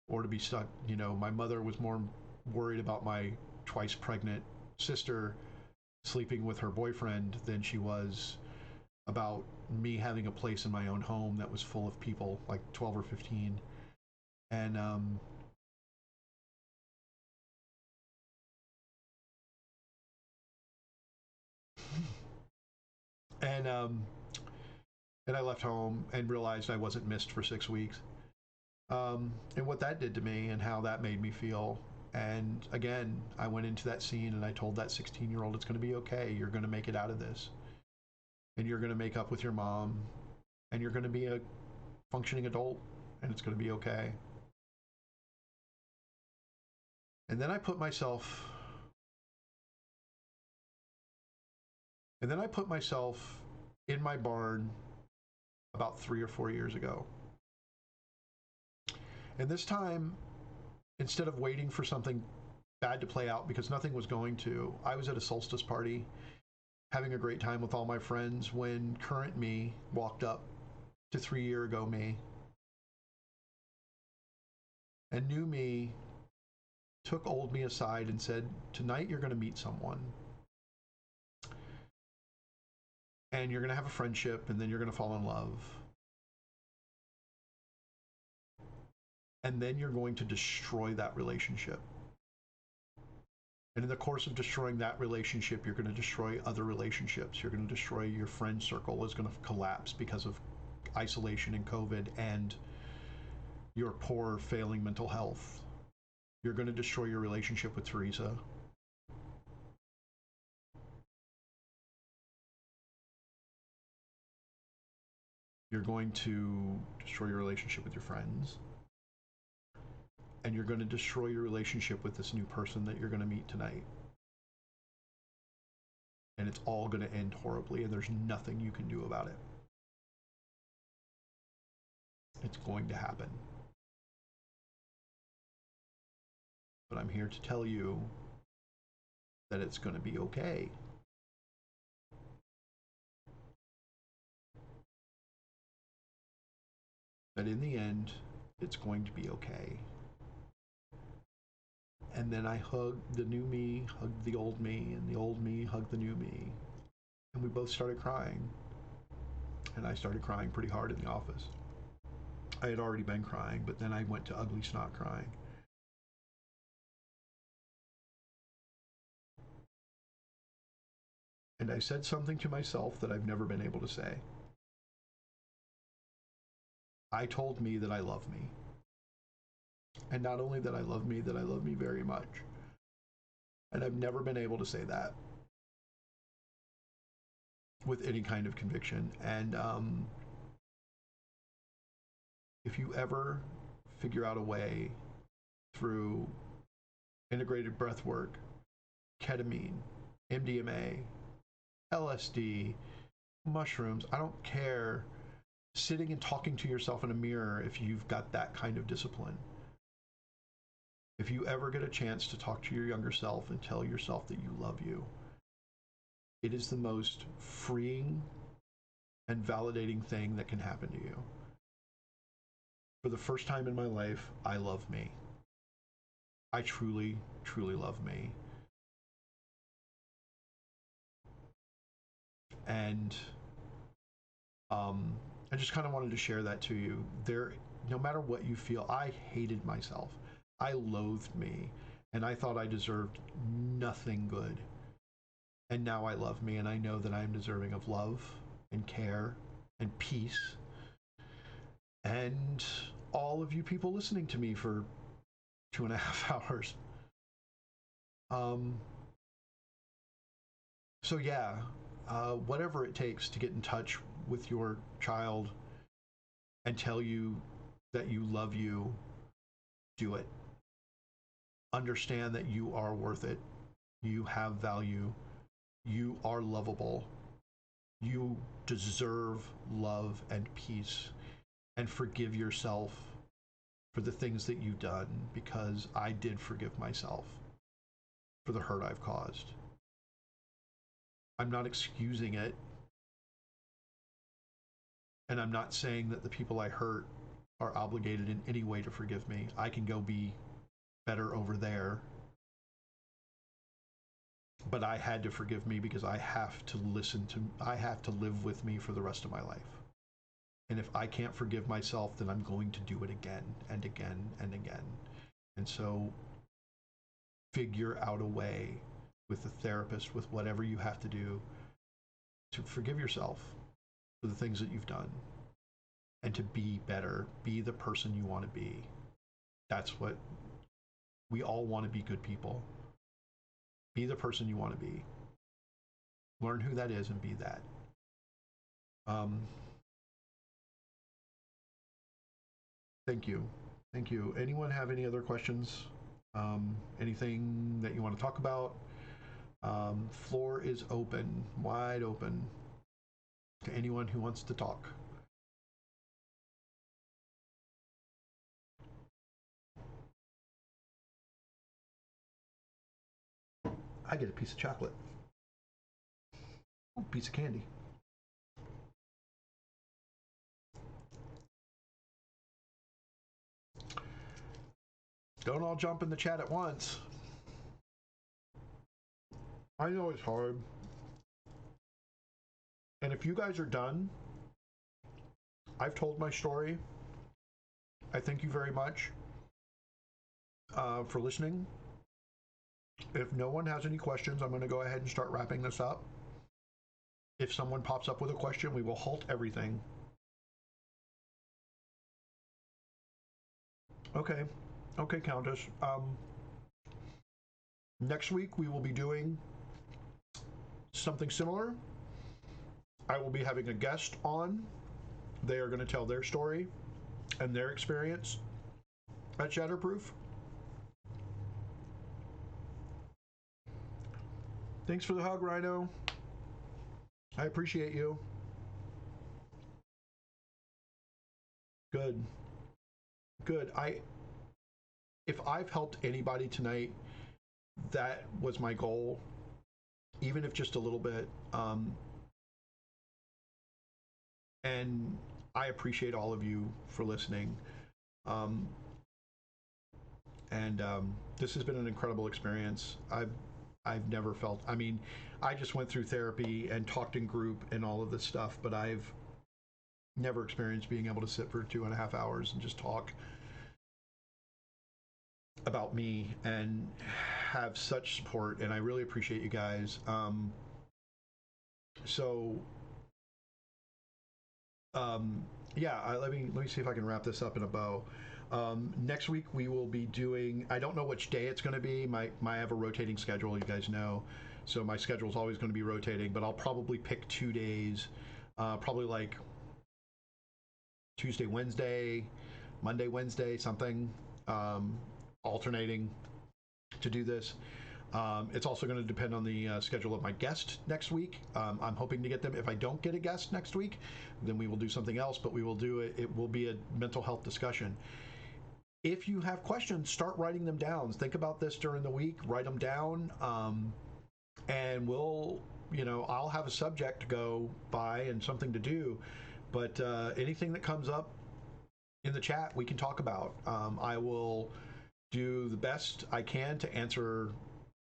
or to be stuck. You know, my mother was more worried about my twice pregnant sister sleeping with her boyfriend than she was about me having a place in my own home that was full of people, like 12 or 15. And and and I left home and realized I wasn't missed for 6 weeks. And what that did to me and how that made me feel. And again, I went into that scene and I told that 16-year-old, it's going to be okay. You're going to make it out of this. And you're going to make up with your mom. And you're going to be a functioning adult. And it's going to be okay. And then I put myself... in my barn about 3 or 4 years ago. And this time, instead of waiting for something bad to play out, because nothing was going to, I was at a solstice party having a great time with all my friends when current me walked up to 3 year ago me. And new me took old me aside and said, tonight you're going to meet someone. And you're going to have a friendship, and then you're going to fall in love. And then you're going to destroy that relationship. And in the course of destroying that relationship, you're going to destroy other relationships. You're going to destroy your friend circle is going to collapse because of isolation and COVID and your poor, failing mental health. You're going to destroy your relationship with Teresa. You're going to destroy your relationship with your friends. And you're going to destroy your relationship with this new person that you're going to meet tonight. And it's all going to end horribly, and there's nothing you can do about it. It's going to happen. But I'm here to tell you that it's going to be okay. That in the end, it's going to be okay. And then I hugged the new me, hugged the old me, and the old me hugged the new me. And we both started crying. And I started crying pretty hard in the office. I had already been crying, but then I went to ugly snot crying. And I said something to myself that I've never been able to say. I told me that I love me. And not only that I love me very much. And I've never been able to say that with any kind of conviction. And if you ever figure out a way through integrated breath work, ketamine, MDMA, LSD, mushrooms, I don't care, sitting and talking to yourself in a mirror, if you've got that kind of discipline. If you ever get a chance to talk to your younger self and tell yourself that you love you, it is the most freeing and validating thing that can happen to you. For the first time in my life, I love me. I truly, truly love me. And I just kind of wanted to share that to you. No matter what you feel, I hated myself. I loathed me, and I thought I deserved nothing good. And now I love me, and I know that I am deserving of love and care and peace. And all of you people listening to me for 2.5 hours. So yeah, whatever it takes to get in touch with your child and tell you that you love you, do it. Understand that you are worth it. You have value. You are lovable. You deserve love and peace. And forgive yourself for the things that you've done, because I did forgive myself for the hurt I've caused. I'm not excusing it. And I'm not saying that the people I hurt are obligated in any way to forgive me. I can go be better over there, but I had to forgive me because I have to live with me for the rest of my life. And if I can't forgive myself, then I'm going to do it again and again and again. And so figure out a way with a therapist, with whatever you have to do, to forgive yourself for the things that you've done and to be better, be the person you want to be. That's what we all want, to be good people. Be the person you want to be. Learn who that is and be that. Thank you. Thank you. Anyone have any other questions? Anything that you want to talk about? Floor is open, wide open to anyone who wants to talk. I get a piece of chocolate. Oh, piece of candy. Don't all jump in the chat at once. I know it's hard. And if you guys are done, I've told my story. I thank you very much for listening. If no one has any questions, I'm going to go ahead and start wrapping this up. If someone pops up with a question, we will halt everything. Okay. Okay, Countess. Next week, we will be doing something similar. I will be having a guest on. They are going to tell their story and their experience at Shatterproof. Thanks for the hug, Rhino. I appreciate you. Good. Good. If I've helped anybody tonight, that was my goal, even if just a little bit. And I appreciate all of you for listening. This has been an incredible experience. I've never felt, I mean, I just went through therapy and talked in group and all of this stuff, but I've never experienced being able to sit for 2.5 hours and just talk about me and have such support, and I really appreciate you guys. Yeah, let me see if I can wrap this up in a bow. Next week we will be doing, I don't know which day it's going to be. I have a rotating schedule, you guys know, so my schedule is always going to be rotating, but I'll probably pick 2 days, probably like Tuesday, Wednesday, Monday, Wednesday, something, alternating to do this. It's also going to depend on the schedule of my guest next week. I'm hoping to get them. If I don't get a guest next week, then we will do something else, but we will do it. It will be a mental health discussion. If you have questions, start writing them down. Think about this during the week, write them down, and I'll have a subject to go by and something to do, but anything that comes up in the chat, we can talk about. I will do the best I can to answer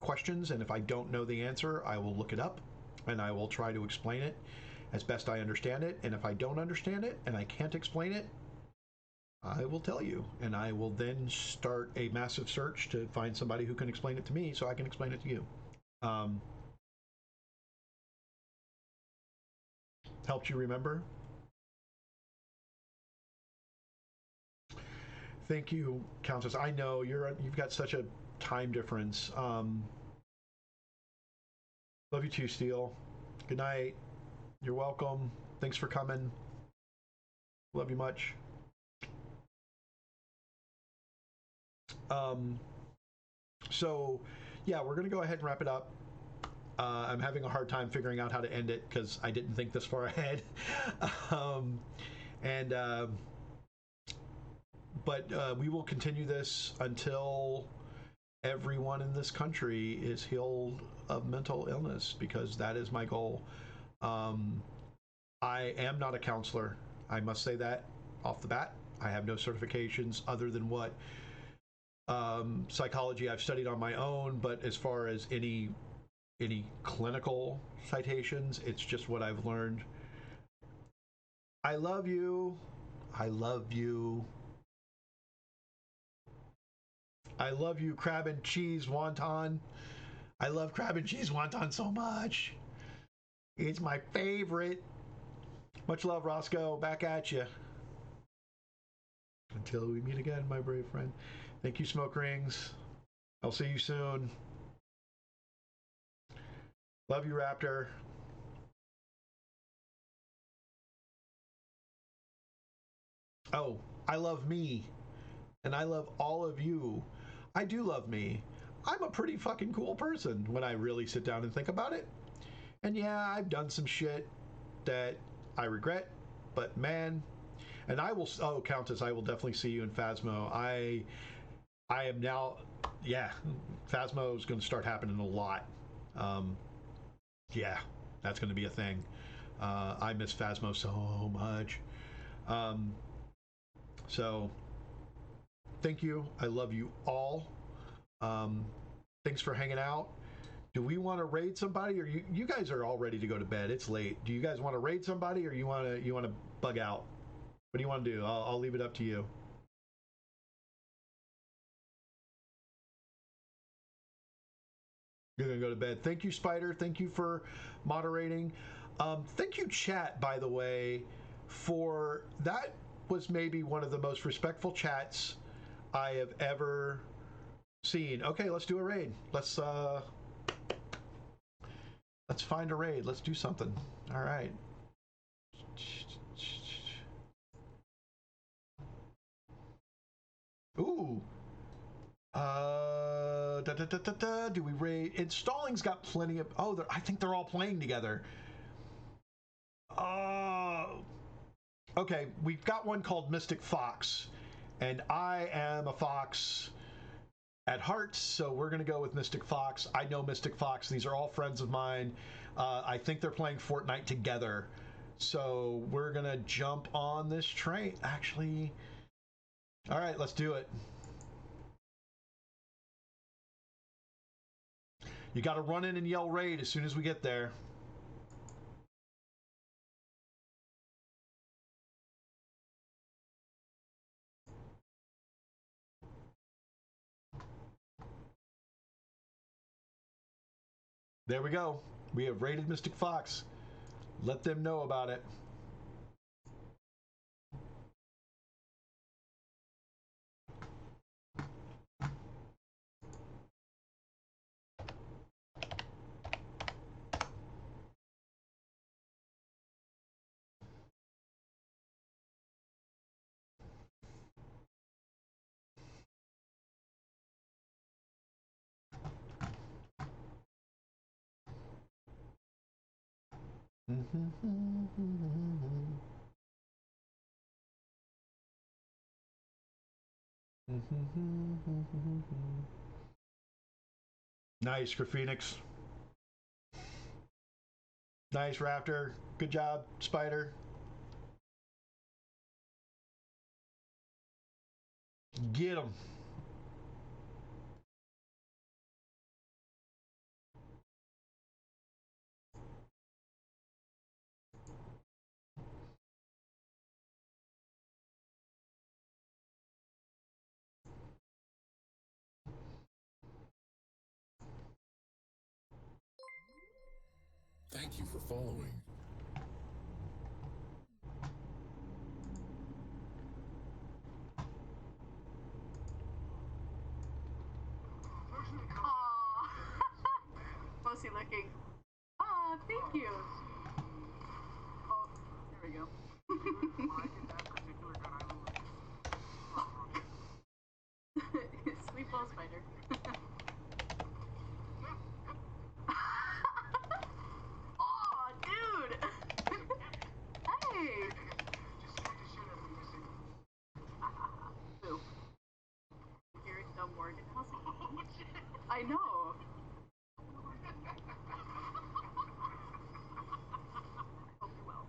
questions, and if I don't know the answer, I will look it up and I will try to explain it as best I understand it. And if I don't understand it and I can't explain it, I will tell you, and I will then start a massive search to find somebody who can explain it to me so I can explain it to you. Helped you remember? Thank you, Countess. I know you've got such a time difference. Love you too, Steele. Good night. You're welcome. Thanks for coming. Love you much. So, yeah, we're going to go ahead and wrap it up. I'm having a hard time figuring out how to end it because I didn't think this far ahead. But we will continue this until everyone in this country is healed of mental illness, because that is my goal. I am not a counselor. I must say that off the bat. I have no certifications other than what psychology I've studied on my own, but as far as any clinical citations, it's just what I've learned. I love you. I love you. I love you, crab and cheese wonton. I love crab and cheese wonton so much. It's my favorite. Much love, Roscoe. Back at you. Until we meet again, my brave friend. Thank you, Smoke Rings. I'll see you soon. Love you, Raptor. Oh, I love me. And I love all of you. I do love me. I'm a pretty fucking cool person when I really sit down and think about it. And yeah, I've done some shit that I regret, but man, and I will, oh, Countess, I will definitely see you in Phasmo. I am now, yeah, Phasmo is going to start happening a lot. Yeah, that's going to be a thing. I miss Phasmo so much. So, thank you. I love you all. Thanks for hanging out. Do we want to raid somebody, or you guys are all ready to go to bed? It's late. Do you guys want to raid somebody, or you want to bug out? What do you want to do? I'll leave it up to you. You're gonna go to bed. Thank you, Spider. Thank you for moderating. Thank you, chat, by the way, for that. Was maybe one of the most respectful chats I have ever seen. Okay, let's do a raid. Let's find a raid. Let's do something. All right. Ooh. Do we raid? Installing's got plenty of. Oh, I think they're all playing together. Okay, we've got one called Mystic Fox, and I am a fox at heart, so we're gonna go with Mystic Fox. I know Mystic Fox. These are all friends of mine. I think they're playing Fortnite together, so we're gonna jump on this train. Actually, all right, let's do it. You got to run in and yell raid as soon as we get there. There we go. We have raided Mystic Fox. Let them know about it. Nice, Graphenix. Nice, Raptor. Good job, Spider. Get him. Thank you for following. Mostly looking. Aw, thank you. Oh, there we go. Sweet ball spider. Aw, dude! Hey! Boo. Eric Dumb Morgan. How's it going? I know. Hope you're well.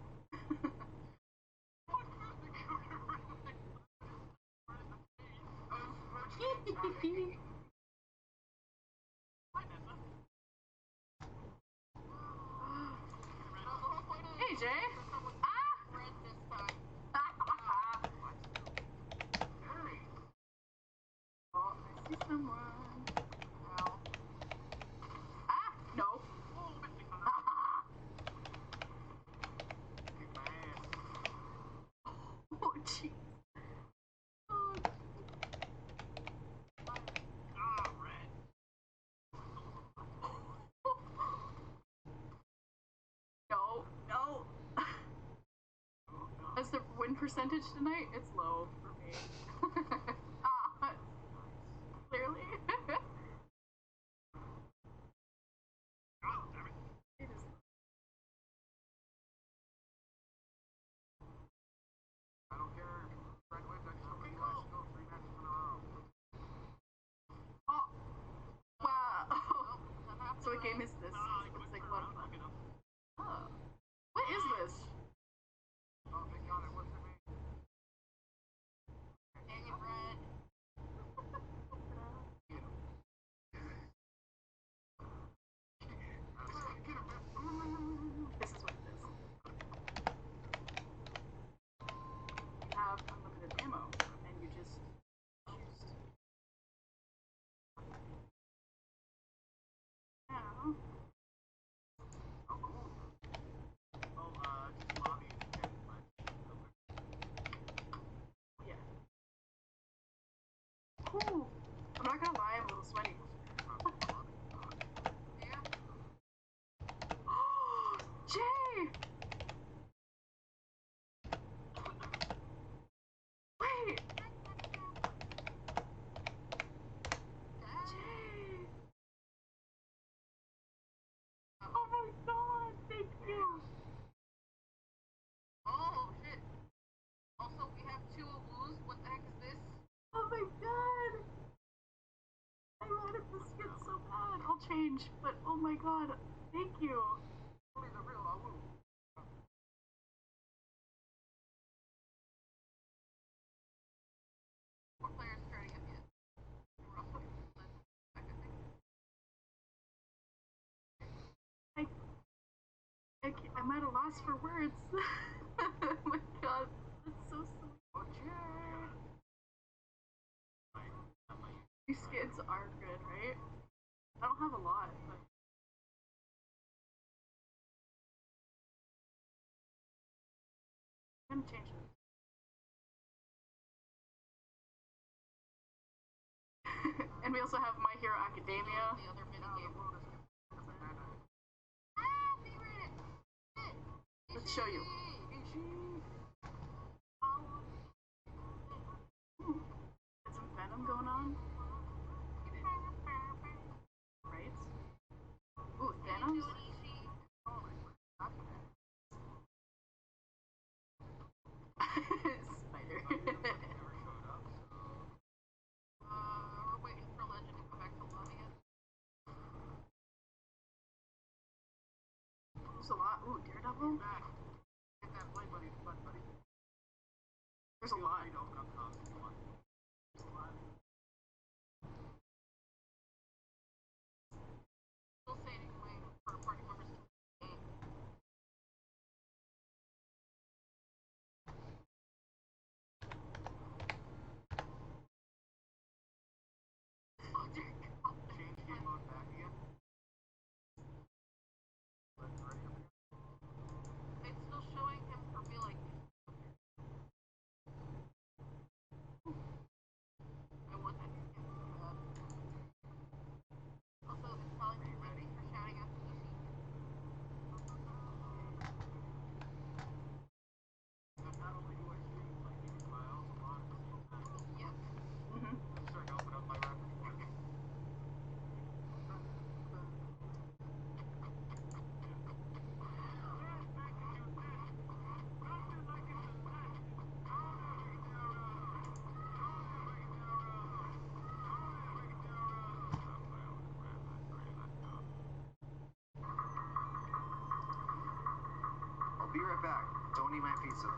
win percentage tonight? It's low for me. Clearly. It is. I don't care. Red wins, I just don't think you guys should go 3 matches in a row. Oh! Wow! So what game is this? It looks like one. Oh. What is this? Oh, thank God, it wasn't me. Dang it, Brett. This is what it is. You have unlimited ammo, and you just choose. Yeah. Oh, cool. Oh, just lobby and Yeah. Cool. I'm not gonna lie, I'm a little sweaty. yeah. Jay! Wait! Jay! Oh my god, thank you! Oh, shit. Also, we have 2 Woos. What the heck is this? Oh my god! I wanted this skin so bad. I'll change, but oh my god, thank you. Only the real Woo. What players starting up yet? Roughly. I think. I'm at a loss for words. Oh my god, that's so sweet. Oh, Jay! These skins are good, right? I don't have a lot, but I'm gonna change it. And we also have My Hero Academia. The other minigame. Let's show you. Ooh, got some Venom going on. Right? Ooh, Thanos? Spider. We're waiting for Legend to come back to lobby yet. There's a lot. Ooh, Daredevil? Back. Get that play, buddy. There's a lot. You don't come close if you want. There's a lot. Still saying waiting for party members to game. Oh, dear God. Change game mode back again. It's still showing him for me like. I want that skin so bad. Also, it's probably too ready for shouting out the EC. And not only do I stream like these, but I also mod at the same time. Yep. Mm-hmm. I'm starting to open up my repertoire. I'll be right back. Don't eat my pizza.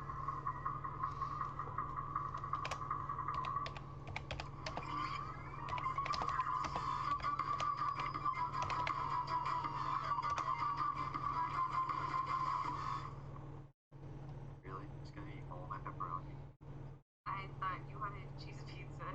Really? Just gonna eat all my pepperoni. I thought you wanted cheese pizza.